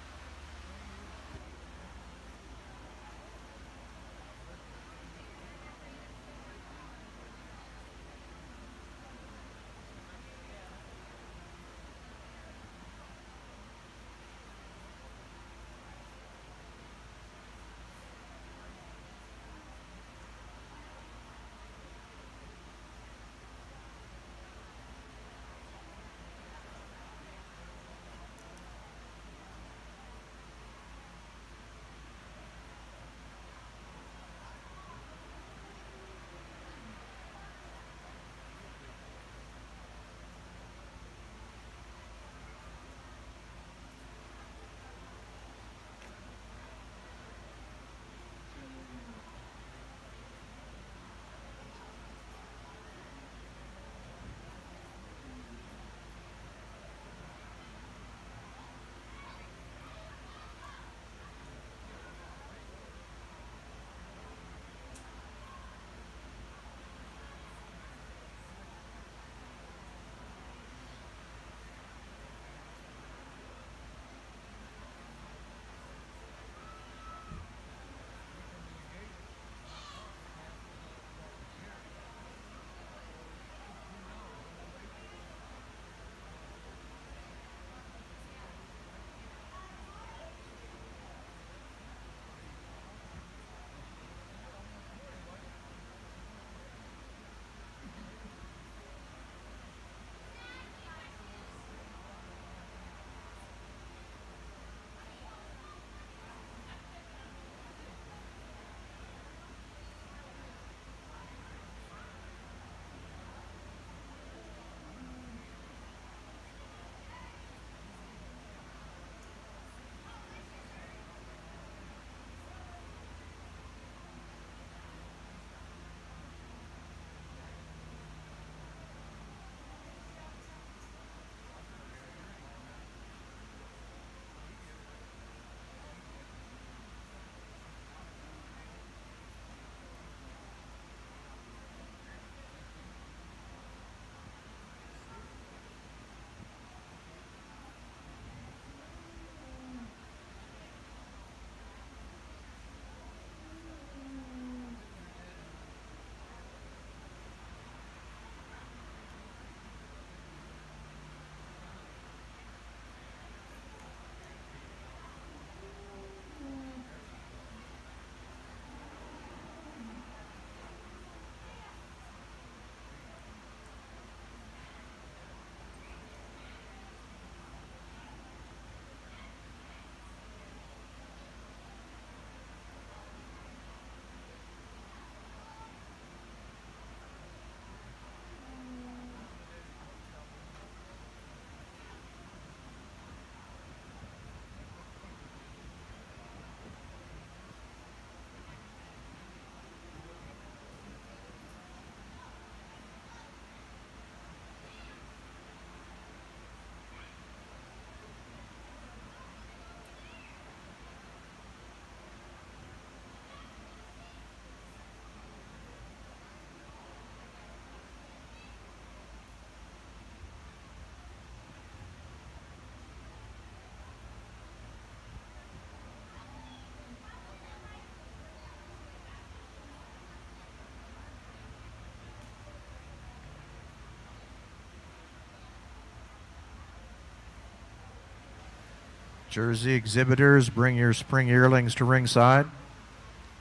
Jersey exhibitors, bring your spring yearlings to ringside.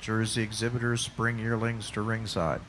Jersey exhibitors, spring yearlings to ringside.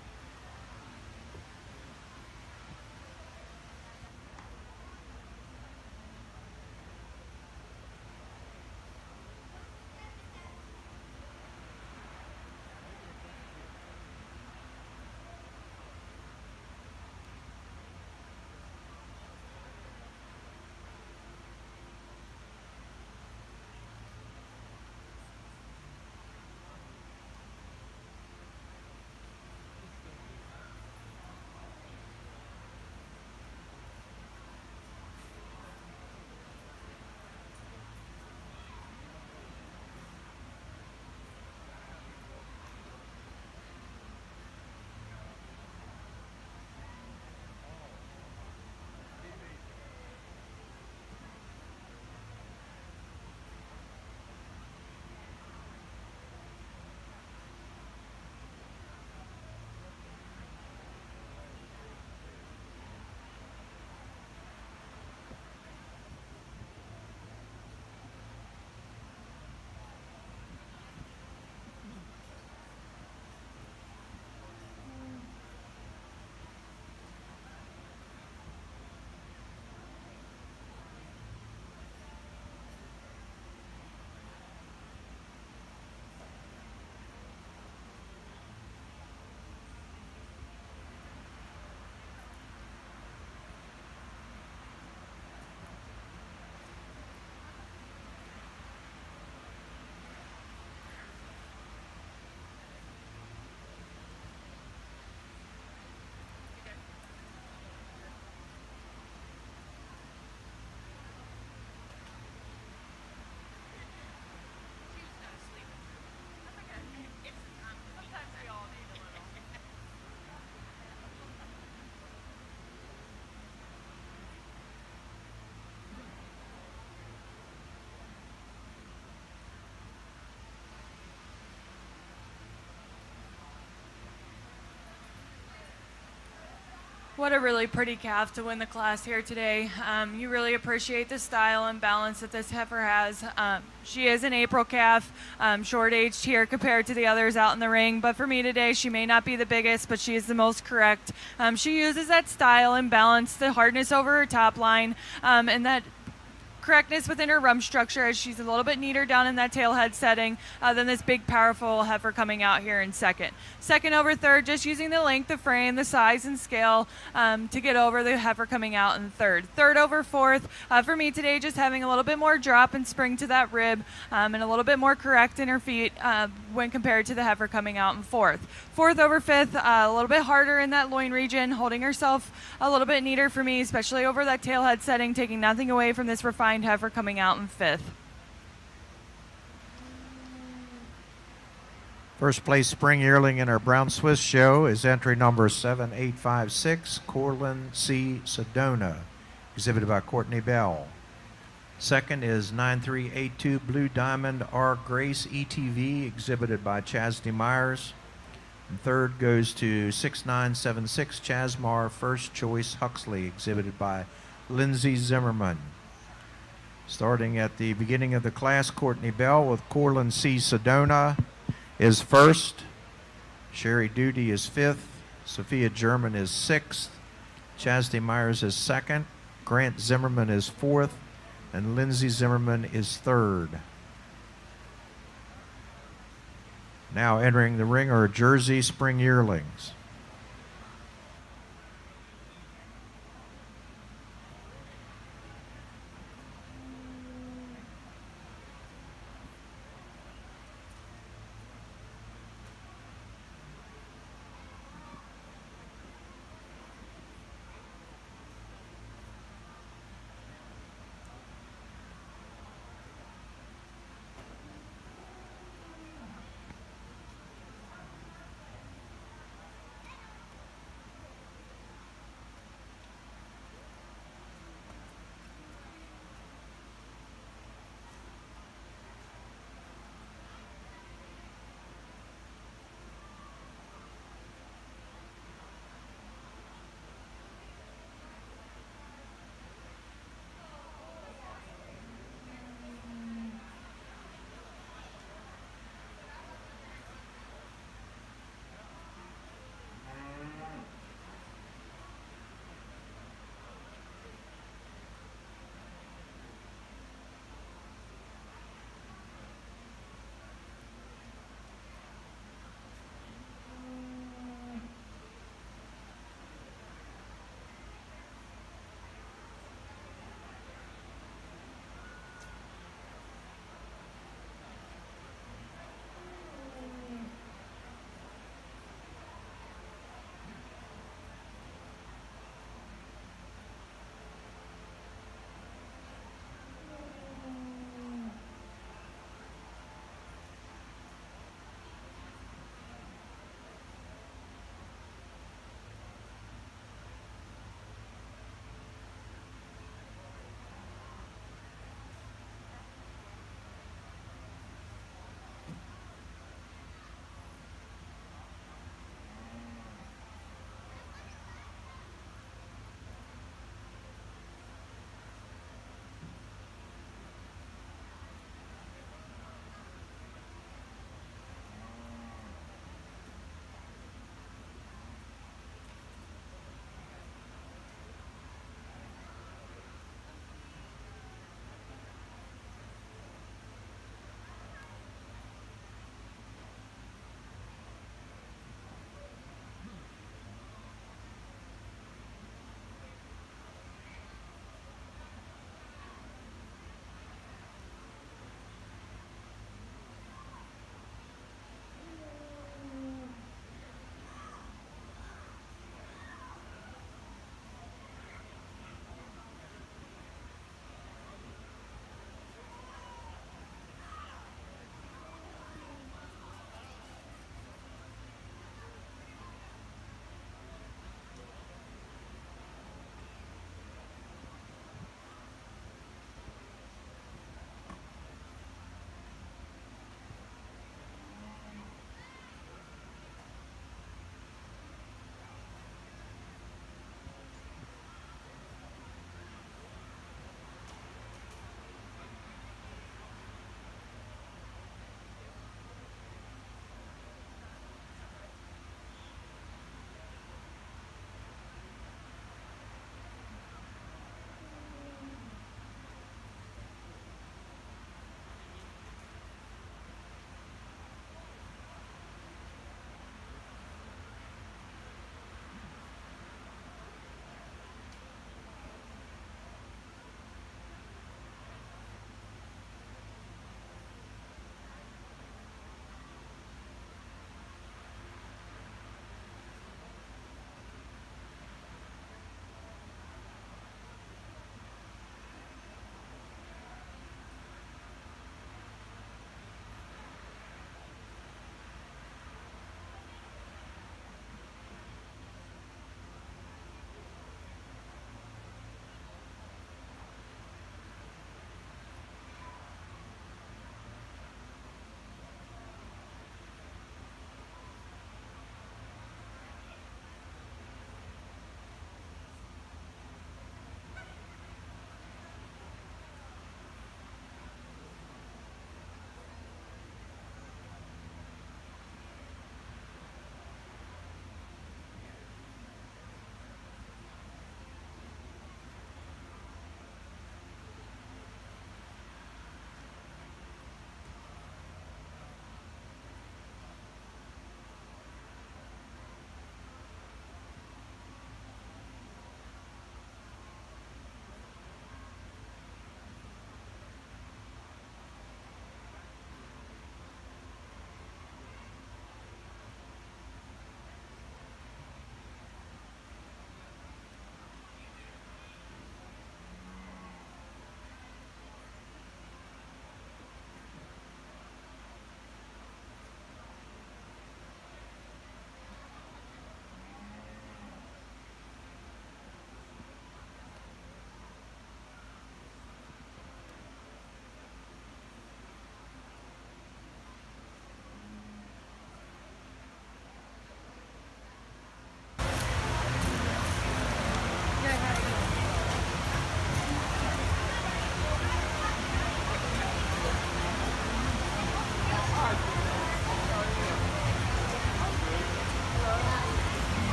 What a really pretty calf to win the class here today. You really appreciate the style and balance that this heifer has. She is an April calf, short-aged here compared to the others out in the ring. But for me today, she may not be the biggest, but she is the most correct. She uses that style and balance, the hardness over her top line, and that correctness within her rump structure, as she's a little bit neater down in that tail head setting than this big powerful heifer coming out here in second. Second over third, just using the length of frame, the size and scale to get over the heifer coming out in third. Third over fourth, for me today, just having a little bit more drop and spring to that rib and a little bit more correct in her feet when compared to the heifer coming out in fourth. Fourth over fifth, a little bit harder in that loin region, holding herself a little bit neater for me, especially over that tail head setting, taking nothing away from this refined heifer coming out in fifth. First place spring yearling in our Brown Swiss show is entry number 7856, Corlin C. Sedona, exhibited by Courtney Bell. Second is 9382 Blue Diamond R. Grace ETV, exhibited by Chasney Myers. And third goes to 6976 Chasmar First Choice Huxley, exhibited by Lindsay Zimmerman. Starting at the beginning of the class, Courtney Bell with Corlin C. Sedona is first. Sherry Duty is fifth. Sophia German is sixth. Chasney Myers is second. Grant Zimmerman is fourth. And Lindsay Zimmerman is third. Now entering the ring are Jersey spring yearlings.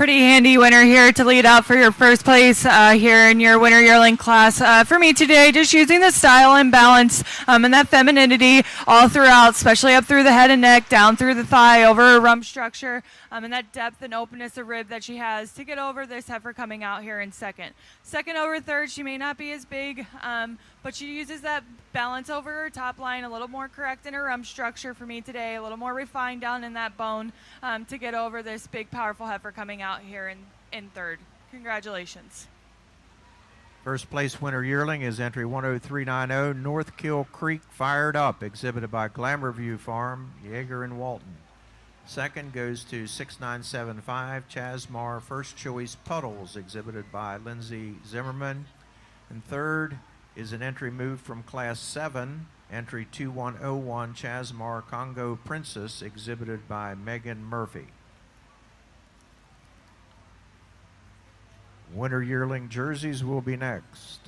pretty handy winner here to lead out for your first place here in your winter yearling class. For me today, just using the style and balance and that femininity all throughout, especially up through the head and neck, down through the thigh, over her rump structure, and that depth and openness of rib that she has to get over this heifer coming out here in second. Second over third, she may not be as big, but she uses that balance over her top line, a little more correct in her rump structure for me today, a little more refined down in that bone to get over this big, powerful heifer coming out here in third. Congratulations. First place winner yearling is entry 10390, North Kill Creek Fired Up, exhibited by Glamour View Farm, Yeager and Walton. Second goes to 6975, Chasmar First Choice Puddles, exhibited by Lindsay Zimmerman. And third is an entry moved from Class 7, entry 2101, Chasmar Congo Princess, exhibited by Megan Murphy. Winter yearling jerseys will be next.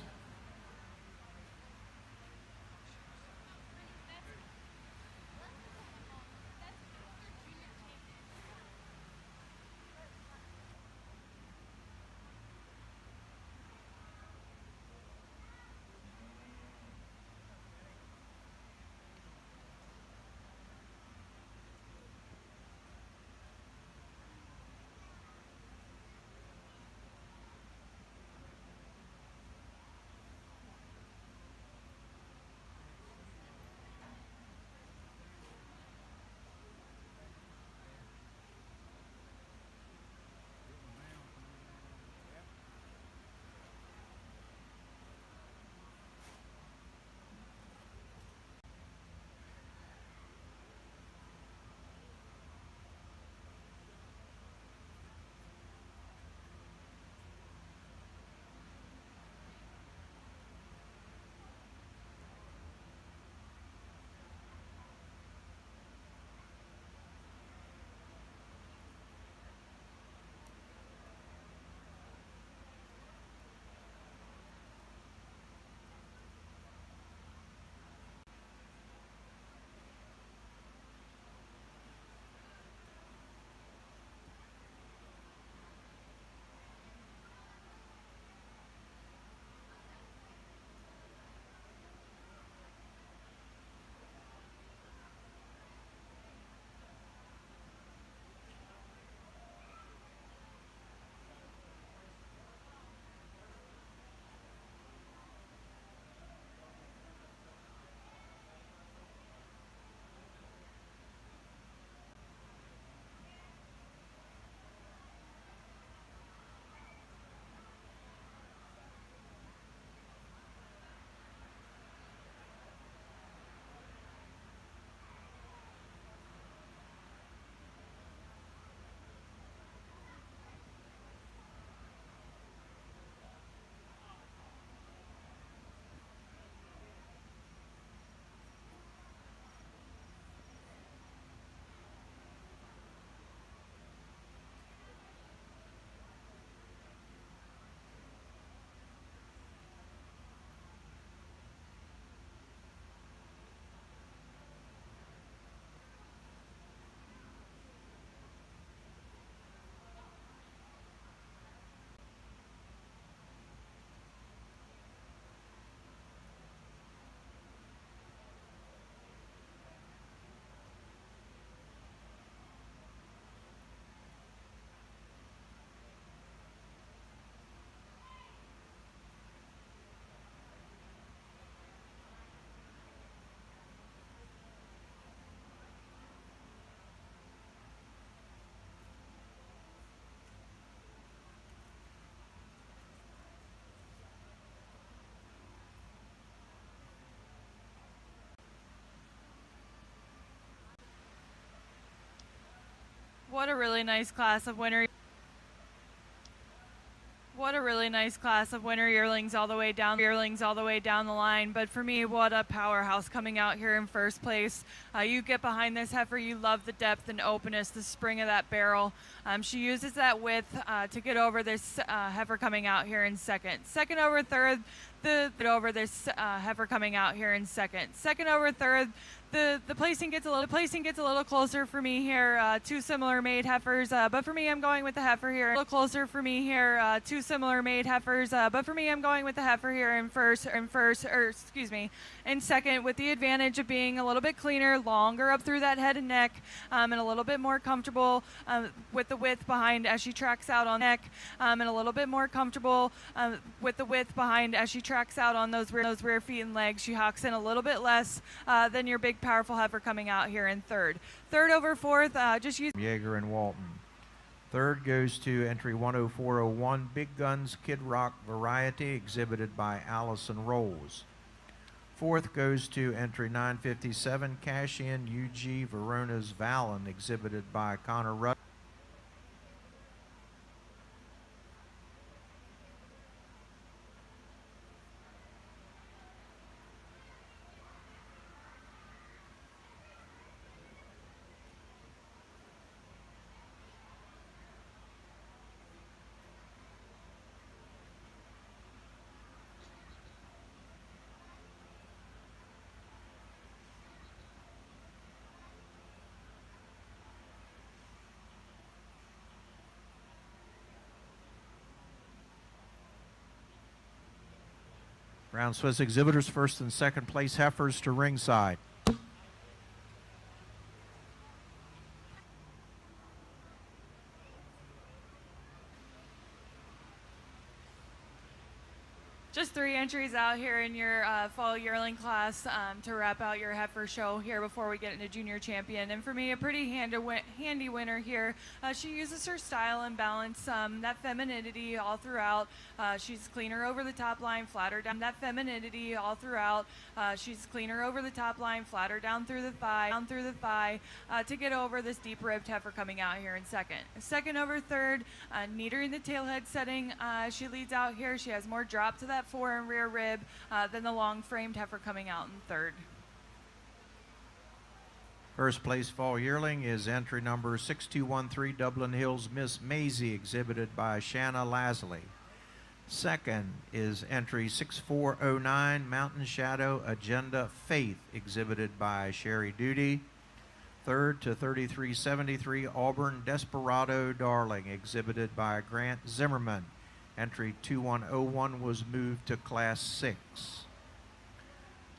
What a really nice class of winter. What a really nice class of winter yearlings all the way down the line. But for me, what a powerhouse coming out here in first place. You get behind this heifer, you love the depth and openness, the spring of that barrel. She uses that width to get over this heifer coming out here in second. Second over third, heifer coming out here in second. Second over third, The placing gets a little closer for me here. Two similar made heifers, but for me, I'm going with the heifer here. A little closer for me here. Two similar made heifers, but for me, I'm going with the heifer here in second, with the advantage of being a little bit cleaner, longer up through that head and neck, and a little bit more comfortable with the width behind as she tracks out on neck, and a little bit more comfortable with the width behind as she tracks out on those rear feet and legs. She hocks in a little bit less than your big powerful heifer coming out here in third. Third over fourth, just use Yeager and Walton. Third goes to entry 10401, Big Guns Kid Rock Variety, exhibited by Allison Rolls. Fourth goes to entry 957, Cash In UG Verona's Valen, exhibited by Connor Rudd. Brown Swiss exhibitors, first and second place heifers to ringside. just 3 entries out here in your fall yearling class to wrap out your heifer show here before we get into junior champion. And for me, a pretty handy winner here. She uses her style and balance, that femininity all throughout. She's cleaner over the top line, flatter down. That femininity all throughout. She's cleaner over the top line, flatter down through the thigh, to get over this deep ribbed heifer coming out here in second. Second over third, neater in the tailhead setting. She leads out here. She has more drop to that fore and rear rib than the long framed heifer coming out in third. First place fall yearling is entry number 6213, Dublin Hills Miss Maisie, exhibited by Shanna Lasley. Second is entry 6409, Mountain Shadow Agenda Faith, exhibited by Sherry Duty. Third to 3373, Auburn Desperado Darling, exhibited by Grant Zimmerman. Entry 2101 was moved to Class 6.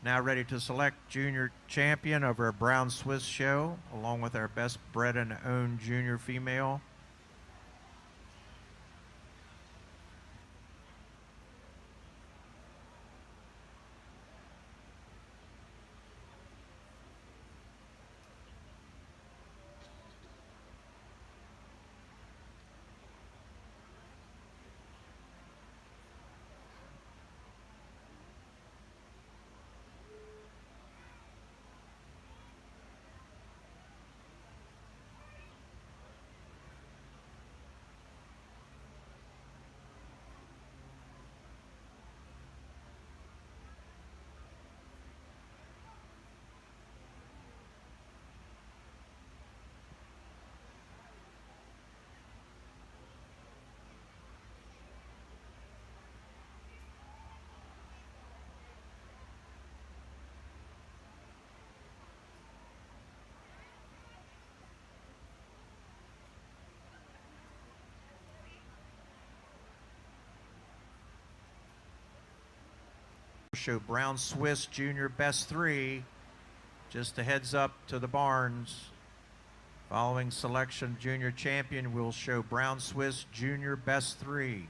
Now ready to select junior champion of our Brown Swiss show, along with our best bred and owned junior female. Show Brown Swiss Junior Best 3. Just a heads up to the barns. Following selection, junior champion will show Brown Swiss Junior Best 3.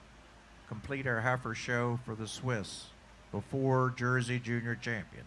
Complete our heifer show for the Swiss before Jersey Junior Champion.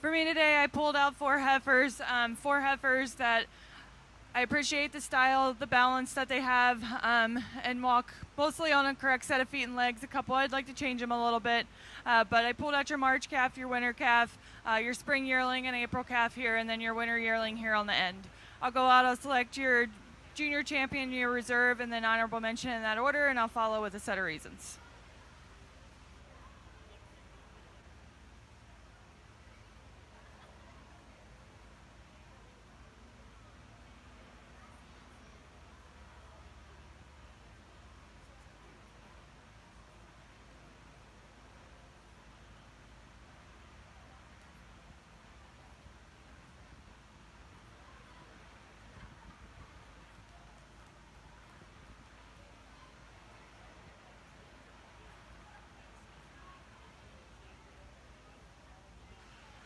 For me today, I pulled out four heifers that I appreciate the style, the balance that they have, and walk mostly on a correct set of feet and legs. A couple, I'd like to change them a little bit, but I pulled out your March calf, your winter calf, your spring yearling and April calf here, and then your winter yearling here on the end. I'll go out, I'll select your junior champion, your reserve, and then honorable mention in that order, and I'll follow with a set of reasons.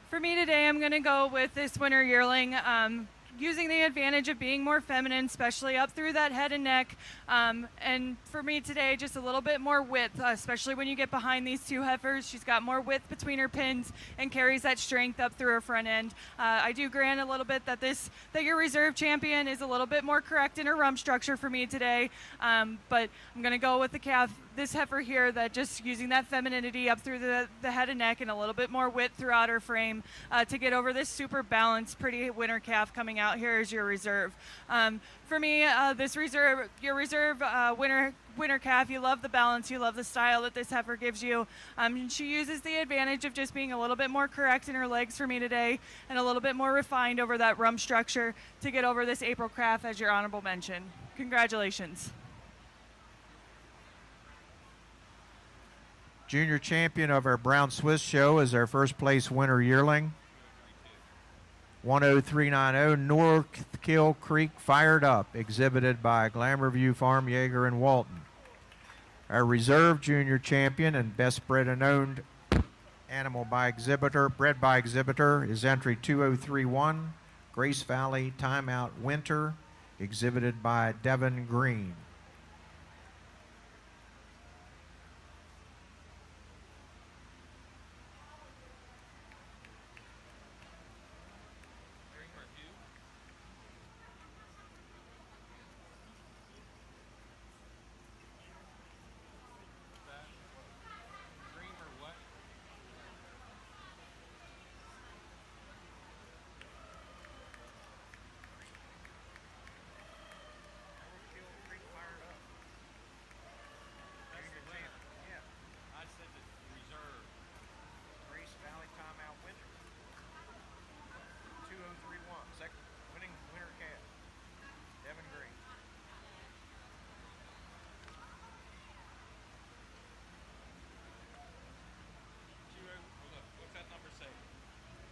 For me today, I'm going to go with this winter yearling, using the advantage of being more feminine, especially up through that head and neck. And for me today, just a little bit more width, especially when you get behind these two heifers. She's got more width between her pins and carries that strength up through her front end. I do grant a little bit that your reserve champion is a little bit more correct in her rump structure for me today. But I'm going to go with the calf, this heifer here, that just using that femininity up through the head and neck and a little bit more width throughout her frame to get over this super balanced, pretty winter calf coming out here as your reserve. For me, your reserve winter calf, you love the balance, you love the style that this heifer gives you. She uses the advantage of just being a little bit more correct in her legs for me today and a little bit more refined over that rump structure to get over this April calf as your honorable mention. Congratulations. Junior champion of our Brown Swiss show is our first place winner yearling. 10390 North Kill Creek Fired Up, exhibited by Glamour View Farm, Yeager and Walton. Our reserve junior champion and best bred and owned animal by exhibitor, bred by exhibitor, is entry 2031, Grace Valley Timeout Winter, exhibited by Devin Green. Devin Green. What's that number say?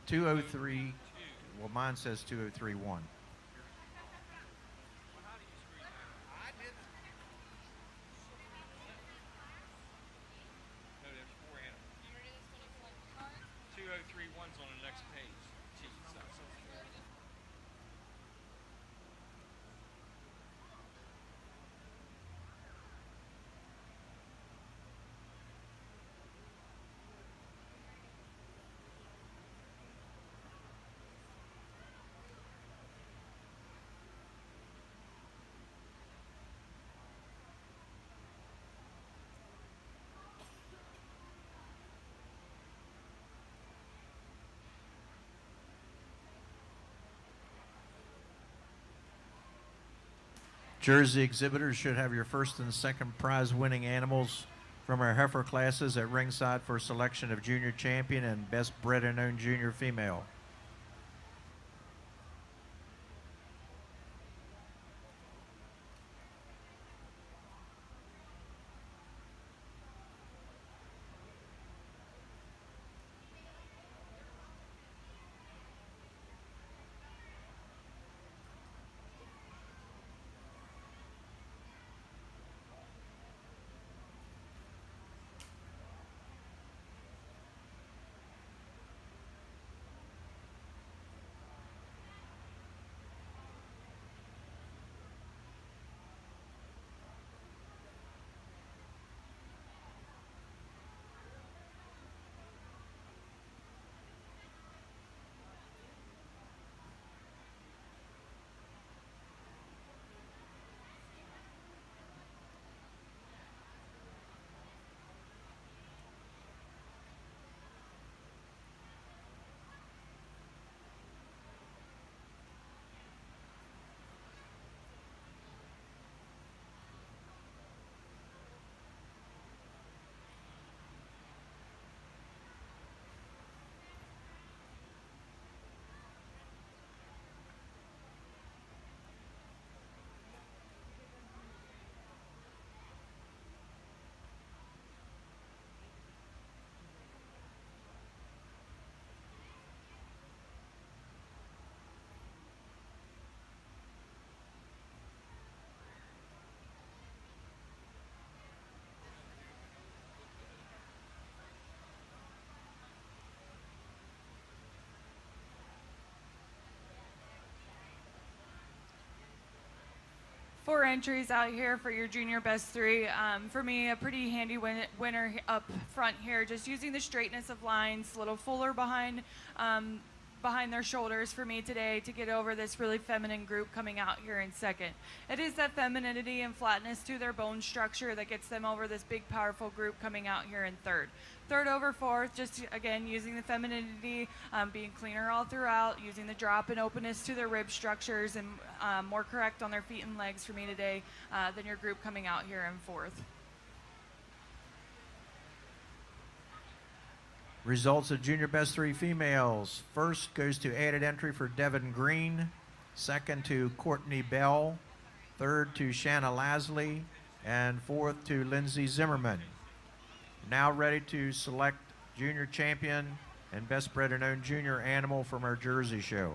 203. Well, mine says 2031. How do you screw that? I didn't. No, there's four animals. 2031's on the next page. Jeez, that's so fair. Jersey exhibitors should have your first and second prize winning animals from our heifer classes at ringside for selection of junior champion and best bred and owned junior female. 4 entries out here for your junior best 3. For me, a pretty handy winner up front here, just using the straightness of lines, a little fuller behind their shoulders for me today to get over this really feminine group coming out here in second. It is that femininity and flatness to their bone structure that gets them over this big, powerful group coming out here in third. Third over fourth, just again using the femininity, being cleaner all throughout, using the drop and openness to their rib structures, and more correct on their feet and legs for me today than your group coming out here in fourth. Results of junior best 3 females. First goes to added entry for Devin Green. Second to Courtney Bell. Third to Shanna Lasley. And fourth to Lindsay Zimmerman. Now ready to select junior champion and best bred and owned junior animal from our Jersey show.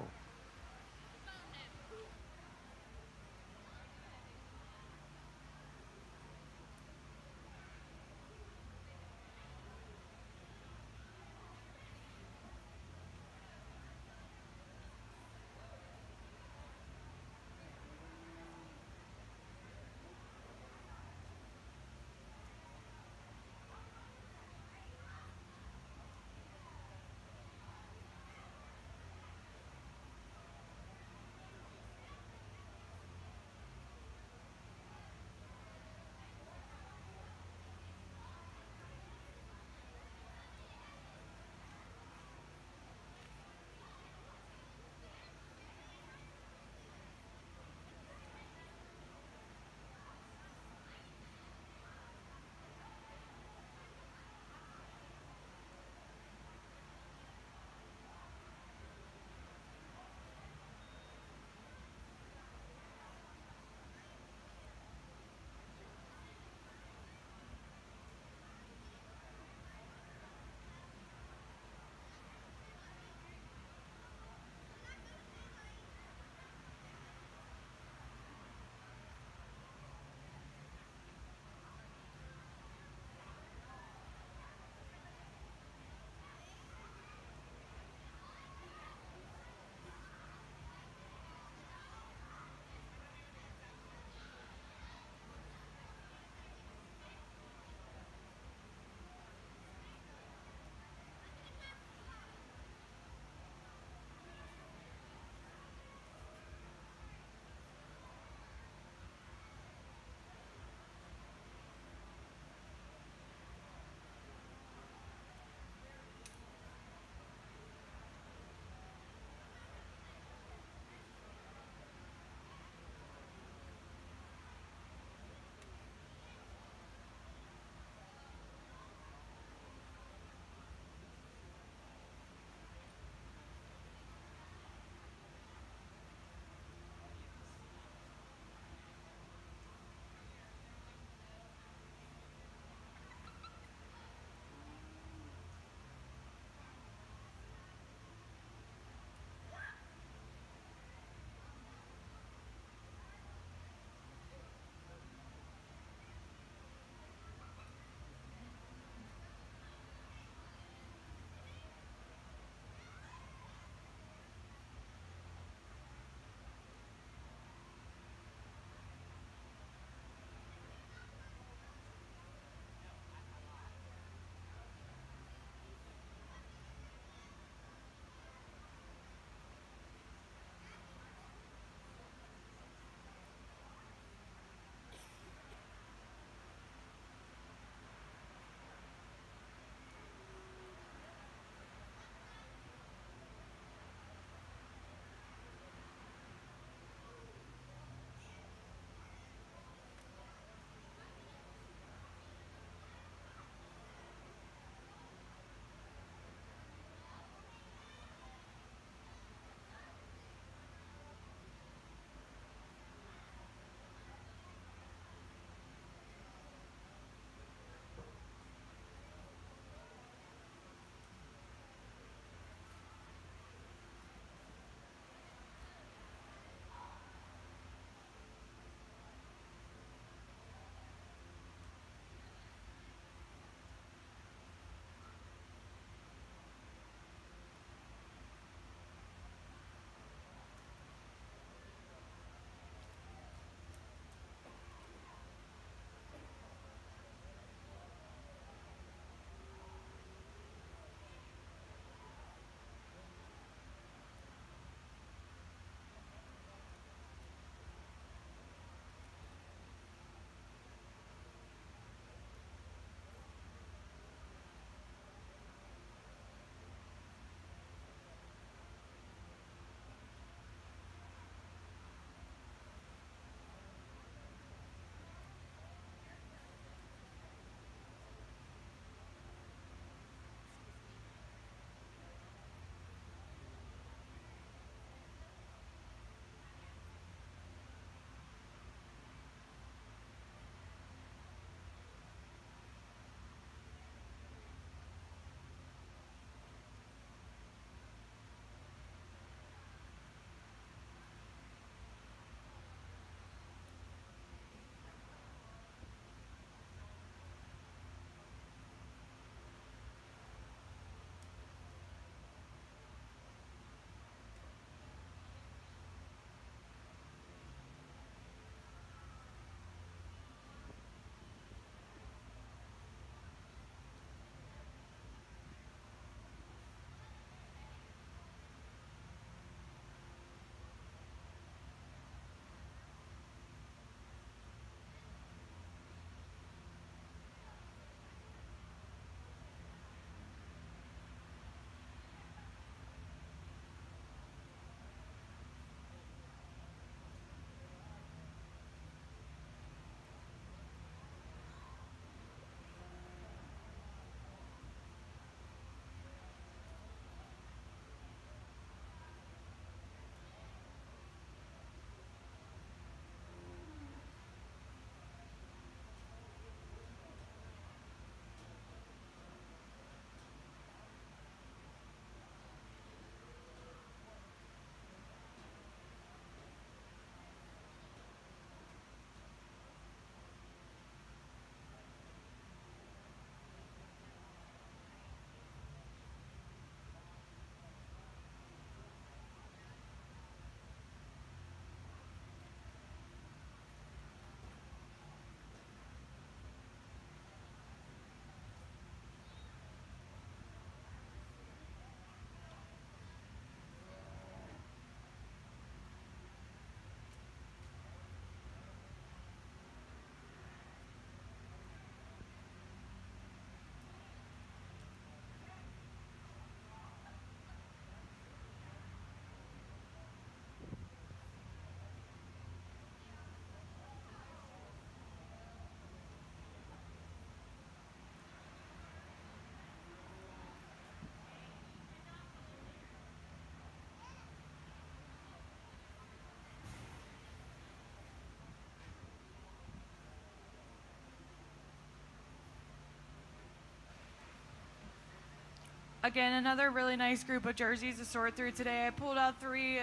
Again, another really nice group of jerseys to sort through today. I pulled out three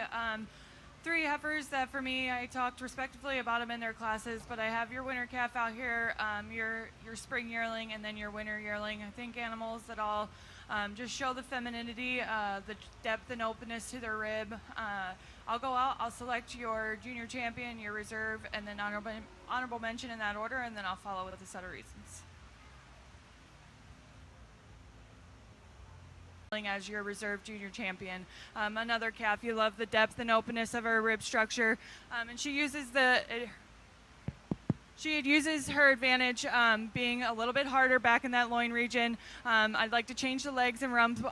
heifers that for me, I talked respectively about them in their classes, but I have your winter calf out here, your spring yearling, and then your winter yearling. I think animals that all just show the femininity, the depth and openness to their rib. I'll go out, I'll select your junior champion, your reserve, and then honorable mention in that order, and then I'll follow with a set of reasons. As your reserve junior champion. Another calf, you love the depth and openness of her rib structure, and she uses her advantage being a little bit harder back in that loin region. I'd like to change the legs and rump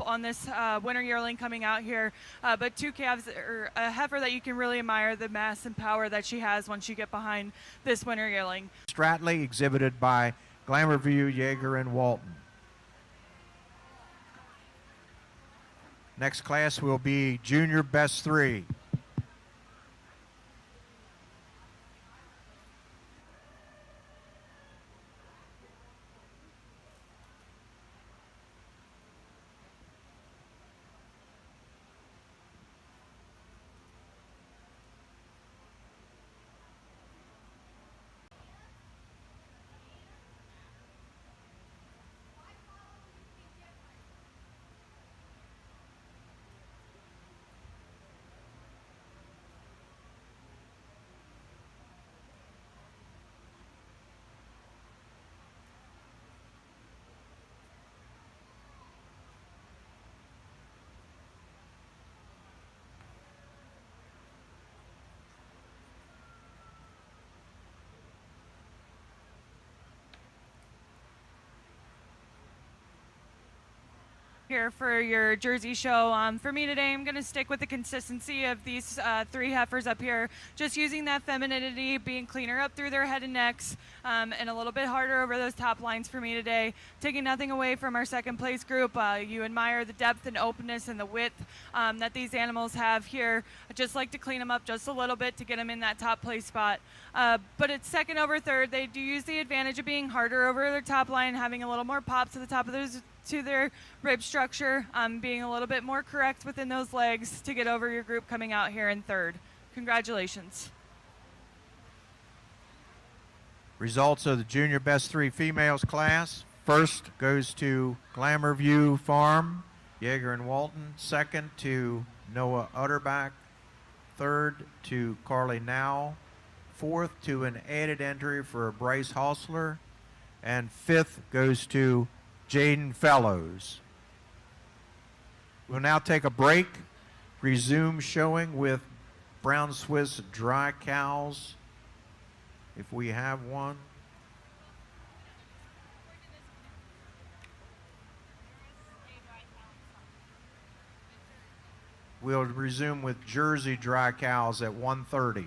on this winter yearling coming out here, but two calves, or a heifer that you can really admire the mass and power that she has once you get behind this winter yearling. Strattley, exhibited by Glamour View, Yeager, and Walton. Next class will be Junior Best 3. Here for your Jersey show. For me today, I'm going to stick with the consistency of these three heifers up here, just using that femininity, being cleaner up through their head and necks, and a little bit harder over those top lines for me today. Taking nothing away from our second place group, you admire the depth and openness and the width that these animals have here. I just like to clean them up just a little bit to get them in that top place spot. But it's second over third. They do use the advantage of being harder over their top line, having a little more pop to the top of those to their rib structure, being a little bit more correct within those legs to get over your group coming out here in third. Congratulations. Results of the Junior Best 3 females class. First goes to Glamour View Farm, Yeager and Walton. Second to Noah Utterback. Third to Carly Now. Fourth to an added entry for Bryce Hostler. And fifth goes to Jaden Fellows. We'll now take a break, resume showing with Brown Swiss dry cows, if we have one. We'll resume with Jersey dry cows at 1:30.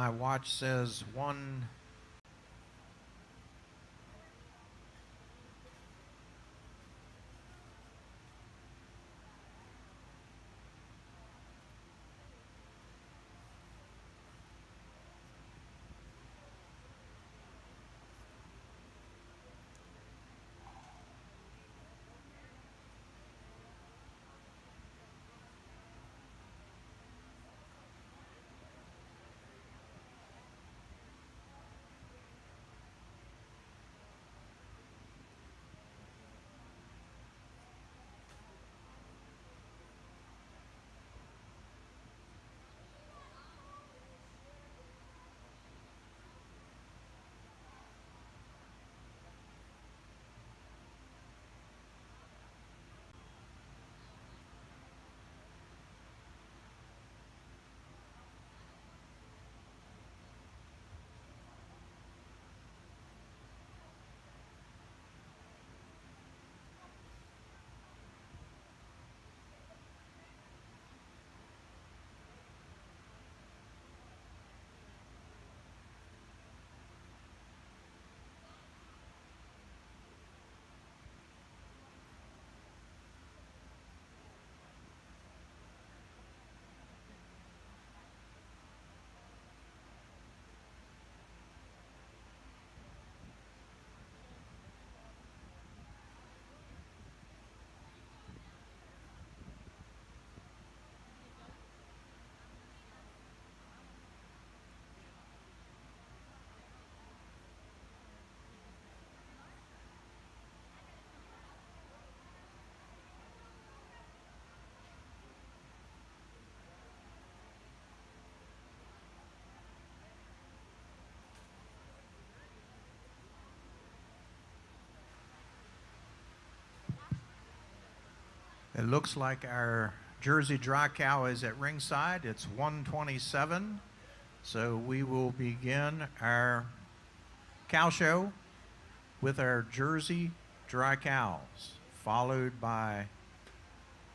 My watch says 1. It looks like our Jersey Dry Cow is at ringside. It's 1:27, so we will begin our cow show with our Jersey Dry Cows, followed by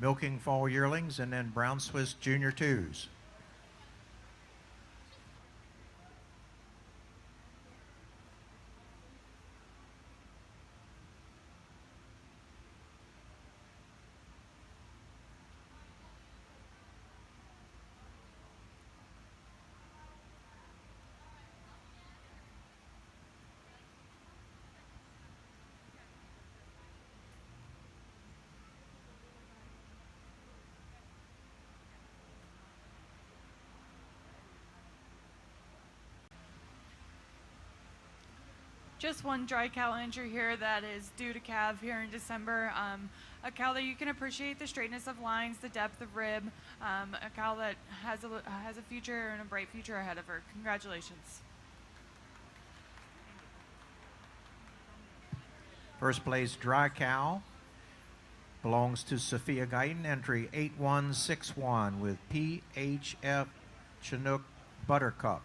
milking fall yearlings and then brown Swiss Junior 2s. Just one dry cow entry here that is due to calve here in December. A cow that you can appreciate the straightness of lines, the depth of rib. A cow that has a future and a bright future ahead of her. Congratulations. First place dry cow belongs to Sophia Guyton, entry 8161 with PHF Chinook Buttercup.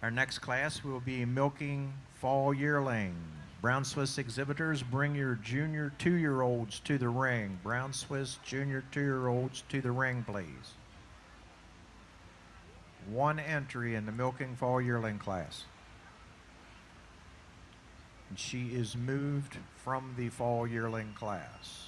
Our next class will be milking fall yearling. Brown Swiss exhibitors, bring your junior 2-year-olds to the ring. Brown Swiss junior 2-year-olds to the ring, please. One entry in the milking fall yearling class. And she is moved from the fall yearling class.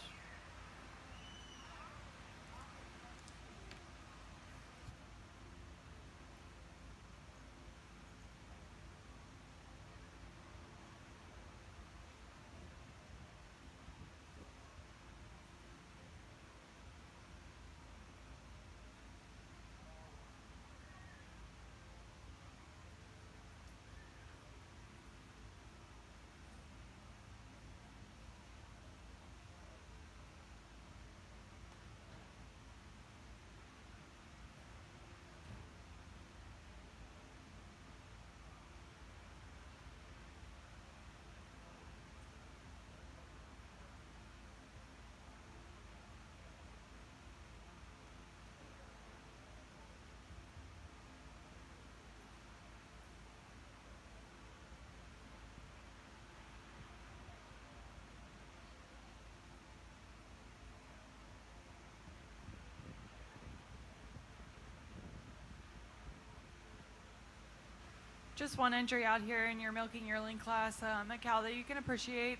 Just one entry out here in your milking yearling class, a cow that you can appreciate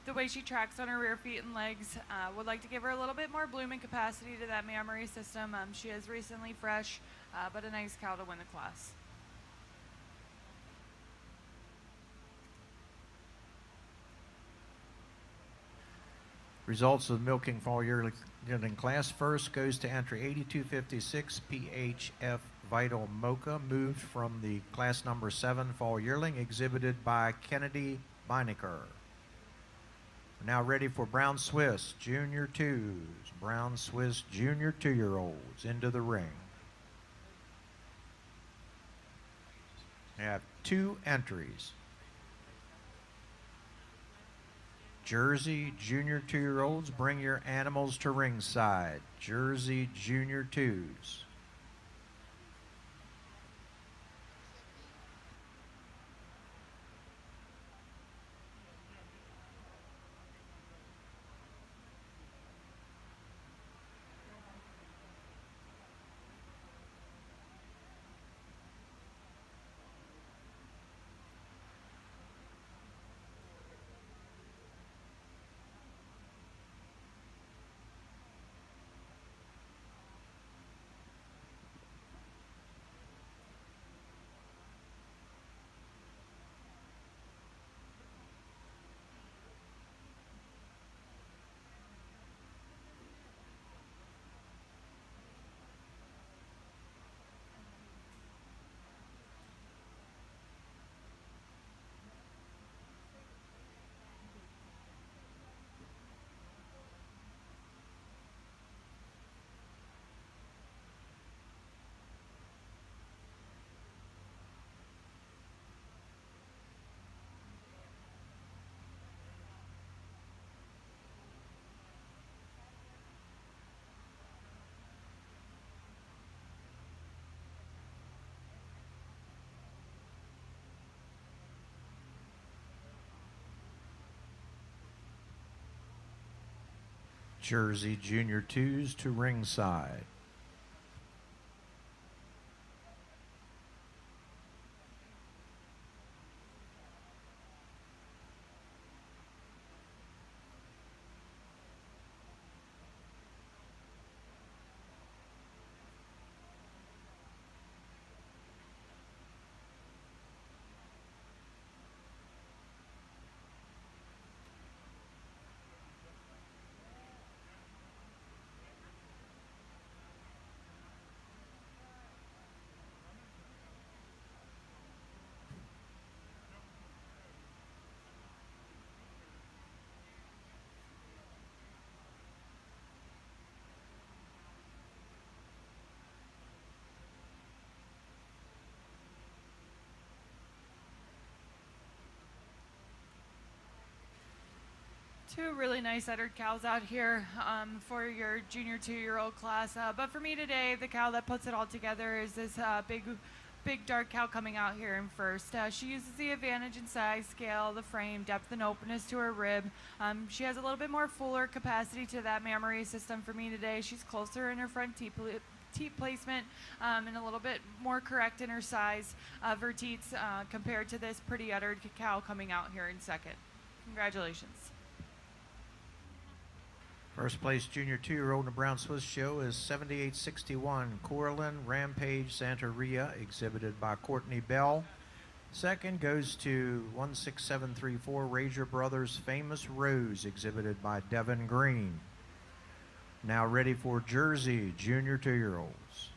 the way she tracks on her rear feet and legs. Would like to give her a little bit more blooming capacity to that mammary system. She is recently fresh, but a nice cow to win the class. Results of the milking fall yearling class. First goes to entry 8256 PHF Vital Mocha, moved from the class number 7 fall yearling, exhibited by Kennedy Beinecker. We're now ready for Brown Swiss Junior 2s. Brown Swiss Junior 2-year-olds into the ring. We have 2 entries. Jersey Junior 2-year-olds, bring your animals to ringside. Jersey Junior 2s. Jersey Junior 2s to ringside. Two really nice uddered cows out here for your junior 2-year-old class. But for me today, the cow that puts it all together is this big dark cow coming out here in first. She uses the advantage in size, scale, the frame, depth, and openness to her rib. She has a little bit more fuller capacity to that mammary system for me today. She's closer in her front teat placement and a little bit more correct in her size of her teats compared to this pretty uddered cow coming out here in second. Congratulations. First place junior 2-year-old in the Brown Swiss show is 7861 Coraline Rampage Santeria, exhibited by Courtney Bell. Second goes to 16734 Rager Brothers Famous Rose, exhibited by Devin Green. Now ready for Jersey junior 2-year-olds.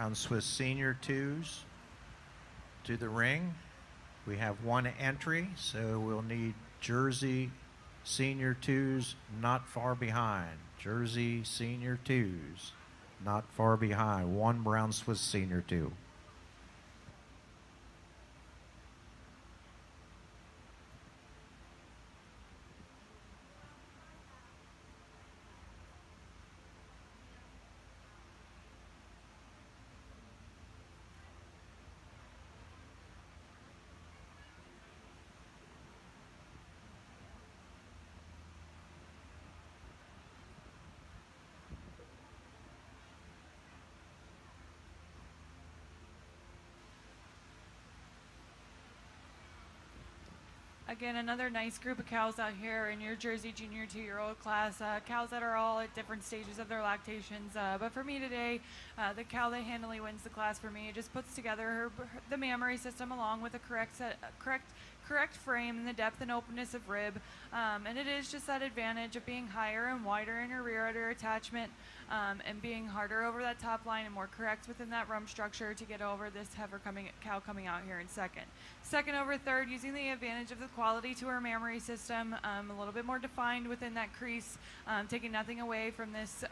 Brown Swiss Senior 2s to the ring. We have one entry, so we'll need Jersey Senior 2s not far behind. Jersey Senior 2s not far behind. One Brown Swiss Senior 2. Again, another nice group of cows out here in your Jersey Junior 2-year-old class. Cows that are all at different stages of their lactations. But for me today, the cow that handily wins the class for me just puts together the mammary system along with a correct frame and the depth and openness of rib. And it is just that advantage of being higher and wider in her rear udder attachment and being harder over that top line and more correct within that rump structure to get over this cow coming out here in second. Second over third, using the advantage of the quality to her mammary system, a little bit more defined within that crease, taking nothing away from this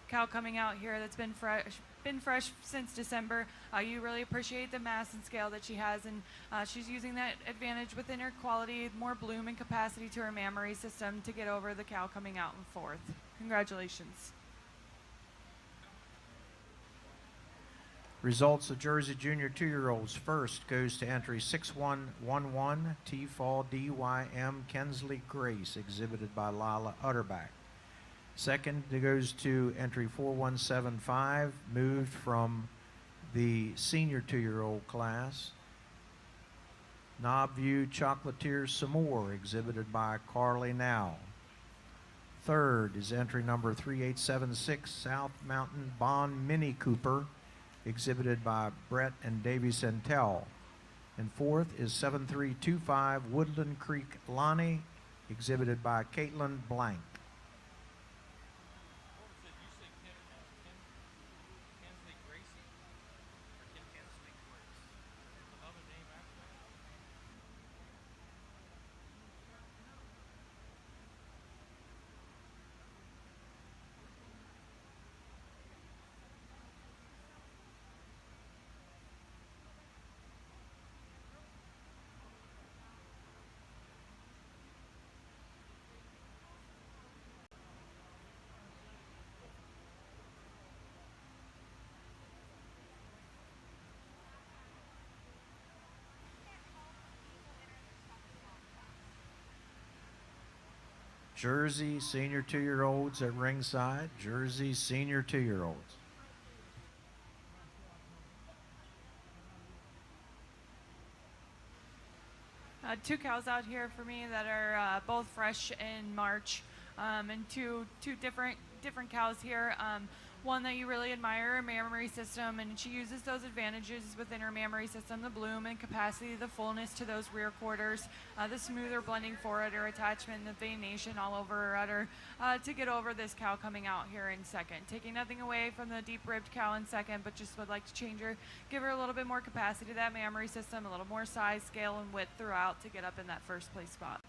cow coming out here that's been fresh since December. You really appreciate the mass and scale that she has, and she's using that advantage within her quality, more bloom and capacity to her mammary system to get over the cow coming out in fourth. Congratulations. Results of Jersey Junior 2-year-olds. First goes to entry 6111 T-Fall DYM Kensley Grace, exhibited by Lila Utterback. Second goes to entry 4175, moved from the senior 2-year-old class. Knob View Chocolatier S'more, exhibited by Carly Now. Third is entry number 3876 South Mountain Bond Mini Cooper, exhibited by Brett and Davy Centel. And fourth is 7325 Woodland Creek Lonnie, exhibited by Caitlin Blank. What was it? You said Kensley Gracie? Or Kensley Grace? Another name after that? Jersey Senior 2-year-olds at ringside. Jersey Senior 2-year-olds. Two cows out here for me that are both fresh in March, and two different cows here. One that you really admire, her mammary system, and she uses those advantages within her mammary system, the bloom and capacity, the fullness to those rear quarters, the smoother blending forudder attachment, the venation all over her udder, to get over this cow coming out here in second. Taking nothing away from the deep-ribbed cow in second, but just would like to change her, give her a little bit more capacity to that mammary system, a little more size, scale, and width throughout to get up in that first place spot.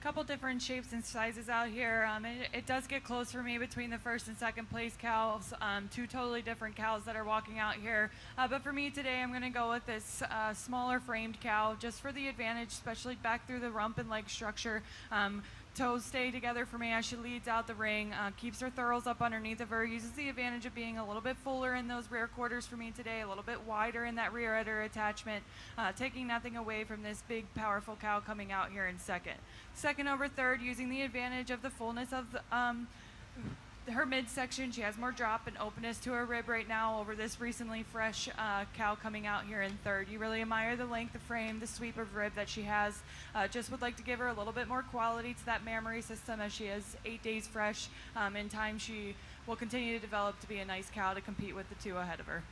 couple different shapes and sizes out here. It does get close for me between the first and second place cows. Two totally different cows that are walking out here. But for me today, I'm going to go with this smaller framed cow just for the advantage, especially back through the rump and leg structure. Toes stay together for me as she leads out the ring, keeps her thurls up underneath of her, uses the advantage of being a little bit fuller in those rear quarters for me today, a little bit wider in that rear udder attachment, taking nothing away from this big, powerful cow coming out here in second. Second over third, using the advantage of the fullness of her midsection. She has more drop and openness to her rib right now over this recently fresh cow coming out here in third. You really admire the length of frame, the sweep of rib that she has. Just would like to give her a little bit more quality to that mammary system as she is 8 days fresh. In time, she will continue to develop to be a nice cow to compete with the two ahead of her.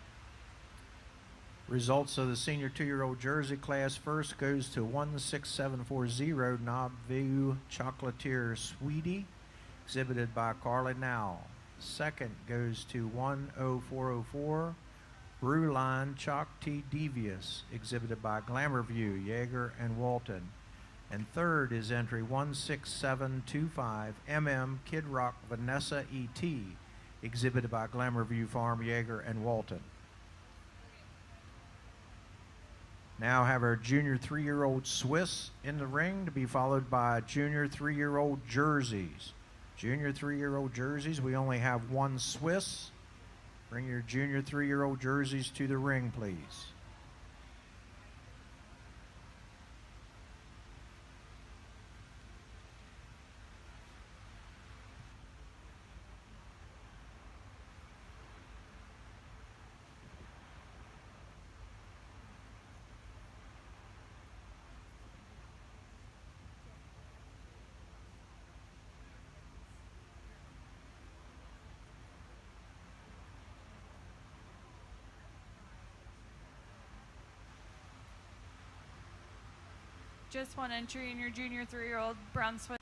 Results of the senior 2-year-old Jersey class. First goes to 16740 Knob View Chocolatier Sweetie, exhibited by Carly Now. Second goes to 10404 Brewline Chalk T Devious, exhibited by Glamour View, Yeager and Walton. And third is entry 16725 Kid Rock Vanessa E.T., exhibited by Glamour View Farm, Yeager and Walton. Now have our junior 3-year-old Swiss in the ring, to be followed by junior 3-year-old Jerseys. Junior 3-year-old Jerseys, we only have one Swiss. Bring your junior 3-year-old Jerseys to the ring, please. Just one entry in your junior 3-year-old brown Swiss.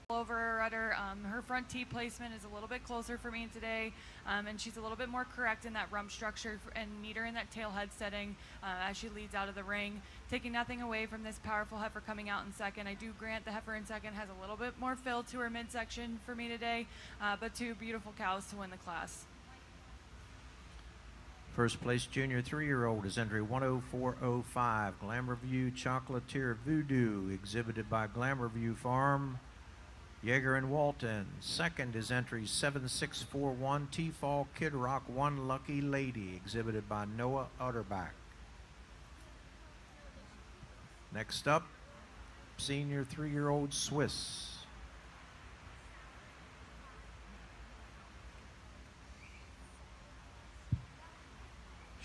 Over her udder. Her front tee placement is a little bit closer for me today, and she's a little bit more correct in that rump structure and neater in that tail head setting as she leads out of the ring. Taking nothing away from this powerful heifer coming out in second. I do grant the heifer in second has a little bit more fill to her midsection for me today, but two beautiful cows to win the class. First place junior 3-year-old is entry 10405 Glamour View Chocolatier Voodoo, exhibited by Glamour View Farm, Yeager and Walton. Second is entry 7641 T-Fall Kid Rock One Lucky Lady, exhibited by Noah Utterback. Next up, senior 3-year-old Swiss.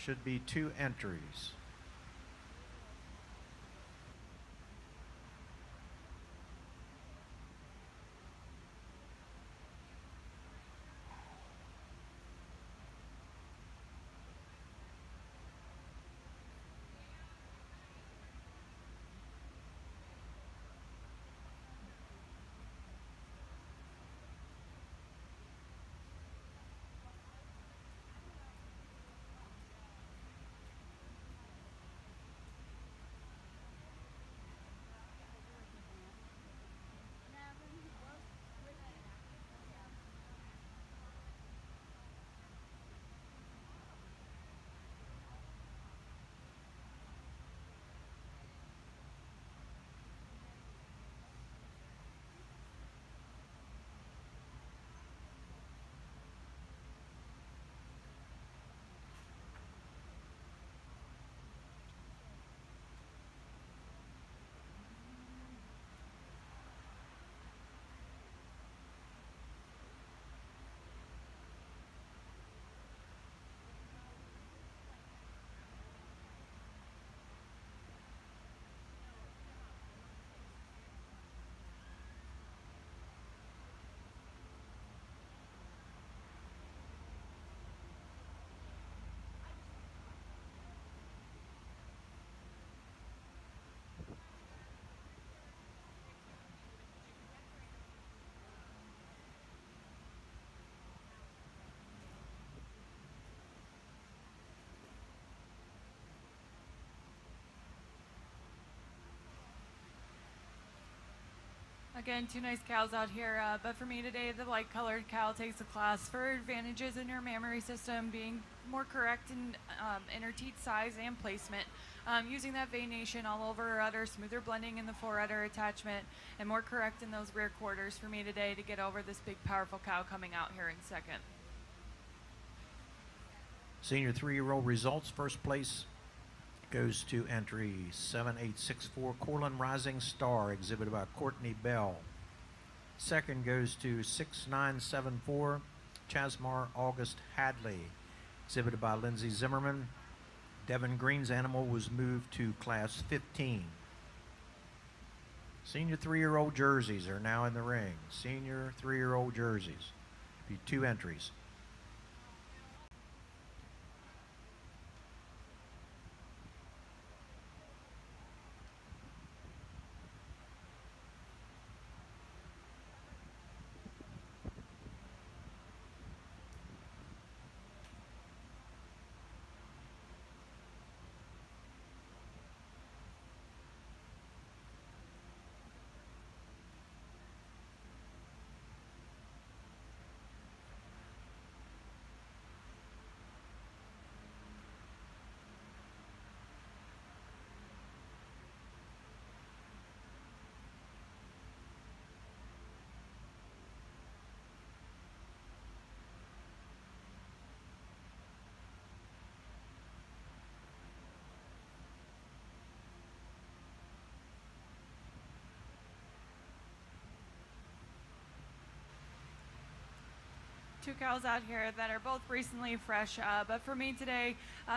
Should be 2 entries. Again, 2 nice cows out here, but for me today, the light colored cow takes the class for advantages in her mammary system, being more correct in inner teat size and placement, using that venation all over her udder, smoother blending in the fore udder attachment, and more correct in those rear quarters for me today to get over this big, powerful cow coming out here in second. Senior 3-year-old results. First place goes to entry 7864 Corlin Rising Star, exhibited by Courtney Bell. Second goes to 6974 Chasmar August Hadley, exhibited by Lindsay Zimmerman. Devin Green's animal was moved to class 15. Senior 3-year-old jerseys are now in the ring. Senior 3-year-old jerseys. Be 2 entries. Two cows out here that are both recently fresh, but for me today,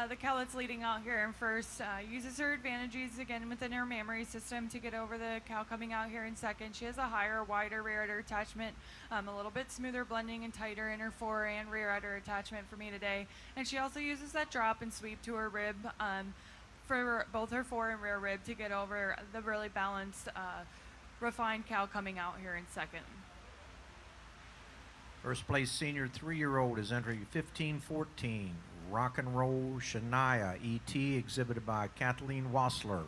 the cow that's leading out here in first uses her advantages again within her mammary system to get over the cow coming out here in second. She has a higher, wider rear udder attachment, a little bit smoother blending and tighter in her fore and rear udder attachment for me today, and she also uses that drop and sweep to her rib for both her fore and rear rib to get over the really balanced, refined cow coming out here in second. First place senior 3-year-old is entry 1514, Rock and Roll Shania ET, exhibited by Kathleen Wassler.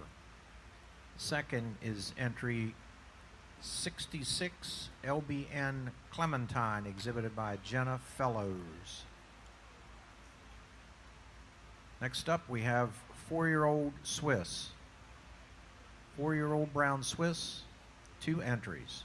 Second is entry 66, LBN Clementine, exhibited by Jenna Fellows. Next up, we have 4-year-old Swiss. 4-year-old Brown Swiss, 2 entries.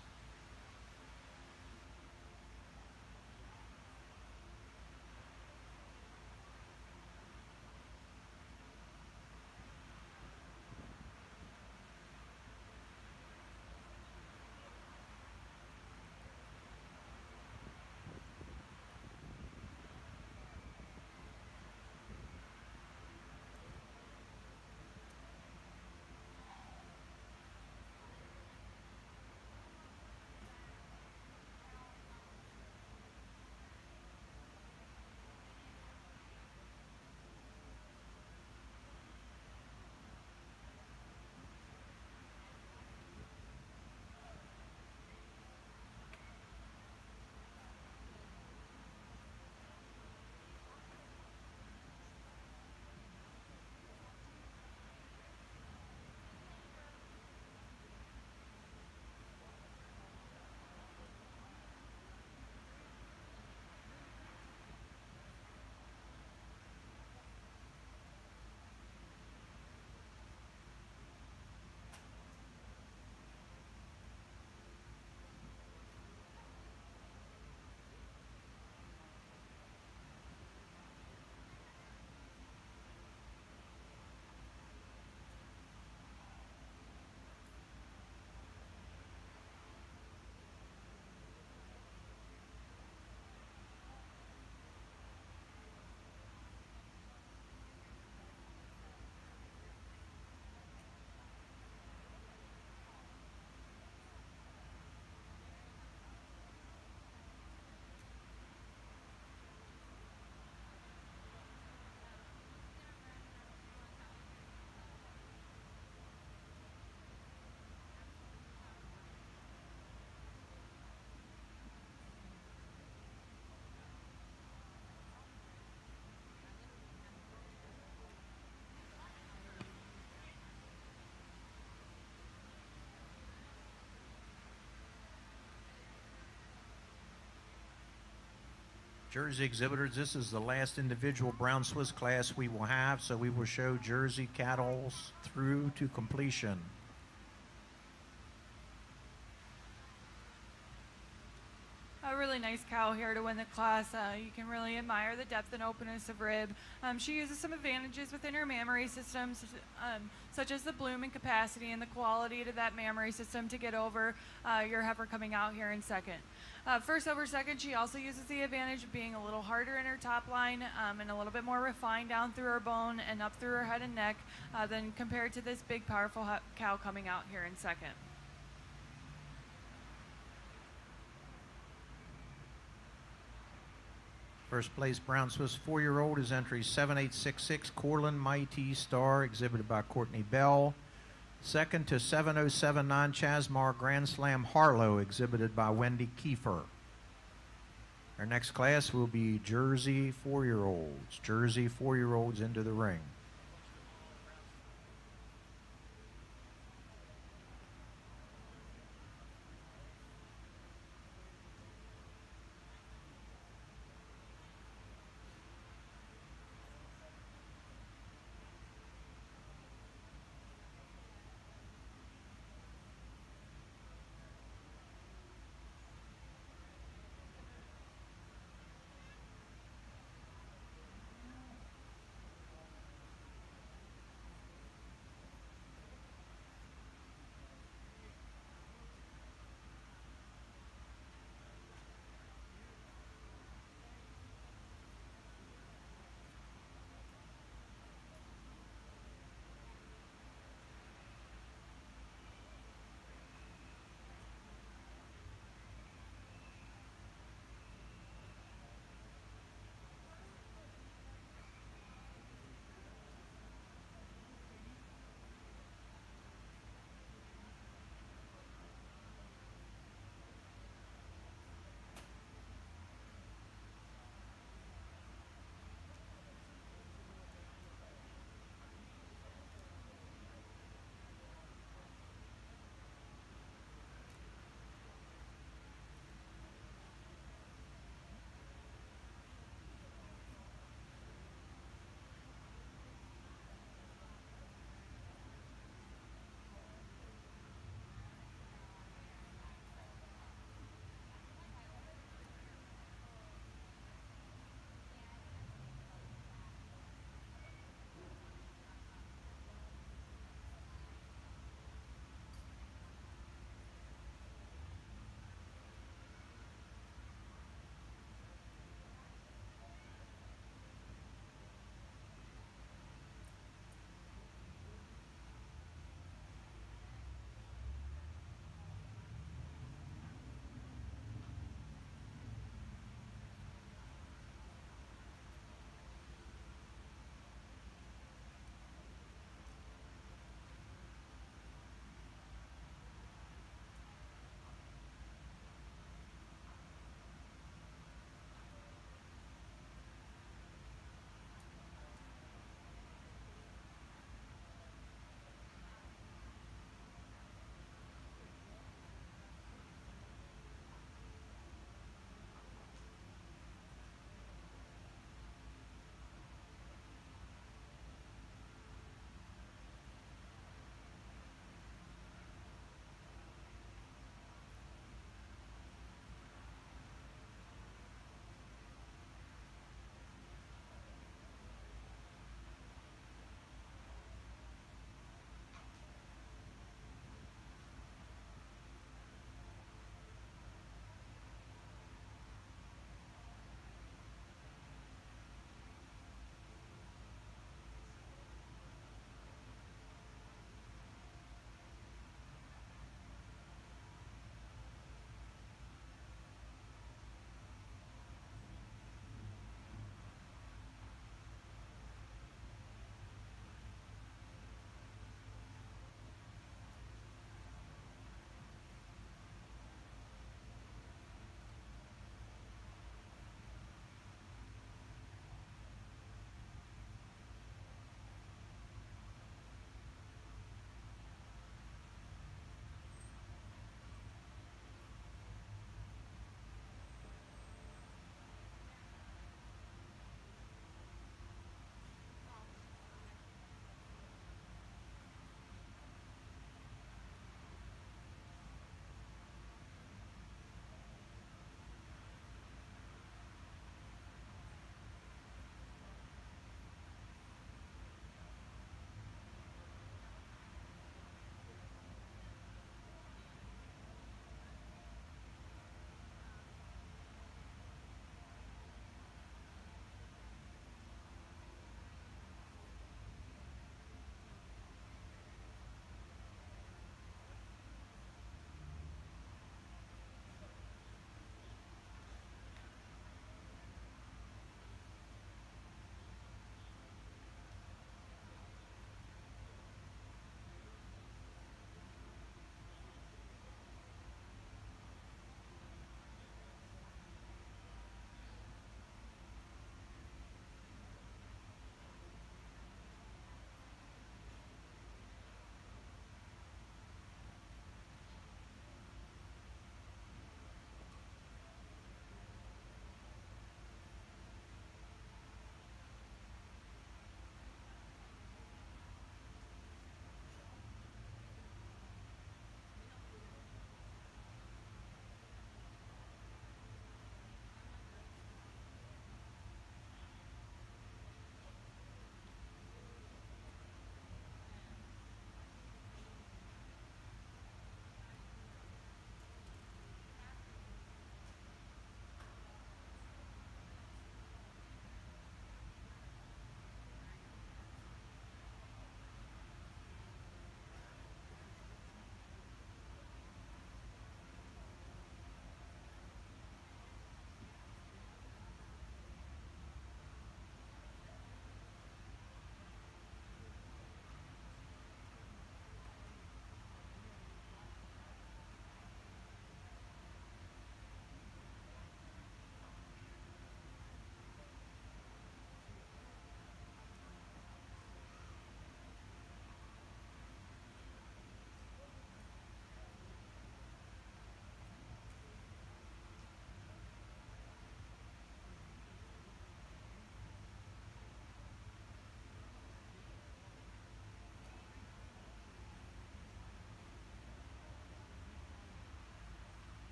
Jersey exhibitors, this is the last individual brown Swiss class we will have, so we will show Jersey cattles through to completion. A really nice cow here to win the class. You can really admire the depth and openness of rib. She uses some advantages within her mammary systems, such as the bloom and capacity and the quality to that mammary system to get over your heifer coming out here in second. First over second, she also uses the advantage of being a little harder in her top line and a little bit more refined down through her bone and up through her head and neck than compared to this big, powerful cow coming out here in second. First place brown Swiss 4-year-old is entry 7866 Corlin Mighty Star, exhibited by Courtney Bell. Second to 7079 Chasmar Grand Slam Harlow, exhibited by Wendy Kiefer. Our next class will be Jersey 4-year-olds. Jersey 4-year-olds into the ring.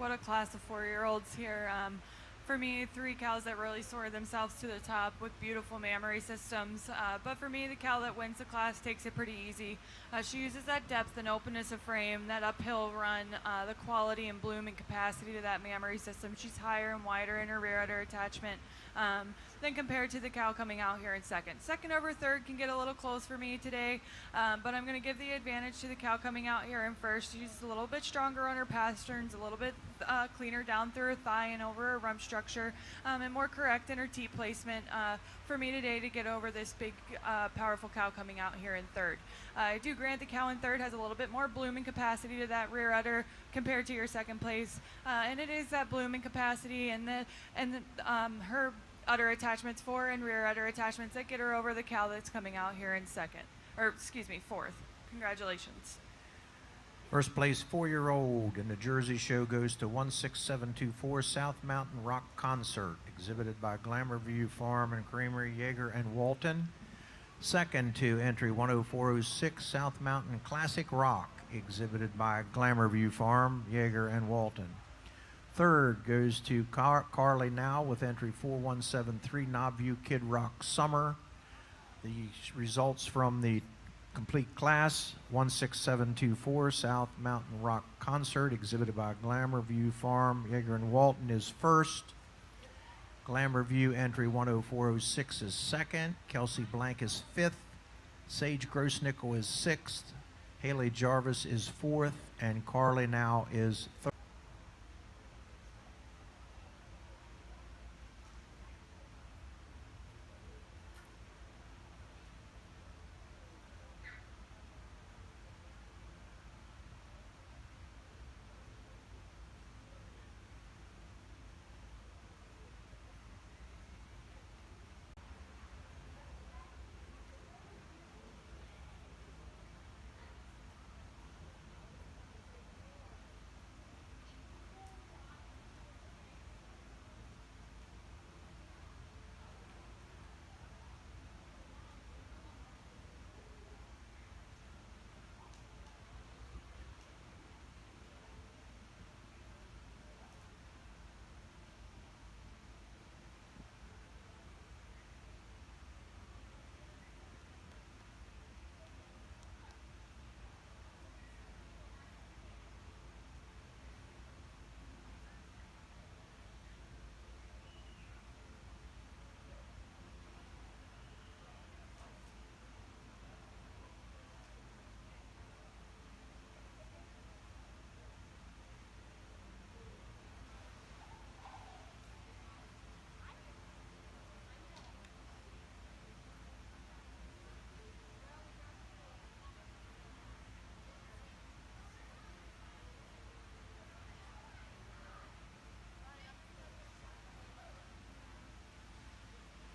What a class of 4-year-olds here. For me, 3 cows that really soar themselves to the top with beautiful mammary systems. But for me, the cow that wins the class takes it pretty easy. She uses that depth and openness of frame, that uphill run, the quality and bloom and capacity to that mammary system. She's higher and wider in her rear udder attachment than compared to the cow coming out here in second. Second over third can get a little close for me today, but I'm going to give the advantage to the cow coming out here in first. She's a little bit stronger on her pasterns, a little bit cleaner down through her thigh and over her rump structure, and more correct in her teat placement for me today to get over this big, powerful cow coming out here in third. I do grant the cow in third has a little bit more bloom and capacity to that rear udder compared to your second place, and it is that bloom and capacity and her udder attachments, fore and rear udder attachments, that get her over the cow that's coming out here in second, or excuse me, fourth. Congratulations. First place 4-year-old in the Jersey show goes to 16724 South Mountain Rock Concert, exhibited by Glamour View Farm and Creamery, Yeager and Walton. Second to entry 10406 South Mountain Classic Rock, exhibited by Glamour View Farm, Yeager and Walton. Third goes to Carly Now with entry 4173 Knobview Kid Rock Summer. The results from the complete class 16724 South Mountain Rock Concert, exhibited by Glamour View Farm, Yeager and Walton, is first. Glamour View entry 10406 is second. Kelsey Blank is fifth. Sage Grossnickel is sixth. Haley Jarvis is fourth, and Carly Now is third.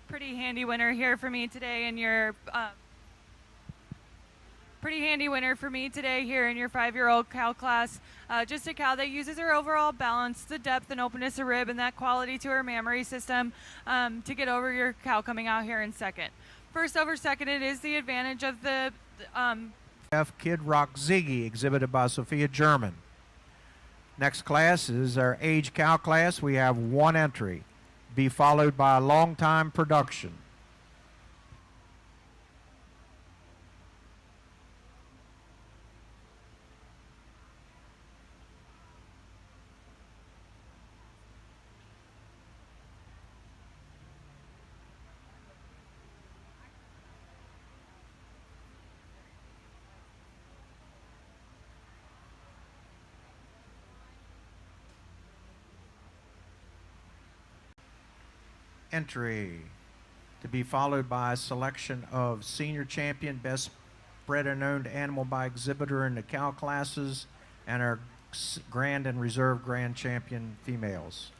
Pretty handy winner here for me today in your pretty handy winner for me today here in your 5-year-old cow class. Just a cow that uses her overall balance, the depth and openness of rib, and that quality to her mammary system to get over your cow coming out here in second. First over second, it is the advantage of the F Kid Rock Ziggy, exhibited by Sophia German. Next class is our age cow class. We have one entry, be followed by a long time production. Entry, to be followed by a selection of senior champion, best bred and owned animal by exhibitor in the cow classes, and our grand and reserve grand champion females.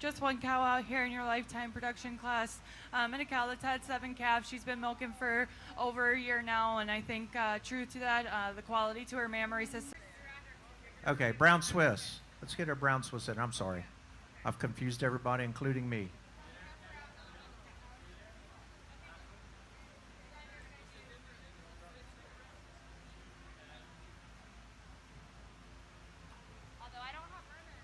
just one cow out here in your lifetime production class, and a cow that's had 7 calves. She's been milking for over a year now, and I think true to that, the quality to her mammary system. Okay, brown Swiss. Let's get our brown Swiss in. I'm sorry. I've confused everybody, including me. Although I don't have runners.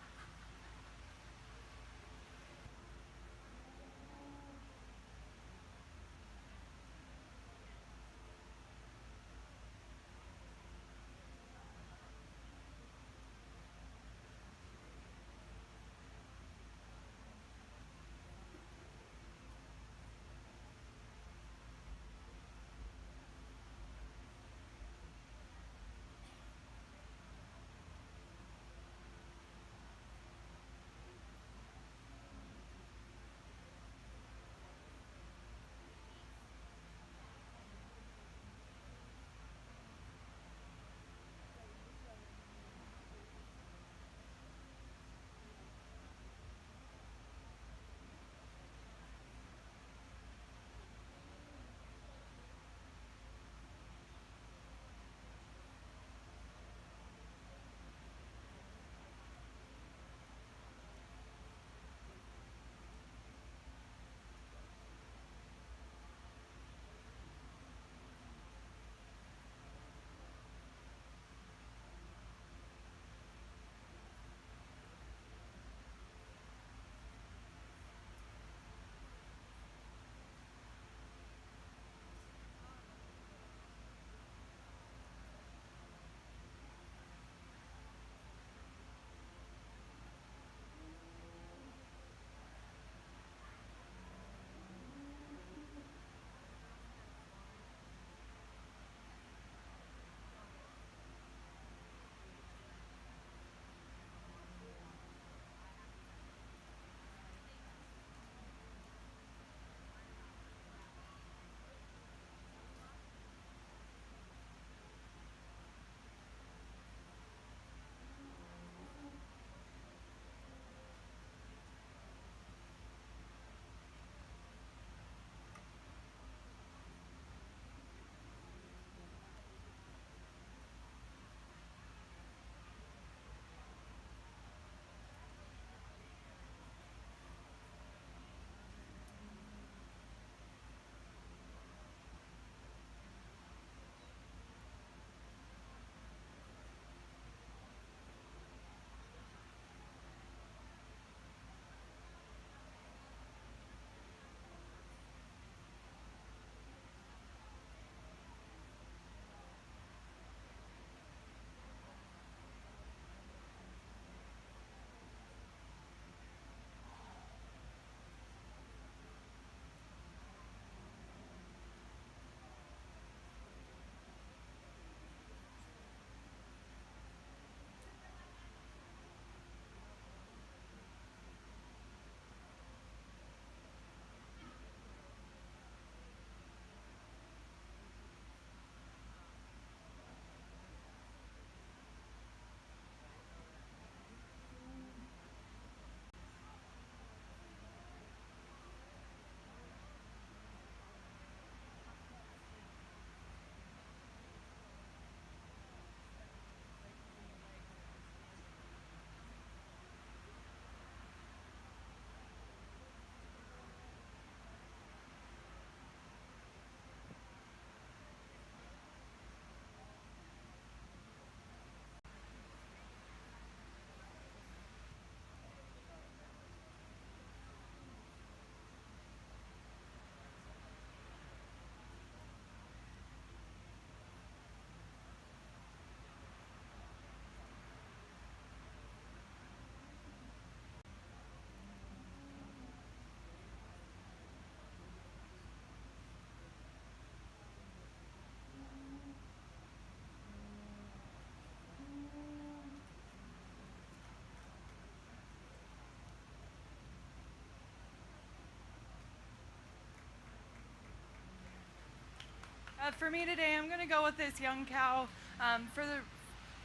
For me today, I'm going to go with this young cow.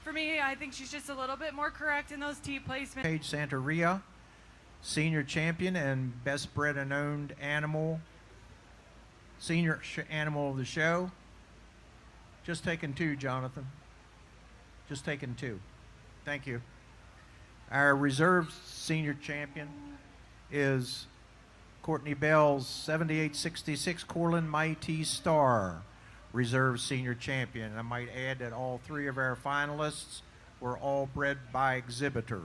For me, I think she's just a little bit more correct in those T placements. Paige Santeria. senior champion and best bred and owned animal, senior animal of the show. Just taking 2, Jonathan. Just taking 2. Thank you. Our reserve senior champion is Courtney Bell's 7866 Corlin Mighty Star, reserve senior champion. I might add that all 3 of our finalists were all bred by exhibitor.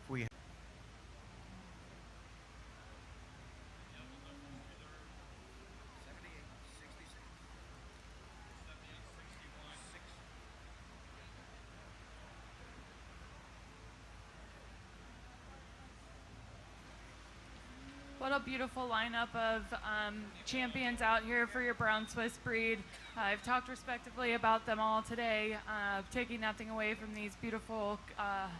We What a beautiful lineup of champions out here for your brown Swiss breed. I've talked respectively about them all today, taking nothing away from these beautiful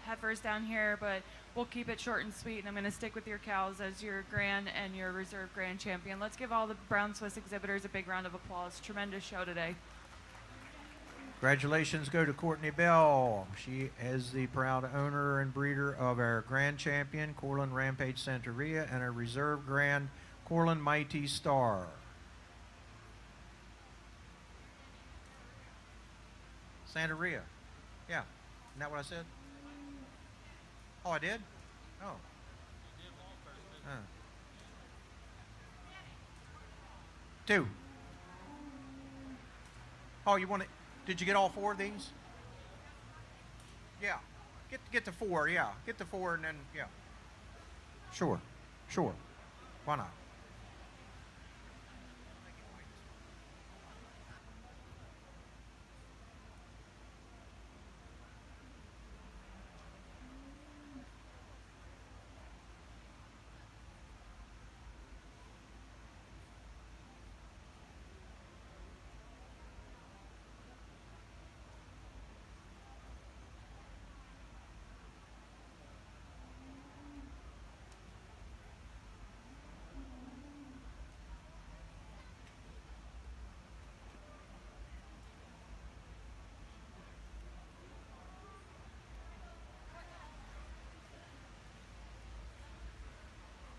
heifers down here, but we'll keep it short and sweet, and I'm going to stick with your cows as your grand and your reserve grand champion. Let's give all the brown Swiss exhibitors a big round of applause. Tremendous show today. Congratulations go to Courtney Bell. She is the proud owner and breeder of our grand champion, Corlin Rampage Santeria, and our reserve grand, Corlin Mighty Star. Santeria. Yeah. Isn't that what I said? Oh, I did? Oh. Uh. 2. Oh, you want to... Did you get all 4 of these? Yeah. Get the 4, yeah. Get the 4 and then, yeah. Sure. Why not?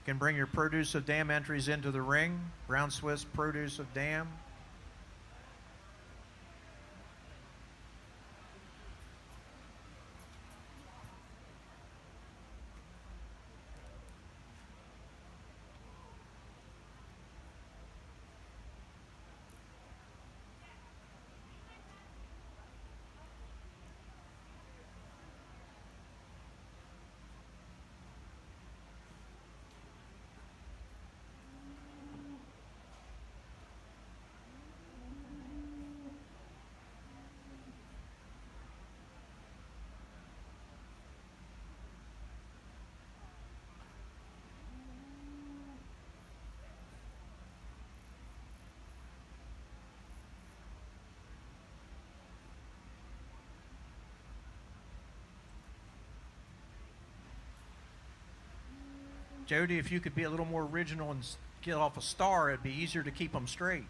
Can bring your produce of dam entries into the ring. Brown Swiss produce of dam. Jody, if you could be a little more original and get off a star, it'd be easier to keep them straight.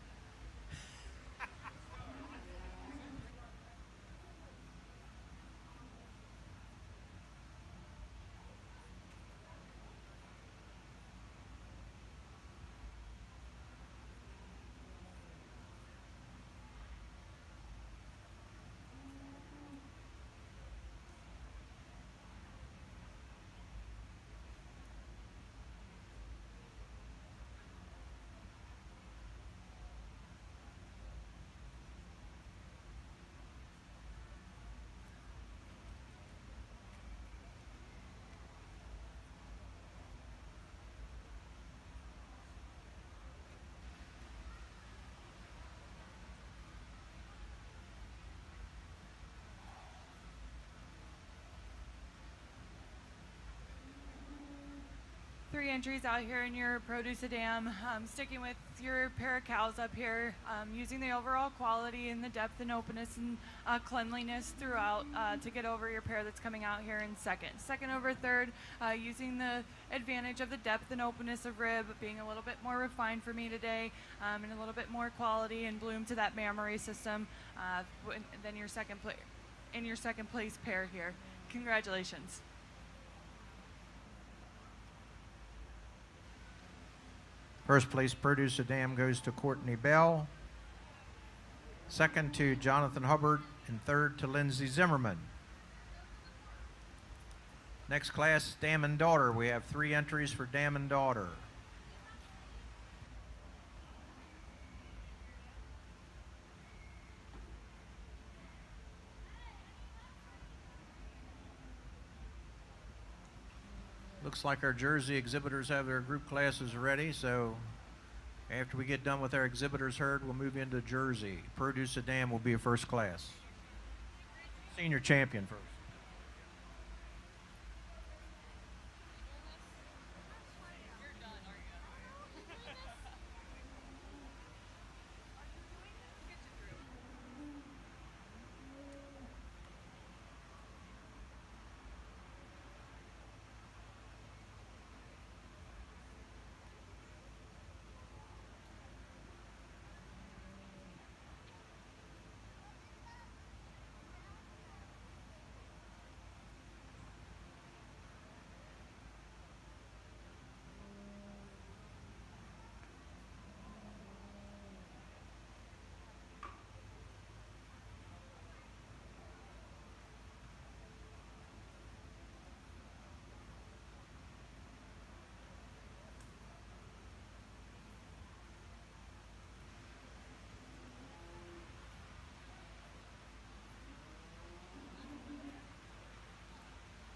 Three entries out here in your produce a dam. Sticking with your pair of cows up here, using the overall quality and the depth and openness and cleanliness throughout to get over your pair that's coming out here in second. Second over third, using the advantage of the depth and openness of rib, being a little bit more refined for me today, and a little bit more quality and bloom to that mammary system than your second place pair here. Congratulations. First place produce a dam goes to Courtney Bell. Second to Jonathan Hubbard, and third to Lindsay Zimmerman. Next class, dam and daughter. We have 3 entries for dam and daughter. Looks like our Jersey exhibitors have their group classes ready, so after we get done with our exhibitors herd, we'll move into Jersey. Produce a dam will be a first class. Senior champion first.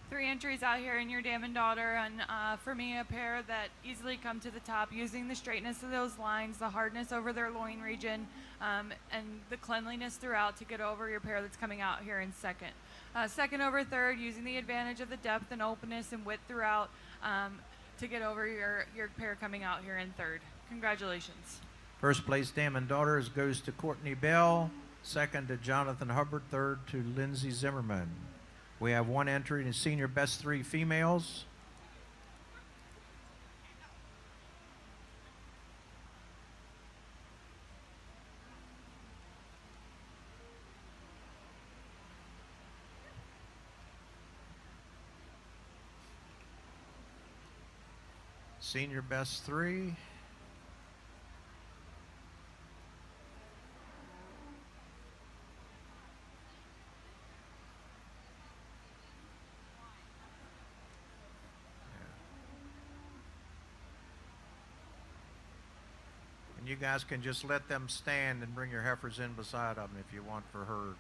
Three entries out here in your dam and daughter, and for me, a pair that easily come to the top using the straightness of those lines, the hardness over their loin region, and the cleanliness throughout to get over your pair that's coming out here in second. Second over third, using the advantage of the depth and openness and width throughout to get over your pair coming out here in third. Congratulations. First place dam and daughters goes to Courtney Bell. Second to Jonathan Hubbard. Third to Lindsay Zimmerman. We have 1 entry in senior best 3 females. Senior best 3. You guys can just let them stand and bring your heifers in beside them if you want for herd.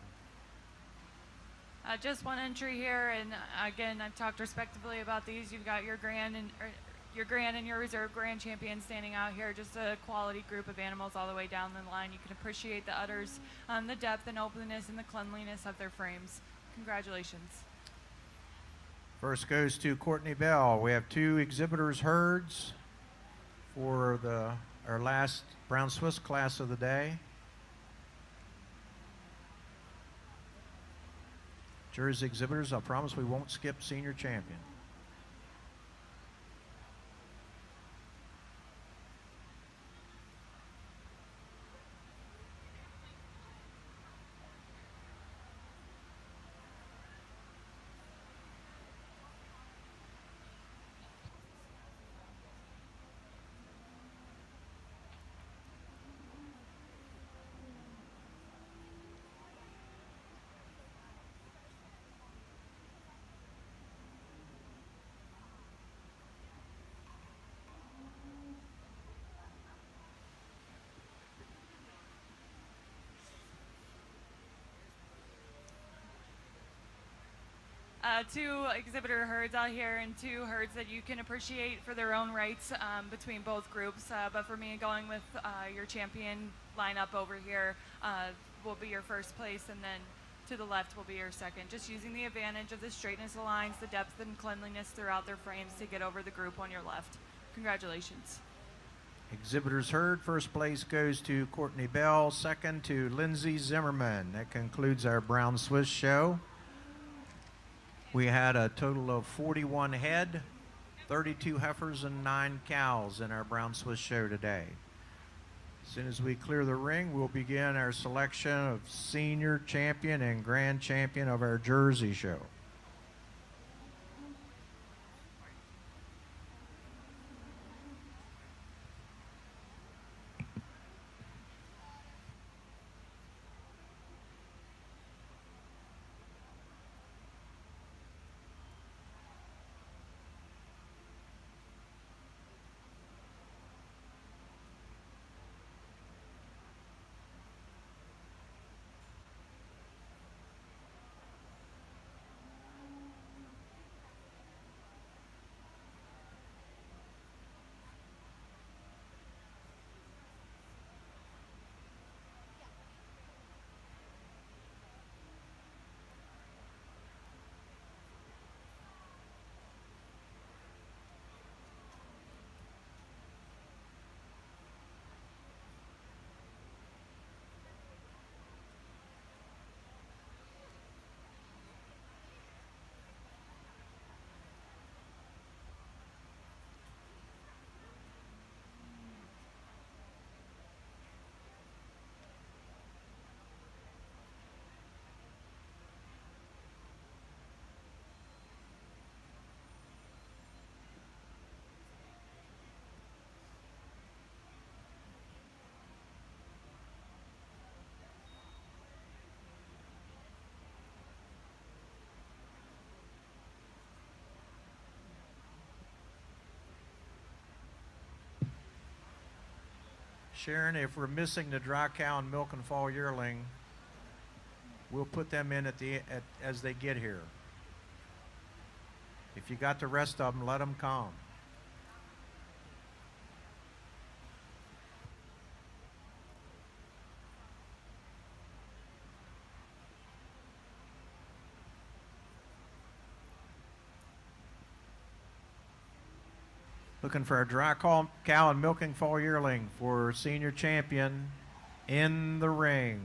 Just 1 entry here, and again, I've talked respectively about these. You've got your grand and your reserve grand champion standing out here. Just a quality group of animals all the way down the line. You can appreciate the udders, the depth and openness and the cleanliness of their frames. Congratulations. First goes to Courtney Bell. We have 2 exhibitors herds for our last Brown Swiss class of the day. Jersey exhibitors, I promise we won't skip senior champion. Two exhibitor herds out here and 2 herds that you can appreciate for their own rights between both groups. But for me, going with your champion lineup over here will be your first place, and then to the left will be your second. Just using the advantage of the straightness of the lines, the depth and cleanliness throughout their frames to get over the group on your left. Congratulations. Exhibitors herd, first place goes to Courtney Bell, second to Lindsay Zimmerman. That concludes our Brown Swiss show. We had a total of 41 head, 32 heifers, and 9 cows in our Brown Swiss show today. As soon as we clear the ring, we'll begin our selection of senior champion and grand champion of our Jersey show. Sharon, if we're missing the dry cow and milk and fall yearling, we'll put them in as they get here. If you got the rest of them, let them come. Looking for a dry cow and milking fall yearling for senior champion in the ring.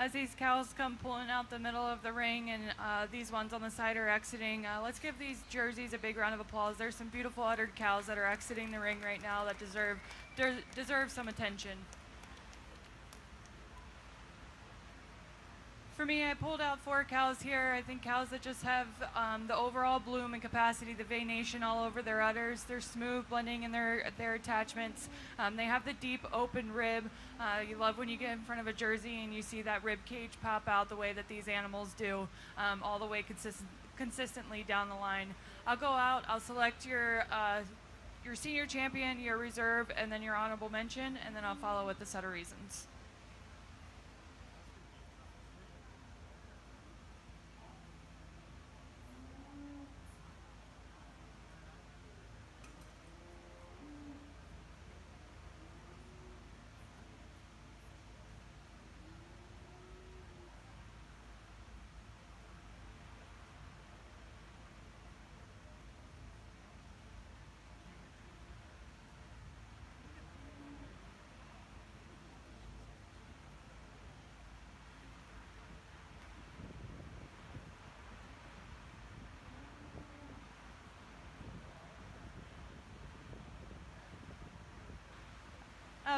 As these cows come pulling out the middle of the ring and these ones on the side are exiting, let's give these jerseys a big round of applause. There's some beautiful uddered cows that are exiting the ring right now that deserve some attention. For me, I pulled out 4 cows here. I think cows that just have the overall bloom and capacity, the venation all over their udders. They're smooth blending in their attachments. They have the deep open rib. You love when you get in front of a jersey and you see that rib cage pop out the way that these animals do, all the way consistently down the line. I'll go out, I'll select your senior champion, your reserve, and then your honorable mention, and then I'll follow with the set of reasons.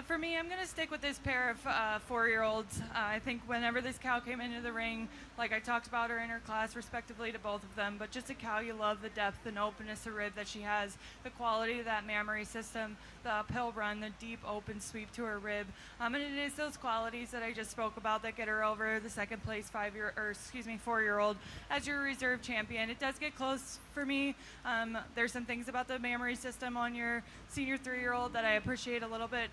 For me, I'm going to stick with this pair of 4-year-olds. I think whenever this cow came into the ring, like I talked about her in her class respectively to both of them, but just a cow, you love the depth and openness of rib that she has, the quality of that mammary system, the uphill run, the deep open sweep to her rib. And it is those qualities that I just spoke about that get her over the second place 4-year-old as your reserve champion. It does get close for me. There's some things about the mammary system on your senior 3-year-old that I appreciate a little bit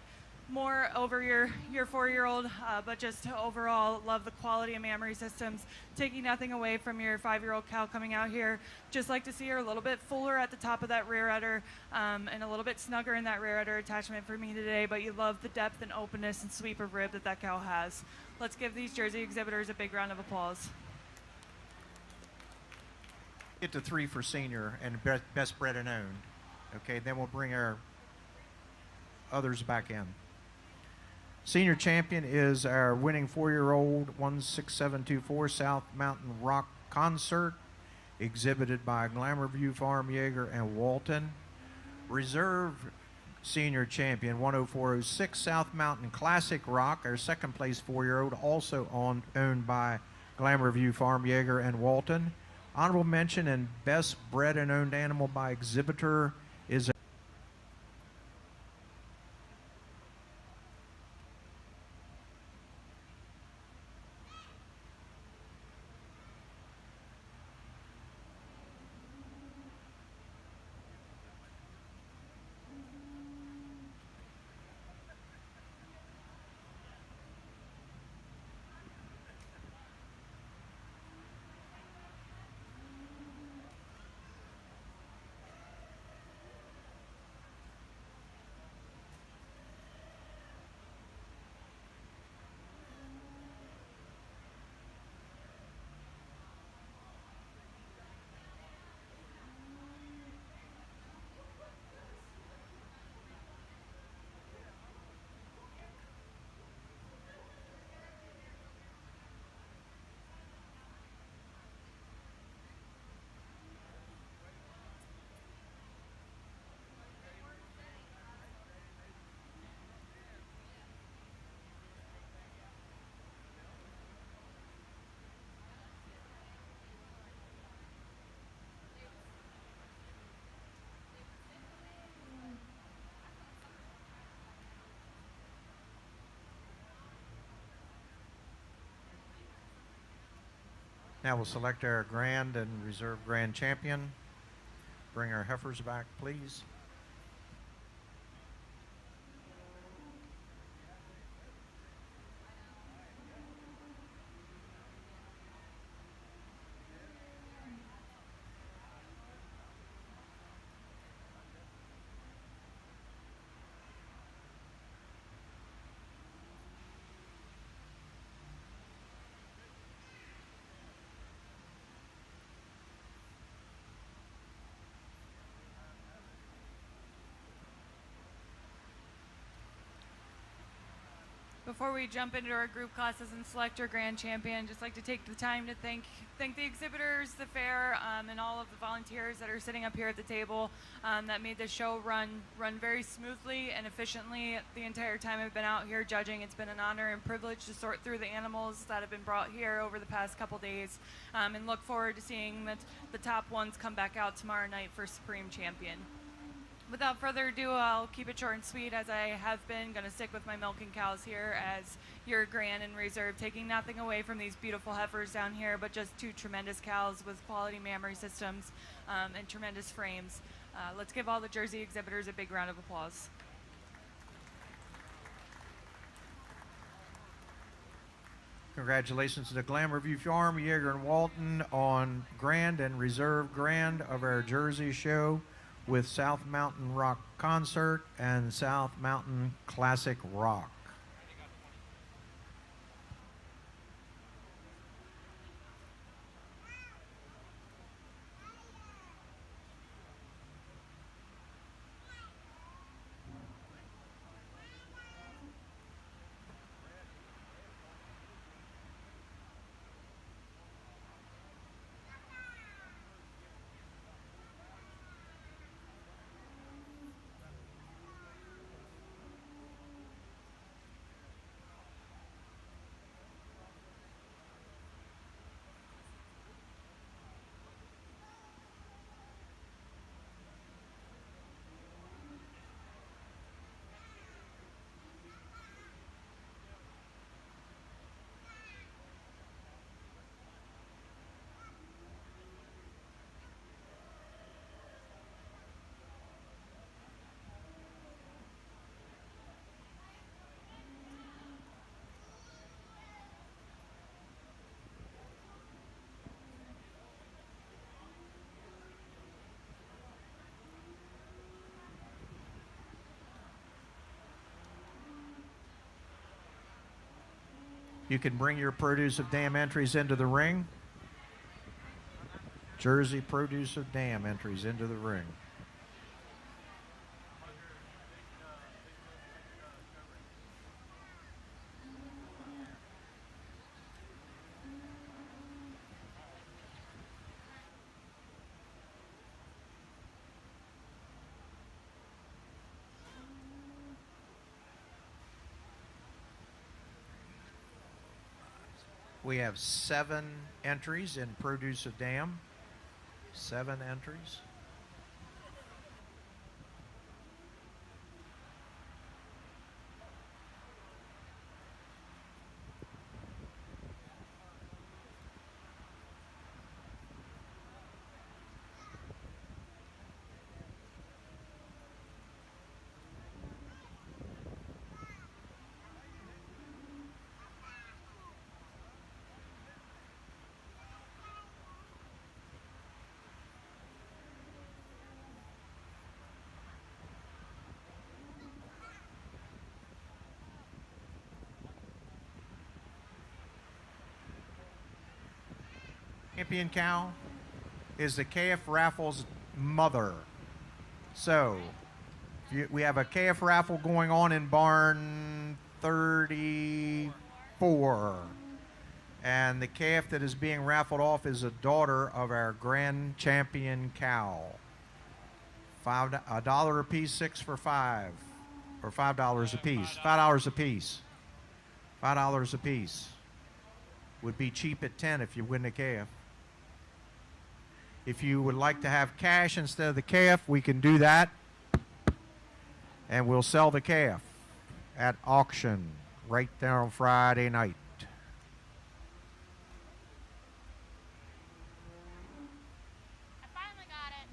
more over your 4-year-old, but just overall love the quality of mammary systems. Taking nothing away from your 5-year-old cow coming out here, just like to see her a little bit fuller at the top of that rear udder and a little bit snugger in that rear udder attachment for me today, but you love the depth and openness and sweep of rib that cow has. Let's give these jersey exhibitors a big round of applause. Get to 3 for senior and best bred and owned. Okay, then we'll bring our others back in. Senior champion is our winning 4-year-old 16724 South Mountain Rock Concert, exhibited by Glamour View Farm, Jaeger, and Walton. Reserve senior champion 10406 South Mountain Classic Rock, our second place 4-year-old, also owned by Glamour View Farm, Jaeger, and Walton. Honorable mention and best bred and owned animal by exhibitor is Now we'll select our grand and reserve grand champion. Bring our heifers back, please. Before we jump into our group classes and select our grand champion, just like to take the time to thank the exhibitors, the fair, and all of the volunteers that are sitting up here at the table that made the show run very smoothly and efficiently the entire time I've been out here judging. It's been an honor and privilege to sort through the animals that have been brought here over the past couple days, and look forward to seeing that the top ones come back out tomorrow night for Supreme Champion. Without further ado, I'll keep it short and sweet as I have been. Going to stick with my milking cows here as your grand and reserve, taking nothing away from these beautiful heifers down here, but just two tremendous cows with quality mammary systems and tremendous frames. Let's give all the Jersey exhibitors a big round of applause. Congratulations to the Glamour View Farm, Yeager and Walton on Grand and Reserve Grand of our Jersey show with South Mountain Rock Concert and South Mountain Classic Rock. You can bring your produce of dam entries into the ring. Jersey produce of dam entries into the ring. We have 7 entries in produce of dam. 7 entries. Champion cow is the KF Raffles mother. So we have a KF raffle going on in barn 34. And the calf that is being raffled off is a daughter of our grand champion cow. $5 a piece, 6 for $5, or $5 a piece. $5 a piece. $5 a piece. Would be cheap at 10 if you win the calf. If you would like to have cash instead of the calf, we can do that. And we'll sell the calf at auction right there on Friday night. I finally got it.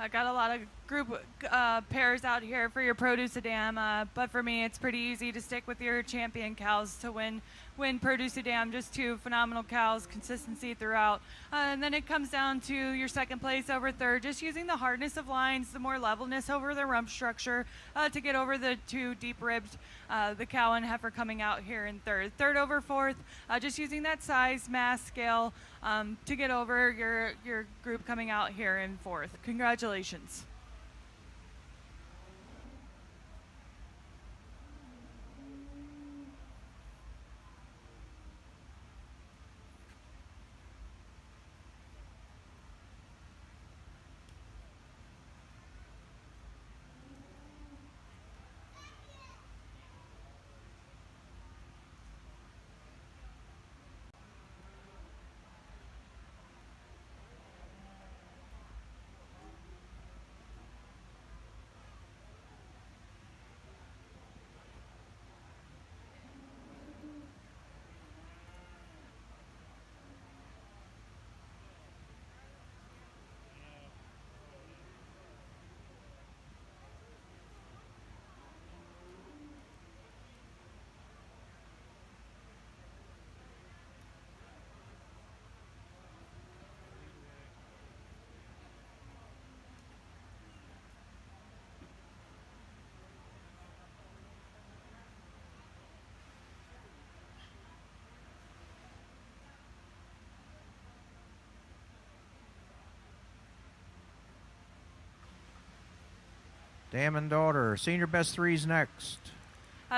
I got a lot of group pairs out here for your Produce Dam, but for me, it's pretty easy to stick with your champion cows to win Produce Dam. Just two phenomenal cows, consistency throughout. And then it comes down to your second place over third, just using the hardness of lines, the more levelness over the rump structure to get over the two deep ribbed, the cow and heifer coming out here in third. Third over fourth, just using that size, mass, scale to get over your group coming out here in fourth. Congratulations. Dam and Daughter, senior best threes next.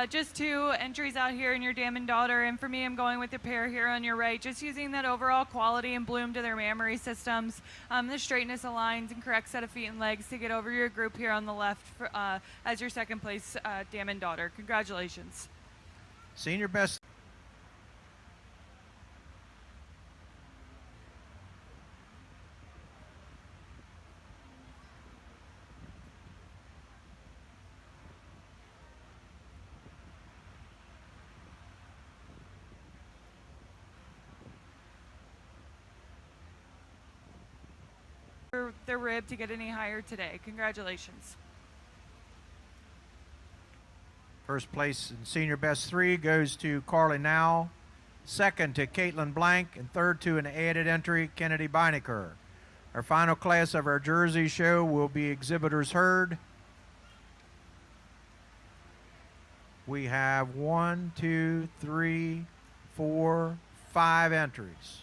Just two entries out here in your Dam and Daughter, and for me, I'm going with the pair here on your right, just using that overall quality and bloom to their mammary systems, the straightness of lines and correct set of feet and legs to get over your group here on the left for, as your second place Dam and Daughter. Congratulations. Senior best. Their rib to get any higher today. Congratulations. First place in senior best three goes to Carly Now, second to Caitlin Blank, and third to an added entry, Kennedy Beinecker. Our final class of our Jersey show will be exhibitors herd. We have 1, 2, 3, 4, 5 entries.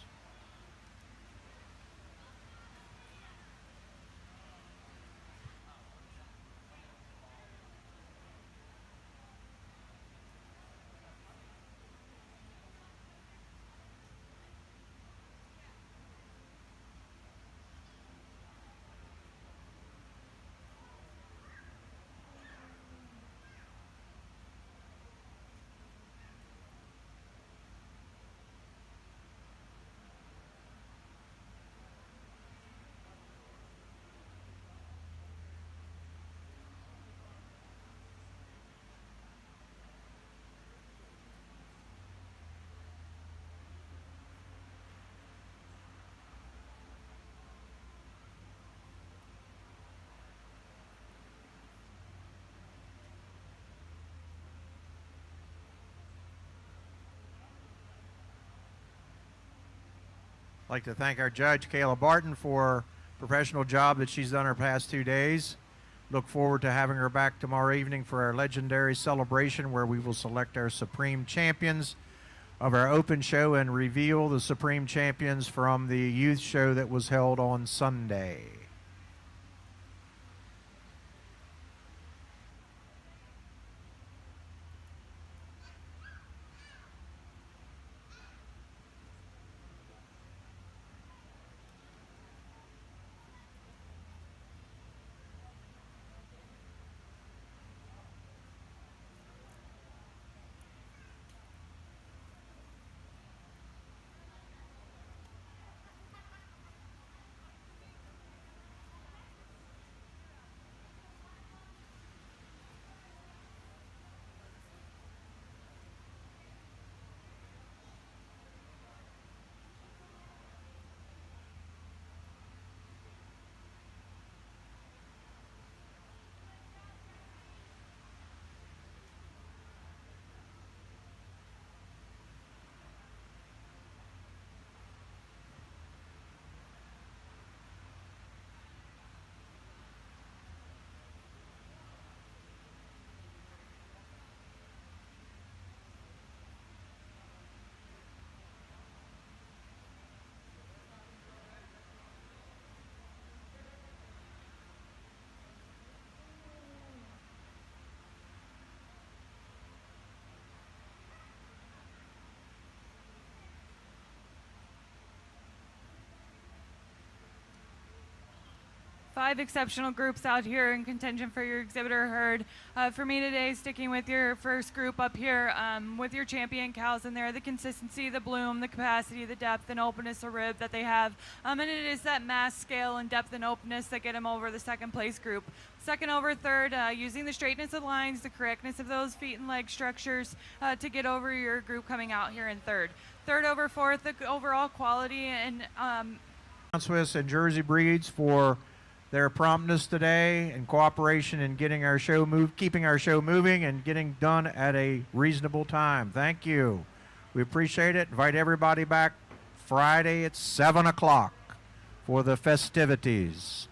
I'd like to thank our judge, Kayla Barton, for a professional job that she's done her past 2 days. Look forward to having her back tomorrow evening for our legendary celebration where we will select our supreme champions of our open show and reveal the supreme champions from the youth show that was held on Sunday. 5 exceptional groups out here in contention for your exhibitor herd. For me today, sticking with your first group up here with your champion cows in there, the consistency, the bloom, the capacity, the depth and openness of rib that they have. And it is that mass scale and depth and openness that get them over the second place group. Second over third, using the straightness of lines, the correctness of those feet and leg structures to get over your group coming out here in third. Third over fourth, the overall quality and Swiss and Jersey breeds for their promptness today and cooperation in getting our show keeping our show moving and getting done at a reasonable time. Thank you. We appreciate it. Invite everybody back Friday at 7 o'clock for the festivities.